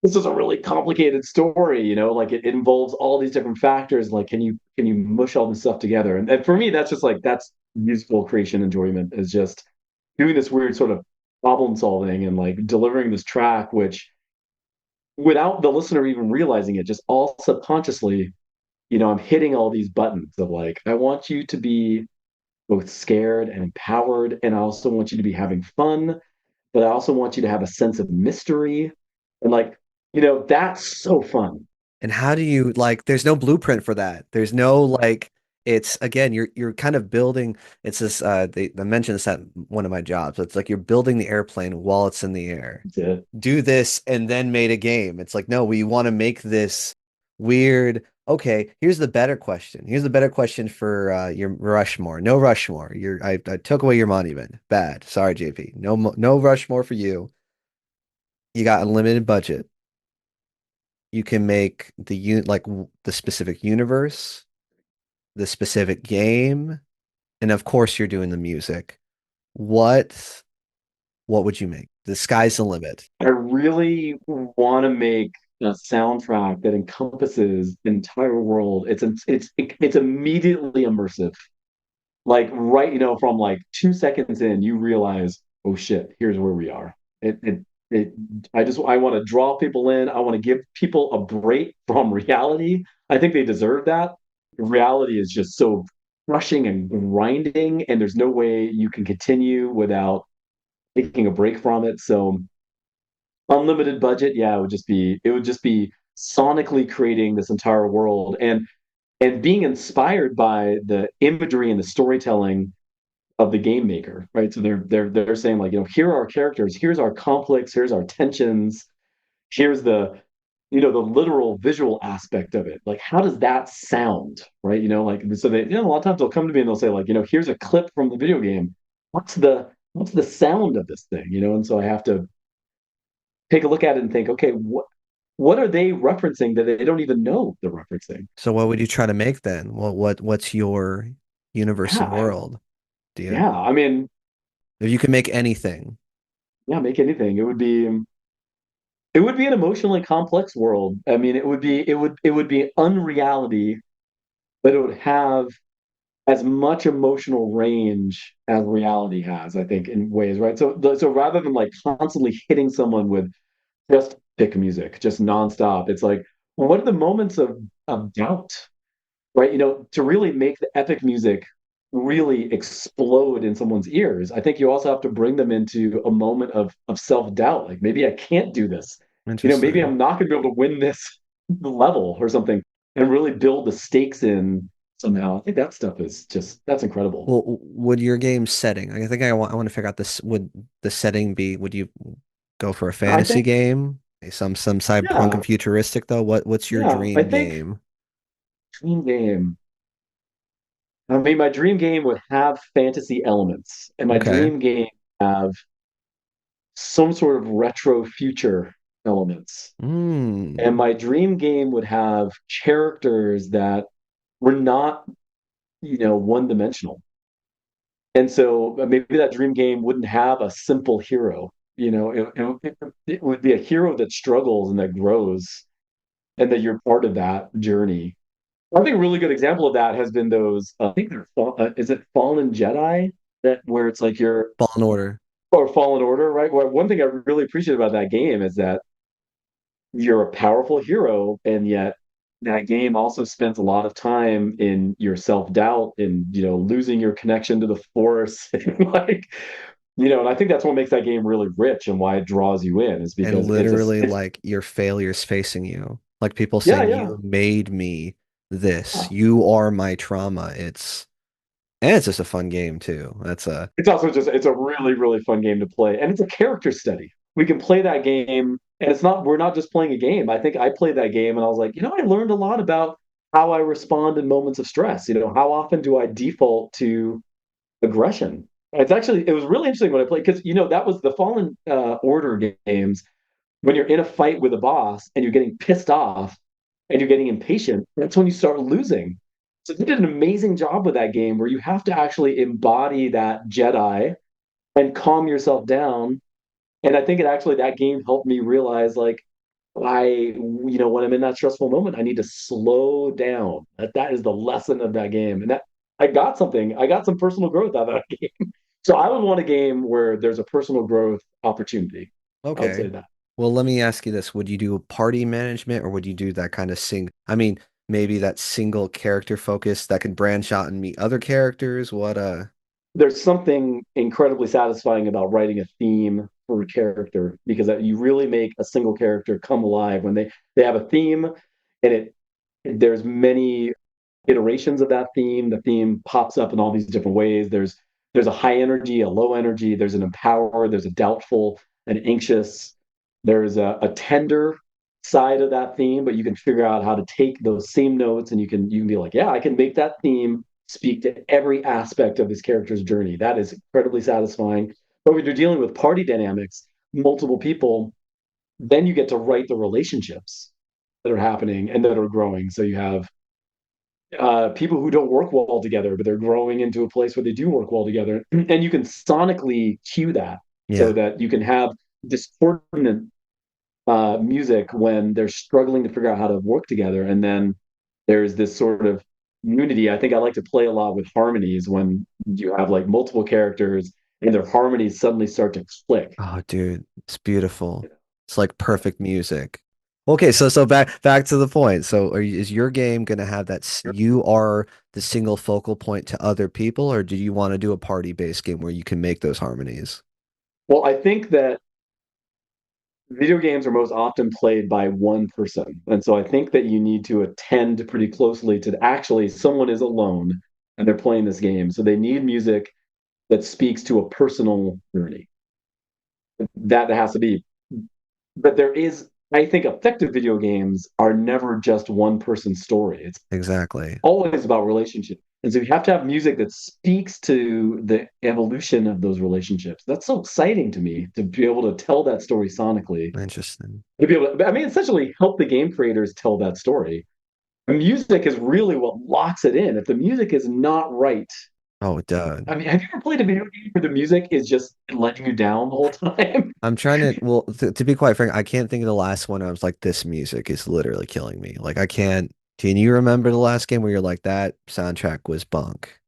"This is a really complicated story, like it involves all these different factors. Like, can you mush all this stuff together?" And for me, that's just like that's musical creation enjoyment is just doing this weird sort of problem solving and like delivering this track, which without the listener even realizing it, just all subconsciously I'm hitting all these buttons of like, I want you to be both scared and empowered. And I also want you to be having fun, but I also want you to have a sense of mystery. And like, that's so fun. and how do you like there's no blueprint for that. There's no like it's again you're kind of building it's this they mentioned this at one of my jobs. It's like you're building the airplane while it's in the air. That's it. Do this and then made a game. It's like, no, we want to make this weird. Okay, here's the better question. Here's the better question for your Rushmore. No Rushmore. I took away your monument. Bad. Sorry, JP. No Rushmore for you. You got unlimited budget. You can make the specific universe, the specific game, and of course you're doing the music. What what would you make? The sky's the limit. I really want to make a soundtrack that encompasses the entire world. It's immediately immersive. Like right, from like 2 seconds in, you realize, oh shit, here's where we are. It I want to draw people in. I want to give people a break from reality. I think they deserve that. Reality is just so crushing and grinding, and there's no way you can continue without taking a break from it. So unlimited budget, yeah, it would just be sonically creating this entire world and being inspired by the imagery and the storytelling of the game maker, right? So they're saying like, here are our characters, here's our conflicts, here's our tensions, here's the literal visual aspect of it. Like, how does that sound, right? Like so they, a lot of times they'll come to me and they'll say like, here's a clip from the video game. What's the sound of this thing, And so I have to take a look at it and think, okay, what are they referencing that they don't even know they're referencing? So what would you try to make then? What's your universe and Yeah, world? Do you yeah. I mean, if you could make anything? yeah, make anything. It would be an emotionally complex world. I mean, it would be unreality, but it would have as much emotional range as reality has, I think, in ways, right? So rather than like constantly hitting someone with just pick music, just nonstop, it's like, well, what are the moments of doubt, right? To really make the epic music really explode in someone's ears, I think you also have to bring them into a moment of self-doubt. Like maybe I can't do this. Maybe Interesting. I'm not going to be able to win this level or something, and really build the stakes in somehow. I think that stuff is just that's incredible. Well, would your game setting? I think I want to figure out this. Would the setting be? Would you? Go for a I fantasy think, game? Some cyberpunk yeah, and futuristic though? What's your yeah. I dream think game? dream game. I mean, my dream game would have fantasy elements, and my Okay. dream game have some sort of retro future elements. And Mm. my dream game would have characters that were not, one dimensional. And so maybe that dream game wouldn't have a simple hero. It would be a hero that struggles and that grows, and that you're part of that journey. I think a really good example of that has been those. I think is it Fallen Jedi, that where it's like you're Fallen Order. or Fallen Order, right? Well, one thing I really appreciate about that game is that you're a powerful hero, and yet that game also spends a lot of time in your self-doubt and losing your connection to the force. Like, and I think that's what makes that game really rich and why it draws you in, is And because literally it's like your failures facing you. Like people yeah, saying yeah. you made me this. Yeah. You are my trauma. It's just a fun game too. That's a It's also just it's a really, really fun game to play. And it's a character study. We can play that game, and we're not just playing a game. I think I played that game and I was like, I learned a lot about how I respond in moments of stress. How often do I default to aggression? It was really interesting when I played, because that was the Fallen Order games. When you're in a fight with a boss and you're getting pissed off and you're getting impatient, that's when you start losing. So they did an amazing job with that game, where you have to actually embody that Jedi and calm yourself down. And I think that game helped me realize, like, when I'm in that stressful moment, I need to slow down. That is the lesson of that game. And that I got some personal growth out of that game. So I would want a game where there's a personal growth opportunity. I would say okay. that. Well, let me ask you this. Would you do party management or would you do that kind of I mean, maybe that single character focus that can branch out and meet other characters? There's something incredibly satisfying about writing a theme for a character, because you really make a single character come alive when they have a theme, and there's many iterations of that theme. The theme pops up in all these different ways. There's a high energy, a low energy, there's an empower, there's a doubtful, an anxious, there's a tender side of that theme, but you can figure out how to take those same notes, and you can be like, yeah, I can make that theme speak to every aspect of this character's journey. That is incredibly satisfying. But when you're dealing with party dynamics, multiple people, then you get to write the relationships that are happening and that are growing. So you have people who don't work well together, but they're growing into a place where they do work well together. And you can sonically cue that, so Yeah. that you can have discordant music when they're struggling to figure out how to work together. And then there's this sort of unity. I think I like to play a lot with harmonies when you have like multiple characters and their harmonies suddenly start to click. Oh, dude, it's beautiful. It's like perfect music. Okay, so back to the point. So is your game gonna have you are the single focal point to other people, or do you want to do a party-based game where you can make those harmonies? Well, I think that video games are most often played by one person. And so I think that you need to attend pretty closely to actually someone is alone and they're playing this game. So they need music that speaks to a personal journey. That has to be. But I think effective video games are never just one person's story. It's Exactly. always about relationship. And so you have to have music that speaks to the evolution of those relationships. That's so exciting to me, to be able to tell that story sonically, Interesting. to be able to, I mean, essentially help the game creators tell that story. The music is really what locks it in. If the music is not right, Oh, dude. I mean, have you ever played a video game where the music is just letting you down the whole time? I'm trying to, well, to be quite frank, I can't think of the last one I was like, this music is literally killing me. Like, I can't. Can you remember the last game where you're like, that soundtrack was bunk?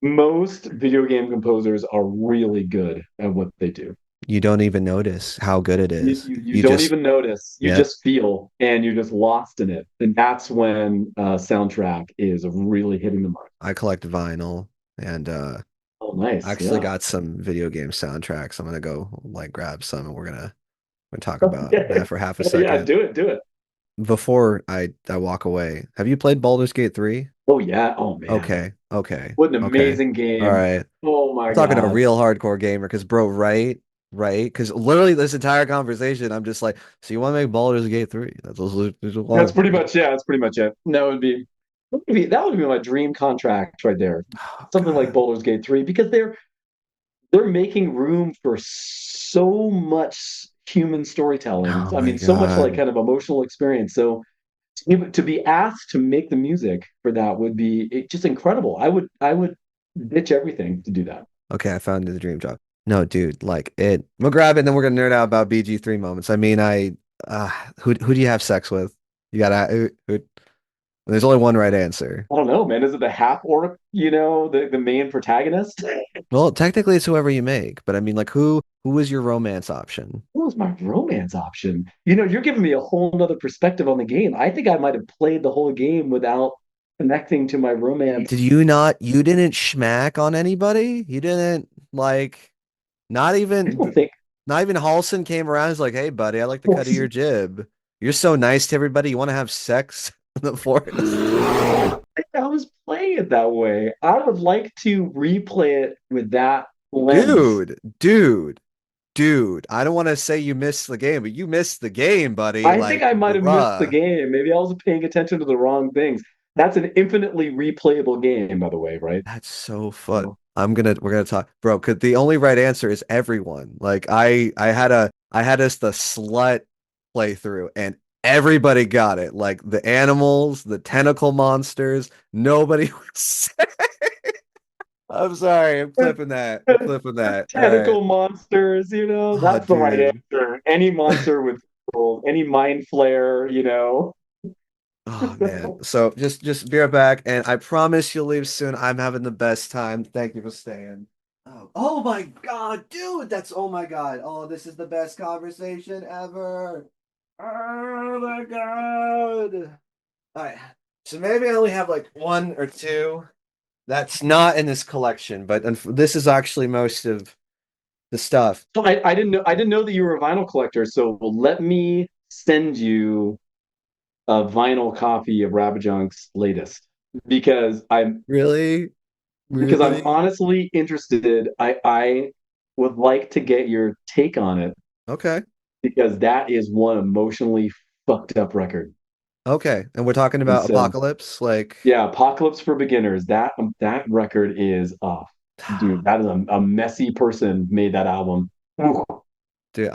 Most video game composers are really good at what they do. You don't even notice how good it You, is. you, you You don't just, even notice. You yep. just feel, and you're just lost in it. And that's when soundtrack is really hitting the mark. I collect vinyl and Oh, I nice. actually Yeah. got some video game soundtracks. I'm gonna go like grab some and we're gonna talk about Okay. that for half a Yeah, second. do it. Do it. Before I walk away. Have you played Baldur's Gate 3? Oh, yeah. Oh, man. Okay, okay, What an okay. amazing All game. right. Oh, my I'm talking to a God. real hardcore gamer because bro, right? right? Because literally this entire conversation, I'm just like, so you want to make Baldur's Gate 3? That's also That's pretty much yeah. That's pretty much it. That would be my dream contract right there. Oh Something like God. Baldur's Gate 3 because they're making room for so much human storytelling. Oh I my mean, so much like God. kind of emotional experience. So to be asked to make the music for that would be just incredible. I would ditch everything to do that. Okay, I found the dream job. No, dude, like it. We'll grab it, and then we're gonna nerd out about BG3 moments. I mean, uh, who do you have sex with? You gotta. There's only one right answer. I don't know, man. Is it the half orc, the main protagonist? Well, technically, it's whoever you make, but I mean, like, who is your romance option? What was my romance option? You're giving me a whole nother perspective on the game. I think I might have played the whole game without connecting to my romance. Did you not? You didn't schmack on anybody? You didn't like. Not I don't even. think Not even Halson came around. He's like, "Hey, buddy, I like the cut of your jib. You're so nice to everybody. You want to have sex in the forest, I was playing it that way. I would like to replay it with that lens. dude, dude." Dude, I don't want to say you missed the game, but you missed the game, buddy. I think Like, I might have missed the bruh, game. Maybe I was paying attention to the wrong things. That's an infinitely replayable game, by the way, right? that's so fun. So, We're gonna talk, bro. Cause the only right answer is everyone. Like, I had us the slut playthrough, and everybody got it. Like the animals, the tentacle monsters. Nobody was. I'm sorry. I'm clipping that. I'm clipping that. All right. tentacle monsters, Oh, that's the right dude. answer. Any monster with tentacles, any mind flare. Oh man. So just be right back, and I promise you'll leave soon. I'm having the best time. Thank you for staying. Oh my God, dude, that's oh my God. Oh, this is the best conversation ever. Oh my God. All right. So maybe I only have like one or two that's not in this collection, but this is actually most of the stuff. So I didn't know that you were a vinyl collector. So let me send you a vinyl copy of Rabajunk's latest because I'm Really? because I'm Really? honestly interested. I would like to get your take on it Okay. because that is one emotionally fucked up record. Okay. And we're talking And about so Apocalypse, like yeah, Apocalypse for Beginners. That record is dude. That is a messy person made that album. Ooh. dude,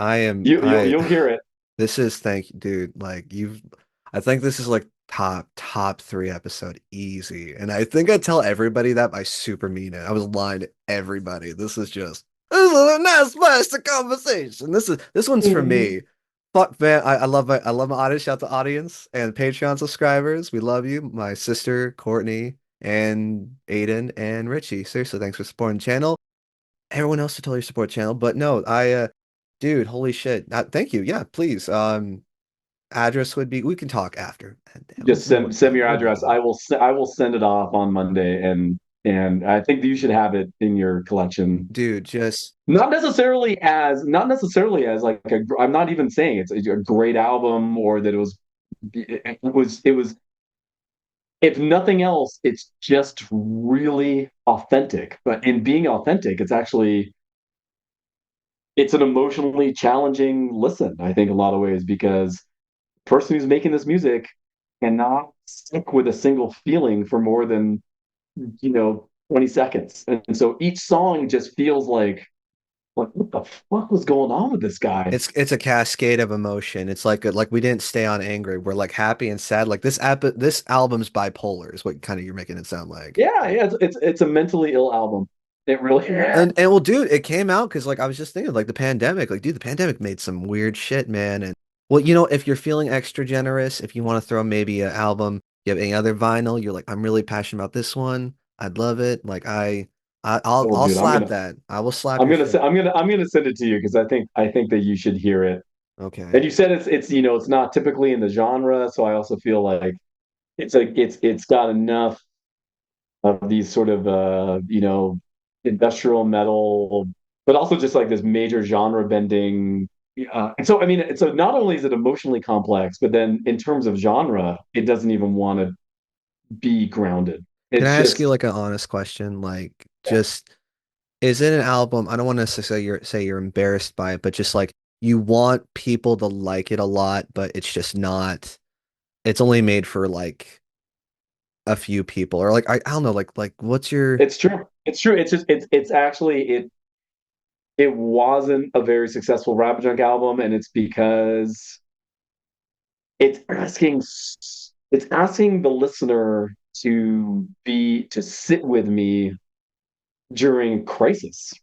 You'll I you'll hear it. this is thank you, dude. Like you've I think this is like top three episode easy. And I think I tell everybody that I super mean it. I was lying to everybody. This is a nice plastic conversation. This one's for Mhm. me. Fuck man, I love my audience. Shout out to audience and Patreon subscribers. We love you. My sister, Courtney, and Aiden and Richie. Seriously, thanks for supporting the channel. Everyone else to totally support channel. But no, dude, holy shit. Thank you. Yeah, please. Address would be we can talk after. Just send me your We'll make address. it up. I will send it off on Monday, and I think that you should have it in your collection. Dude, just Not necessarily as like I'm not even saying it's a great album or that it was if nothing else, it's just really authentic. But in being authentic, it's an emotionally challenging listen, I think, in a lot of ways, because the person who's making this music cannot stick with a single feeling for more than 20 seconds. And so each song just feels like what the fuck was going on with this guy? it's a cascade of emotion. It's like we didn't stay on angry. We're like happy and sad. Like this album's bipolar is what kind of you're making it sound like. Yeah, yeah, it's a mentally ill album. It really is. And well, dude, it came out because like I was just thinking, like the pandemic, like dude, the pandemic made some weird shit, man. And well, if you're feeling extra generous, if you want to throw maybe an album, you have any other vinyl, you're like, I'm really passionate about this one. I'd love it. Like Oh, I'll dude, I'm slap gonna that. I will slap I'm your gonna shit. I'm gonna send it to you because I think that you should hear it. Okay. And you said it's not typically in the genre, so I also feel like it's got enough of these sort of industrial metal, but also just like this major genre bending. And so I mean, so not only is it emotionally complex, but then in terms of genre, it doesn't even want to be grounded. Can It's I ask you just like an honest question? Like just Is it an album? I don't want to say you're embarrassed by it, but just like you want people to like it a lot, but it's just not. It's only made for like a few people, or like I don't know, like what's your It's true. It's true. It's just it's actually it wasn't a very successful Rabbit Junk album, and it's because it's asking it's asking the listener to sit with me during crisis.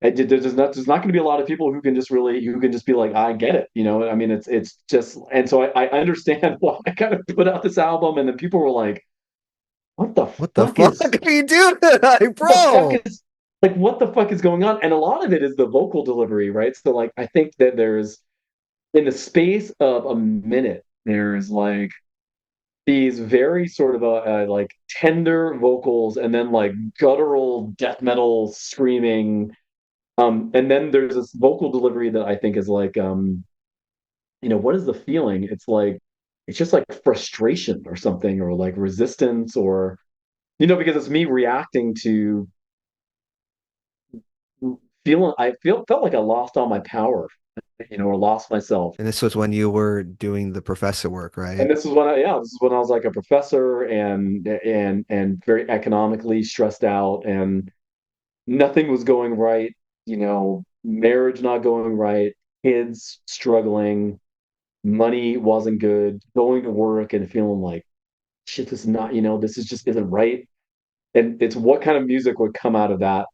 There's not going to be a lot of people who can just really who can just be like, I get it, you know. I mean, it's just, and so I understand why I kind of put out this album, and then people were like, what the what the fuck fuck is are you doing, like, what the fuck bro? is like what the fuck is going on? And a lot of it is the vocal delivery, right? So like I think that there's in the space of a minute, there's like these very sort of like tender vocals and then like guttural death metal screaming. And then there's this vocal delivery that I think is like what is the feeling? It's like it's just like frustration or something, or like resistance, or because it's me reacting to feeling I felt like I lost all my power, or lost myself. And this was when you were doing the professor work, And right? this is when I was like a professor and very economically stressed out, and nothing was going right, marriage not going right, kids struggling, money wasn't good, going to work and feeling like shit, this is not, this is just isn't right. And it's what kind of music would come out of that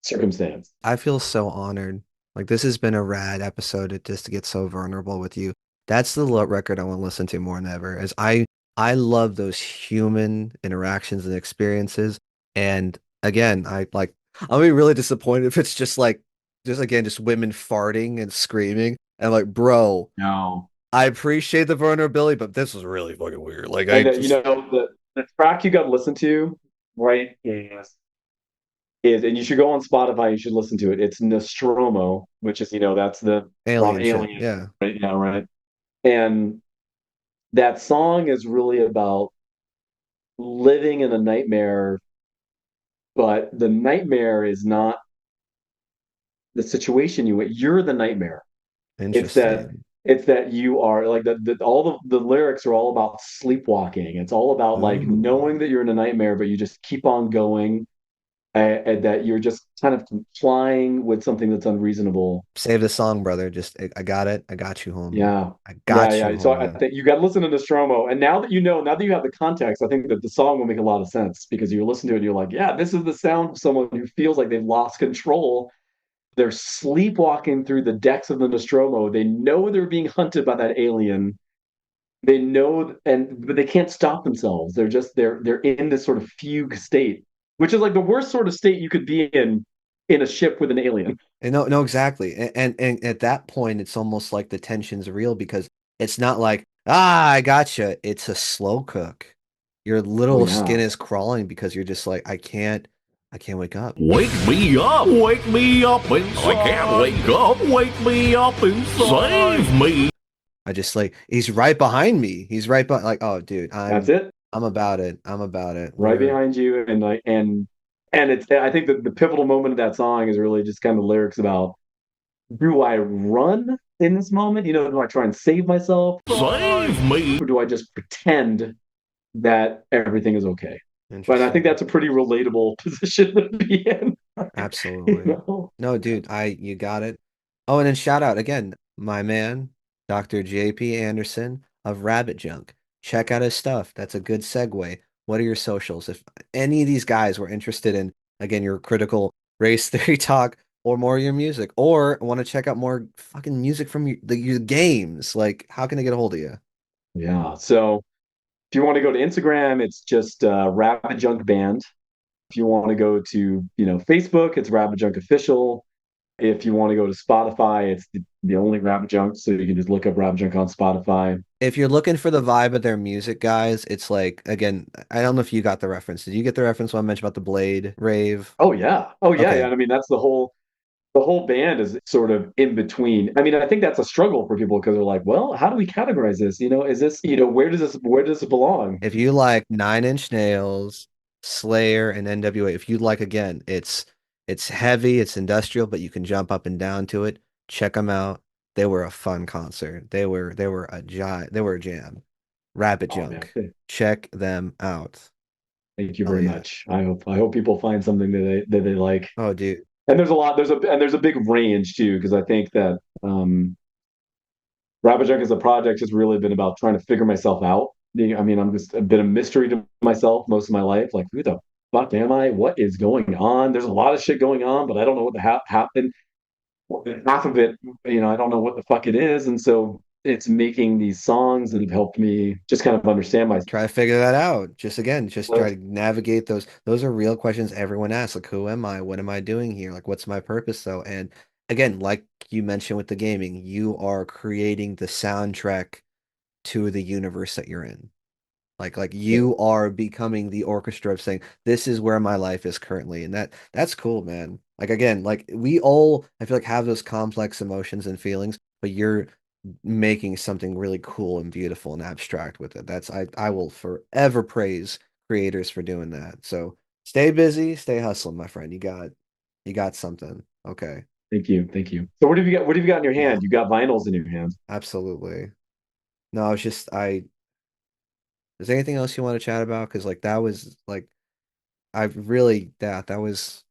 circumstance. I feel so honored. Like this has been a rad episode just to get so vulnerable with you. That's the record I want to listen to more than ever. As I love those human interactions and experiences. And again, I'll be really disappointed if it's just like just women farting and screaming and like, bro, No. I appreciate the vulnerability, but this was really fucking weird. Like I And just the track you got to listen to, right, is, and you should go on Spotify. You should listen to it. It's Nostromo, which is that's the alien shit. alien, Yeah. right? Yeah, right. And that song is really about living in a nightmare, but the nightmare is not the situation you're the nightmare. It's that Interesting. it's that you are like all the lyrics are all about sleepwalking. It's all about like Ooh. knowing that you're in a nightmare, but you just keep on going, and that you're just kind of complying with something that's unreasonable. Save the song, brother. Just I got it. I got you, homie. Yeah. I Yeah, got you, yeah. So I homie. think you got to listen to Nostromo. And now that you have the context, I think that the song will make a lot of sense, because you listen to it and you're like, yeah, this is the sound of someone who feels like they've lost control. They're sleepwalking through the decks of the Nostromo. They know they're being hunted by that alien. They know, but they can't stop themselves. They're in this sort of fugue state, which is like the worst sort of state you could be in a ship with an alien. And no, no, exactly. And at that point, it's almost like the tension's real because it's not like, I gotcha. It's a slow cook. Your Oh little skin yeah. is crawling because you're just like, I can't wake up. Wake me up inside. I can't wake up, wake me up inside. Save me. I just like he's right behind me. He's right by like, oh dude, That's it. I'm about it. I'm about it. Right We're behind you, and like and it's I think that the pivotal moment of that song is really just kind of lyrics about, do I run in this moment? Do I try and save myself? Save me. Or do I just pretend that everything is okay? But I think interesting. that's a pretty relatable position to be in. you Absolutely. know? No, dude, you got it. Oh, and then shout out again, my man, Dr. JP Anderson of Rabbit Junk. Check out his stuff. That's a good segue. What are your socials? If any of these guys were interested in, again, your critical race theory talk or more of your music, or want to check out more fucking music from your games, like how can they get a hold of you? Yeah. So if you want to go to Instagram, it's just Rabbit Junk Band. If you want to go to Facebook, it's Rabbit Junk Official. If you want to go to Spotify, it's the only Rabbit Junk, so you can just look up Rabbit Junk on Spotify. If you're looking for the vibe of their music, guys, it's like again, I don't know if you got the reference. Did you get the reference when I mentioned about the Blade rave? Oh yeah, oh yeah, yeah. Okay. I mean, that's the whole band is sort of in between. I mean, I think that's a struggle for people, because they're like, well, how do we categorize this? Is this, where does it belong? If you like Nine Inch Nails, Slayer, and NWA, if you like again, It's heavy, it's industrial, but you can jump up and down to it. Check them out. They were a fun concert. They were a jam. Rabbit Oh man, Junk. Check them out. thank you Oh very yeah. much. I hope people find something that they like. Oh dude. And there's a big range too, because I think that Rabbit Junk as a project has really been about trying to figure myself out. I mean, I'm just a bit of mystery to myself most of my life. Like, who the fuck am I? What is going on? There's a lot of shit going on, but I don't know what happened. Half of it, I don't know what the fuck it is, and so it's making these songs that have helped me just kind of understand myself. Try to figure that out. Just try to navigate those. Those are real questions everyone asks. Like, who am I? What am I doing here? Like, what's my purpose though? And again, like you mentioned with the gaming, you are creating the soundtrack to the universe that you're in. Like you are becoming the orchestra of saying, this is where my life is currently. And that's cool, man. Like again, like we all I feel like have those complex emotions and feelings, but you're making something really cool and beautiful and abstract with it. I will forever praise creators for doing that. So stay busy, stay hustling, my friend. You got something. Okay. Thank you, thank you. So what have you got in your hand? You got vinyls in your hand. Absolutely. No, it's just I is there anything else you want to chat about? Because like that was like I really that was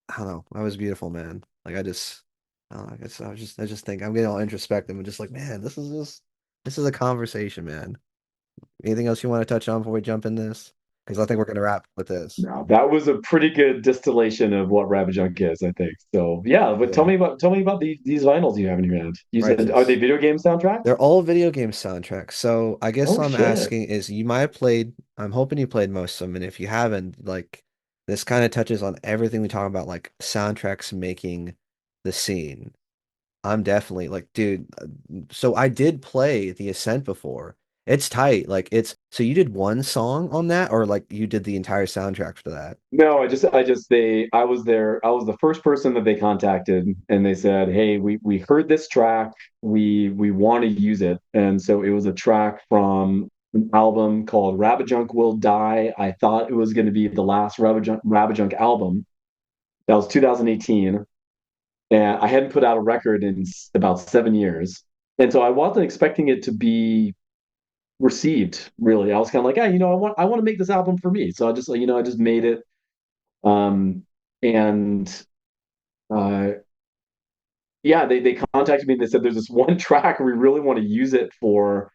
I don't know, that was beautiful, man. Like I don't know, I just think I'm getting all introspective and just like, man, this is a conversation, man. Anything else you want to touch on before we jump in this? Because I think we're gonna wrap with this. No, that was a pretty good distillation of what Rabbit Junk is, I think. So yeah, but tell Yeah. me about these vinyls you have in your hand. You said, are they Righteous. video game soundtracks? They're all video game soundtracks. So I guess Oh I'm shit. asking is you might have played, I'm hoping you played most of them, and if you haven't, like this kind of touches on everything we talk about, like soundtracks making the scene. I'm definitely like, dude. So I did play The Ascent before. It's tight. Like it's so you did one song on that, or like you did the entire soundtrack for that. No, I was there. I was the first person that they contacted, and they said, "Hey, we heard this track. We want to use it." And so it was a track from an album called Rabbit Junk Will Die. I thought it was going to be the last Rabbit Junk album. That was 2018, and I hadn't put out a record in about 7 years, and so I wasn't expecting it to be received. Really, I was kind of like, "Yeah, I want to make this album for me." So I just made it. Um, and uh, yeah, they contacted me and they said there's this one track and we really want to use it for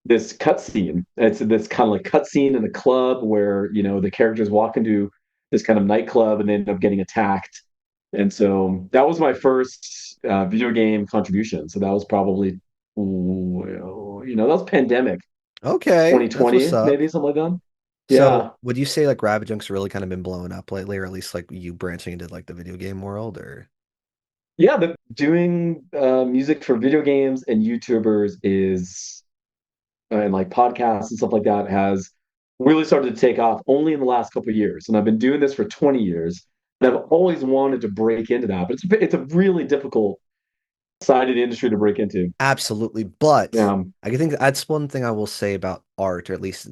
this cutscene. It's this kind of like cutscene in a club where the characters walk into this kind of nightclub and they end up getting attacked. And so that was my first video game contribution. So that was probably, that was pandemic Okay, that's what's 2020, up. maybe something like that. Yeah. So would you say like Rabbit Junk's really kind of been blowing up lately, or at least like you branching into like the video game world, or Yeah, doing music for video games and YouTubers is and like podcasts and stuff like that has really started to take off only in the last couple of years. And I've been doing this for 20 years, and I've always wanted to break into that, but it's a really difficult side of the industry to break into. absolutely. But Um, I think that's one thing I will say about art, or at least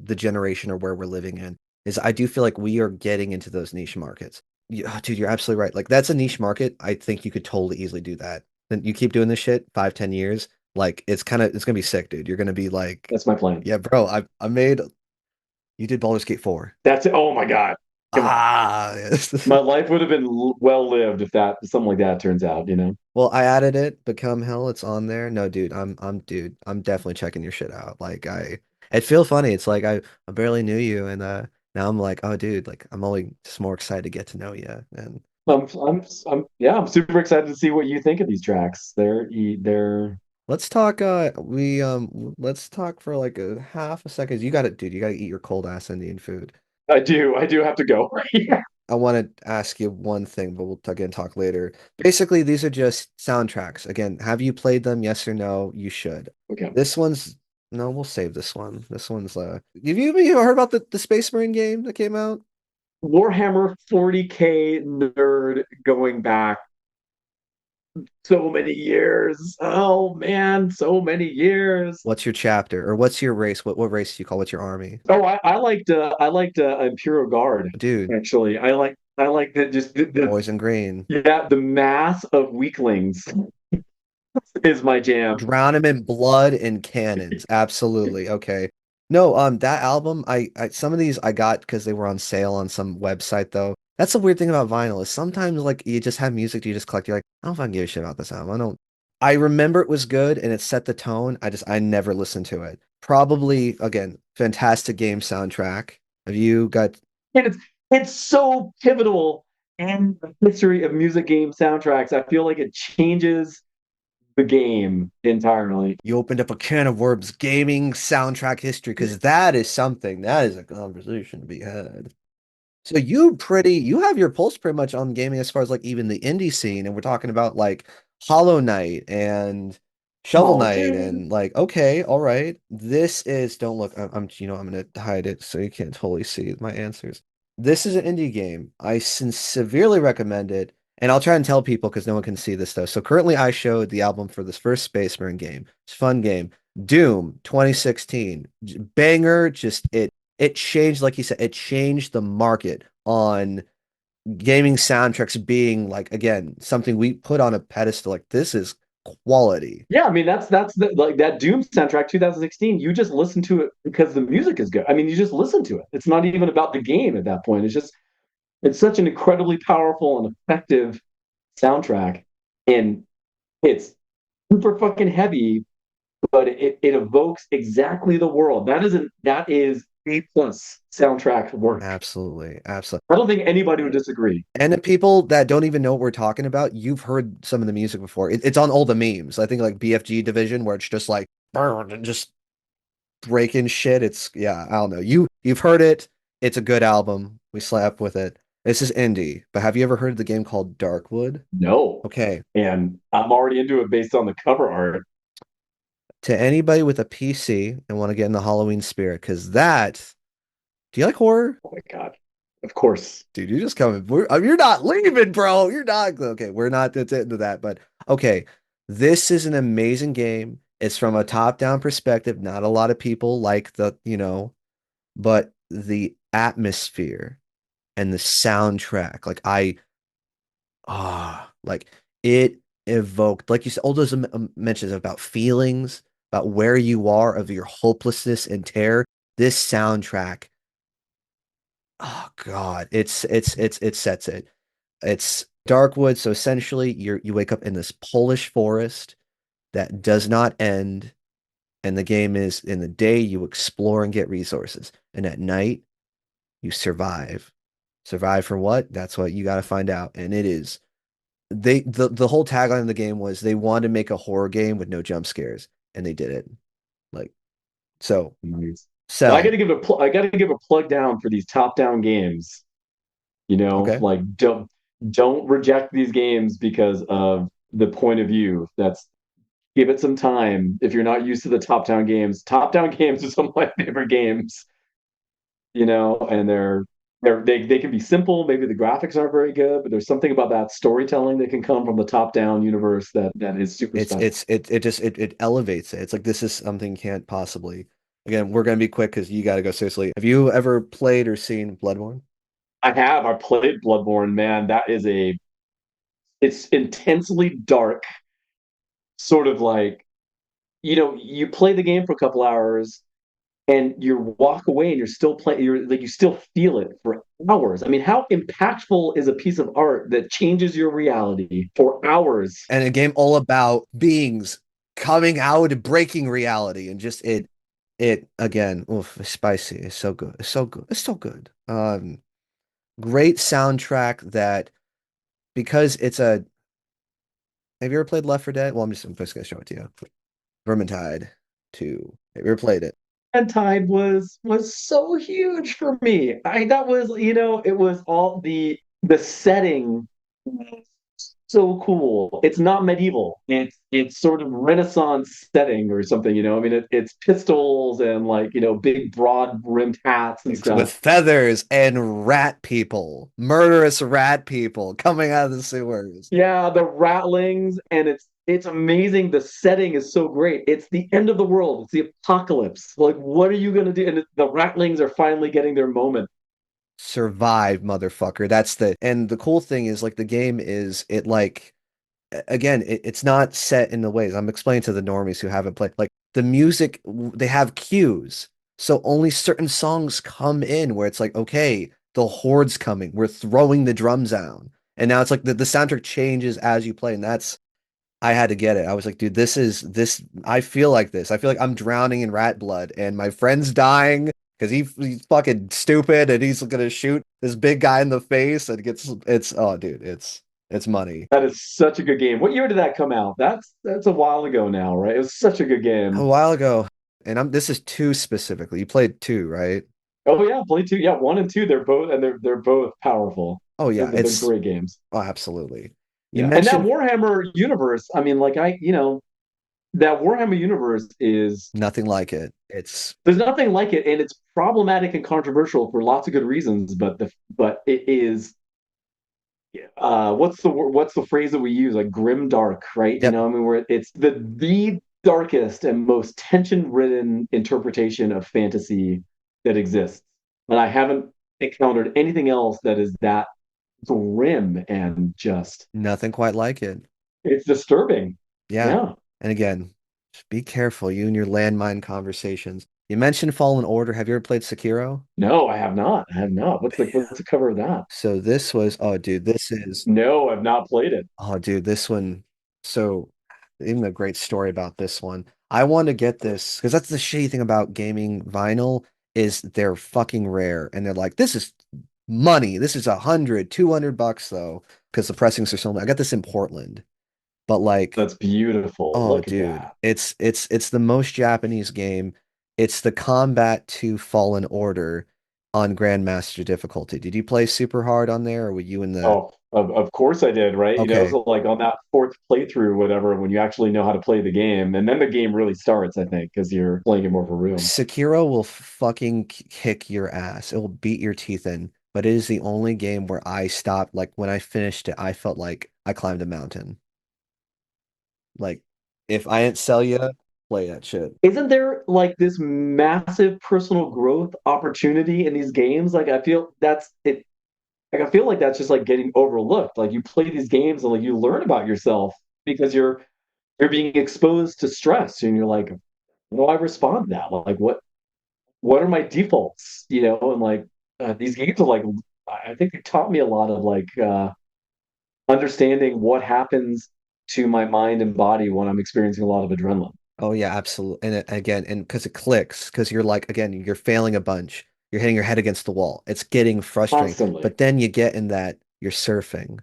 the generation or where we're living in, is I do feel like we are getting into those niche markets. Dude, you're absolutely right. Like that's a niche market. I think you could totally easily do that. Then you keep doing this shit 5, 10 years, like it's gonna be sick, dude. You're gonna be like, that's my plan. yeah, bro, I made you did Baldur's Gate 4. That's it. Oh my God. Come on. Ah, yes. My life would have been well lived if that something like that turns out. Well, I added it, Become Hell, it's on there. No, dude, I'm definitely checking your shit out. Like it feel funny. It's like I barely knew you and now I'm like, oh dude, like I'm only just more excited to get to know you. And I'm super excited to see what you think of these tracks. They're let's talk let's talk for like a half a second. You got it, dude. You got to eat your cold ass Indian food. I do have to go right here. I want to ask you one thing, but we'll again talk later. Basically, these are just soundtracks. Again, have you played them? Yes or no? You should. Okay. This one's no, we'll save this one. This one's have you heard about the Space Marine game that came out? Warhammer 40K nerd going back so many years. Oh man, so many years. What's your chapter or what's your race? What race do you call? What's your army? Oh, I liked Imperial Guard Dude, actually. I like I like that. Just the Boys in Green. yeah, the mass of weaklings is my jam. Drown him in blood and cannons. Absolutely. Okay. No, that album, I some of these I got because they were on sale on some website though. That's the weird thing about vinyl is sometimes like you just have music you just collect. You're like, I don't fucking give a shit about this album. I don't. I remember it was good and it set the tone. I never listened to it. Probably again, fantastic game soundtrack. Have you got And it's so pivotal in the history of music game soundtracks. I feel like it changes the game entirely. you opened up a can of worms gaming soundtrack history because that is something that is a conversation to be had. So you have your pulse pretty much on gaming as far as like even the indie scene, and we're talking about like Hollow Knight and Shovel Oh, Knight dude. and like okay, all right. This is don't look. I'm I'm gonna hide it so you can't totally see my answers. This is an indie game. I severely recommend it, and I'll try and tell people because no one can see this though. So currently, I showed the album for this first Space Marine game. It's a fun game. Doom 2016 banger. Just it changed, like you said, it changed the market on gaming soundtracks being like again something we put on a pedestal. Like this is quality. Yeah, I mean that's the, like that Doom soundtrack 2016. You just listen to it because the music is good. I mean, you just listen to it. It's not even about the game at that point. It's such an incredibly powerful and effective soundtrack, and it's super fucking heavy, but it evokes exactly the world. That is A+ soundtrack work. Absolutely, absolutely. I don't think anybody would disagree. And the people that don't even know what we're talking about, you've heard some of the music before. It's on all the memes. I think like BFG Division, where it's just like just breaking shit. It's yeah, I don't know. You've heard it. It's a good album. We slap with it. This is indie, but have you ever heard of the game called Darkwood? No, Okay, and I'm already into it based on the cover art. to anybody with a PC and want to get in the Halloween spirit, because that, do you like horror? Oh my god! Of course, Dude, you're just coming. You're not leaving, bro. You're not. Okay, we're not that's into that. But okay, this is an amazing game. It's from a top-down perspective. Not a lot of people like but the atmosphere and the soundtrack, like it evoked, like you said, all those mentions about feelings, about where you are, of your hopelessness and terror. This soundtrack, oh God, it sets it. It's Darkwood, so essentially you wake up in this Polish forest that does not end, and the game is in the day you explore and get resources, and at night you survive. Survive for what? That's what you got to find out. And it is the whole tagline of the game was they wanted to make a horror game with no jump scares, and they did it. Like so, nice. Well, sell. I got to give a plug down for these top-down games. You know, Okay. like don't reject these games because of the point of view. That's give it some time if you're not used to the top-down games. Top-down games are some of my favorite games. And they can be simple. Maybe the graphics aren't very good, but there's something about that storytelling that can come from the top-down universe that is super special. It elevates it. It's like this is something you can't possibly. Again, we're gonna be quick because you got to go seriously. Have you ever played or seen Bloodborne? I played Bloodborne, man. It's intensely dark, sort of like, you play the game for a couple hours and you walk away and you're still playing, you're like, you still feel it for hours. I mean, how impactful is a piece of art that changes your reality for hours? And a game all about beings coming out and breaking reality, and just it again. Oof, it's spicy. It's so good. It's so good. It's so good. Great soundtrack that because it's a. Have you ever played Left 4 Dead? Well, I'm just gonna show it to you. Vermintide 2. Have you ever played it? And Tide was so huge for me. I that was, it was all the setting was so cool. It's not medieval. It's sort of Renaissance setting or something, I mean, it's pistols and like, big broad rimmed hats and With stuff. feathers and rat people, murderous rat people coming out of the sewers. Yeah, the rattlings, and it's amazing. The setting is so great. It's the end of the world. It's the apocalypse. Like, what are you gonna do? And the rattlings are finally getting their moment. survive, motherfucker. And the cool thing is like the game is it like again, it's not set in the ways I'm explaining to the normies who haven't played. Like the music, they have cues, so only certain songs come in where it's like, okay, the horde's coming, we're throwing the drums down, and now it's like the soundtrack changes as you play, and that's I had to get it. I was like, dude, this is this. I feel like this. I feel like I'm drowning in rat blood, and my friend's dying because he's fucking stupid, and he's gonna shoot this big guy in the face, and gets it's oh, dude, it's money. That is such a good game. What year did that come out? That's a while ago now, right? It was such a good A game. while ago, and I'm this is two specifically. You played two, right? Oh yeah, Play 2. Yeah, 1 and 2, they're both powerful. Oh They're, yeah, they're great games. oh, absolutely. You Yeah. And that mentioned Warhammer universe, I mean, like that Warhammer universe is nothing like it. It's there's nothing like it, and it's problematic and controversial for lots of good reasons, but it is what's the phrase that we use, like grim dark, right? yep, I mean, where it's the darkest and most tension ridden interpretation of fantasy that exists, and I haven't encountered anything else that is that grim and just nothing quite like it. it's disturbing. Yeah. Yeah. And again, just be careful, you and your landmine conversations. You mentioned Fallen Order. Have you ever played Sekiro? No, I have not. I have not. What's the cover of that? So this was, oh dude, this is, No, I've not played it. oh dude, this one. So even a great story about this one. I want to get this because that's the shitty thing about gaming vinyl is they're fucking rare and they're like, this is money. This is 100, $200 though, because the pressings are so. I got this in Portland, but like That's beautiful. oh, Look at dude, that. it's the most Japanese game. It's the Combat to Fallen Order on Grandmaster difficulty. Did you play super hard on there, or were you in the? Oh, of course I did, right? Okay, So like on that fourth playthrough, whatever, when you actually know how to play the game, and then the game really starts, I think, because you're playing it more for real. Sekiro will fucking kick your ass. It will beat your teeth in. But it is the only game where I stopped. Like when I finished it, I felt like I climbed a mountain. Like if I didn't sell you, play that shit. Isn't there like this massive personal growth opportunity in these games? Like I feel that's it. Like I feel like that's just like getting overlooked. Like you play these games and like you learn about yourself because you're being exposed to stress and you're like, how do I respond to that? Like what are my defaults? And like these games are like I think they taught me a lot of like understanding what happens to my mind and body when I'm experiencing a lot of adrenaline Oh yeah, absolutely. And again, and because it clicks, because you're like, again, you're failing a bunch. You're hitting your head against the wall. It's getting frustrating. constantly. But then you get in that you're surfing.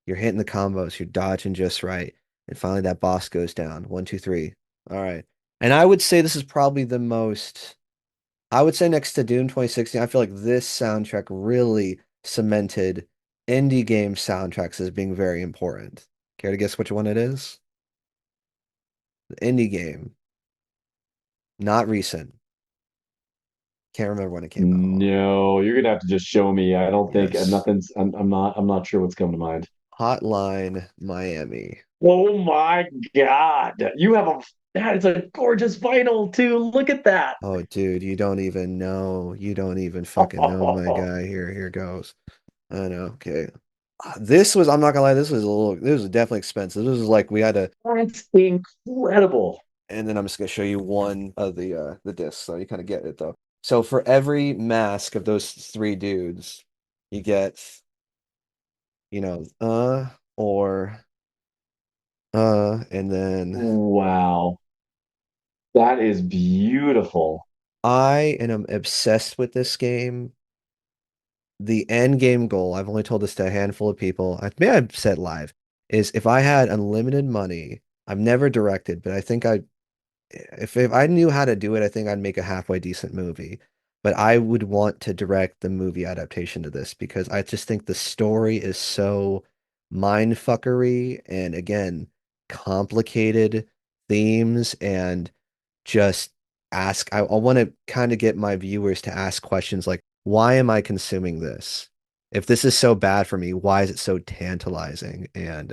You're hitting the combos. You're dodging just right. And finally that boss goes down. One, two, three. All right. And I would say this is probably the most, I would say next to Doom 2016, I feel like this soundtrack really cemented indie game soundtracks as being very important. Care to guess which one it is? The indie game. Not recent. Can't remember when it came out. No, you're gonna have to just show me. I don't think Yes. nothing's. I'm not sure what's coming to mind. Hotline Miami. Oh my God! You have a that is a gorgeous vinyl too. Look at that. Oh, dude, you don't even know. You don't even fucking know, my guy. Here goes. I know. Okay. This was, I'm not gonna lie, this was definitely expensive. This was like we had to, That's incredible. and then I'm just gonna show you one of the discs, so you kind of get it though. So for every mask of those three dudes, you get, or and then Wow, that is beautiful. I am obsessed with this game. The end game goal, I've only told this to a handful of people. Maybe I've said live, is if I had unlimited money, I've never directed, but I think if I knew how to do it, I think I'd make a halfway decent movie. But I would want to direct the movie adaptation to this because I just think the story is so mindfuckery and again, complicated themes and just I want to kind of get my viewers to ask questions like, why am I consuming this? If this is so bad for me, why is it so tantalizing? And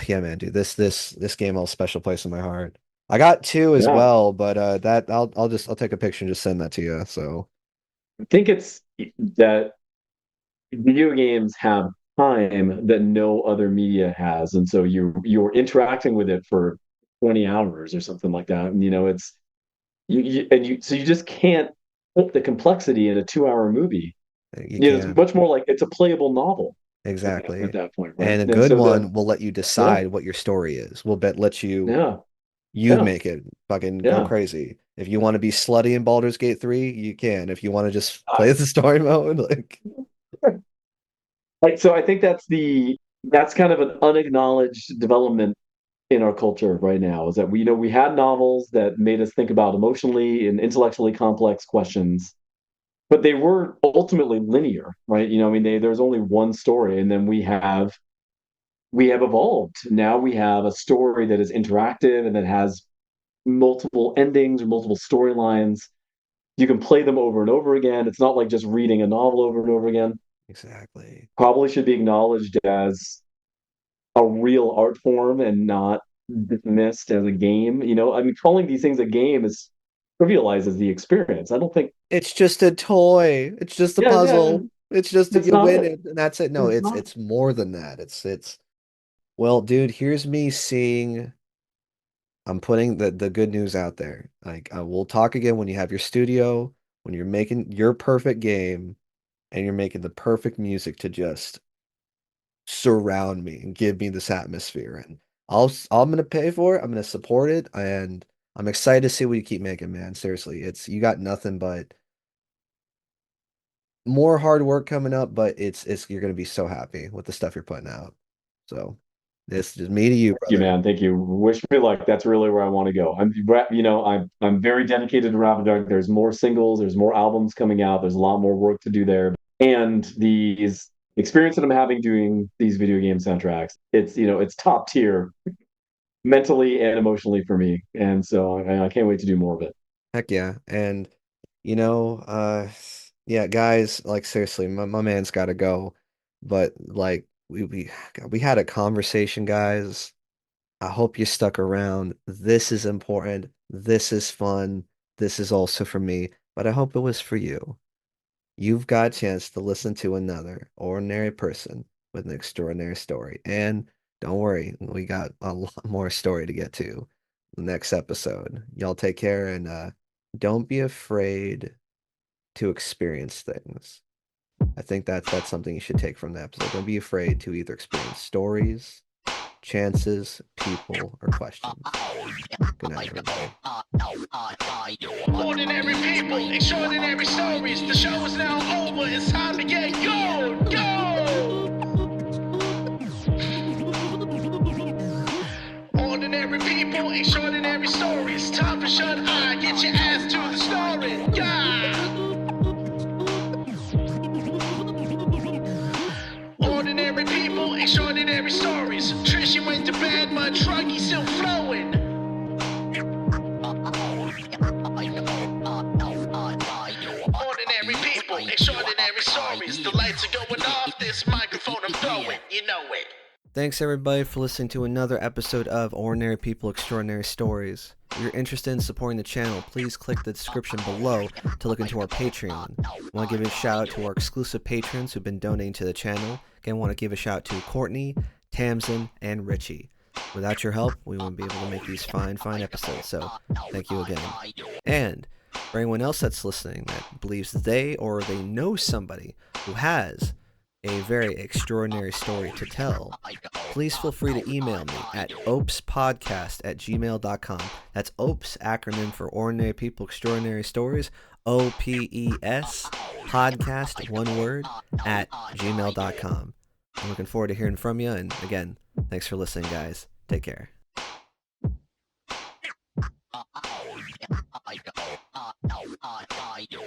yeah, man, dude, this game holds a special place in my heart. I got two as Yeah, well, but that I'll take a picture and just send that to you. So I think it's that video games have time that no other media has, and so you're interacting with it for 20 hours or something like that. And it's so you just can't put the complexity in a 2 hour movie. You It's can. much more like it's a playable novel Exactly. at that point, right? And a And good so one will let you yeah, decide what your story is. Will let you yeah, yeah, make it fucking go yeah. crazy. If you want to be slutty in Baldur's Gate 3, you can. If you want to just play the story mode, like Like, so I think that's kind of an unacknowledged development in our culture right now, is that we had novels that made us think about emotionally and intellectually complex questions, but they were ultimately linear, right? I mean, there's only one story, and then we have evolved. Now we have a story that is interactive and that has multiple endings or multiple storylines. You can play them over and over again. It's not like just reading a novel over and over again. exactly. Probably should be acknowledged as a real art form and not dismissed as a game. I mean, calling these things a game is trivializes the experience. I don't think. It's just a toy. It's just a Yeah, yeah, puzzle. It's just that it's you not win it. it and that's it. No, It's it's not. it's more than that. It's well, dude, here's me seeing I'm putting the good news out there. Like, we'll talk again when you have your studio, when you're making your perfect game, and you're making the perfect music to just surround me and give me this atmosphere. And I'm gonna pay for it. I'm gonna support it, and I'm excited to see what you keep making, man. Seriously, it's you got nothing but more hard work coming up, but it's you're gonna be so happy with the stuff you're putting out. So this is me to you, You, brother. man. Thank you. Wish me luck. That's really where I want to go. I'm very dedicated to Raven. There's more singles. There's more albums coming out. There's a lot more work to do there. And these experience that I'm having doing these video game soundtracks, it's top tier mentally and emotionally for me. And so I can't wait to do more of it. Heck yeah. And you know, yeah, guys, like seriously, my man's gotta go. But like we had a conversation, guys. I hope you stuck around. This is important. This is fun. This is also for me, but I hope it was for you. You've got a chance to listen to another ordinary person with an extraordinary story. And don't worry, we got a lot more story to get to the next episode. Y'all take care and don't be afraid to experience things. I think that's something you should take from the episode. Don't be afraid to either experience stories, chances, people, or questions. Good night, everybody. Ordinary people, extraordinary stories. The show is now over. It's time to get Ordinary people, extraordinary stories. Time for shut eye. Get your ass to the story. Ordinary people, extraordinary stories. Trisha went to bed, but Truggy still flowing. Ordinary people, extraordinary stories. The lights are going off, this microphone I'm throwing, you know it. Thanks everybody for listening to another episode of Ordinary People Extraordinary Stories. If you're interested in supporting the channel, please click the description below to look into our Patreon. I want to give a shout out to our exclusive patrons who've been donating to the channel. Again, I want to give a shout out to Courtney, Tamsin, and Richie. Without your help, we wouldn't be able to make these fine episodes, so thank you again. And for anyone else that's listening that believes they or they know somebody who has a very extraordinary story to tell, please feel free to email me at opespodcast@gmail.com. That's OPES, acronym for Ordinary People Extraordinary Stories, OPES, podcast, one word, @gmail.com. I'm looking forward to hearing from you, and again, thanks for listening, guys. Take care.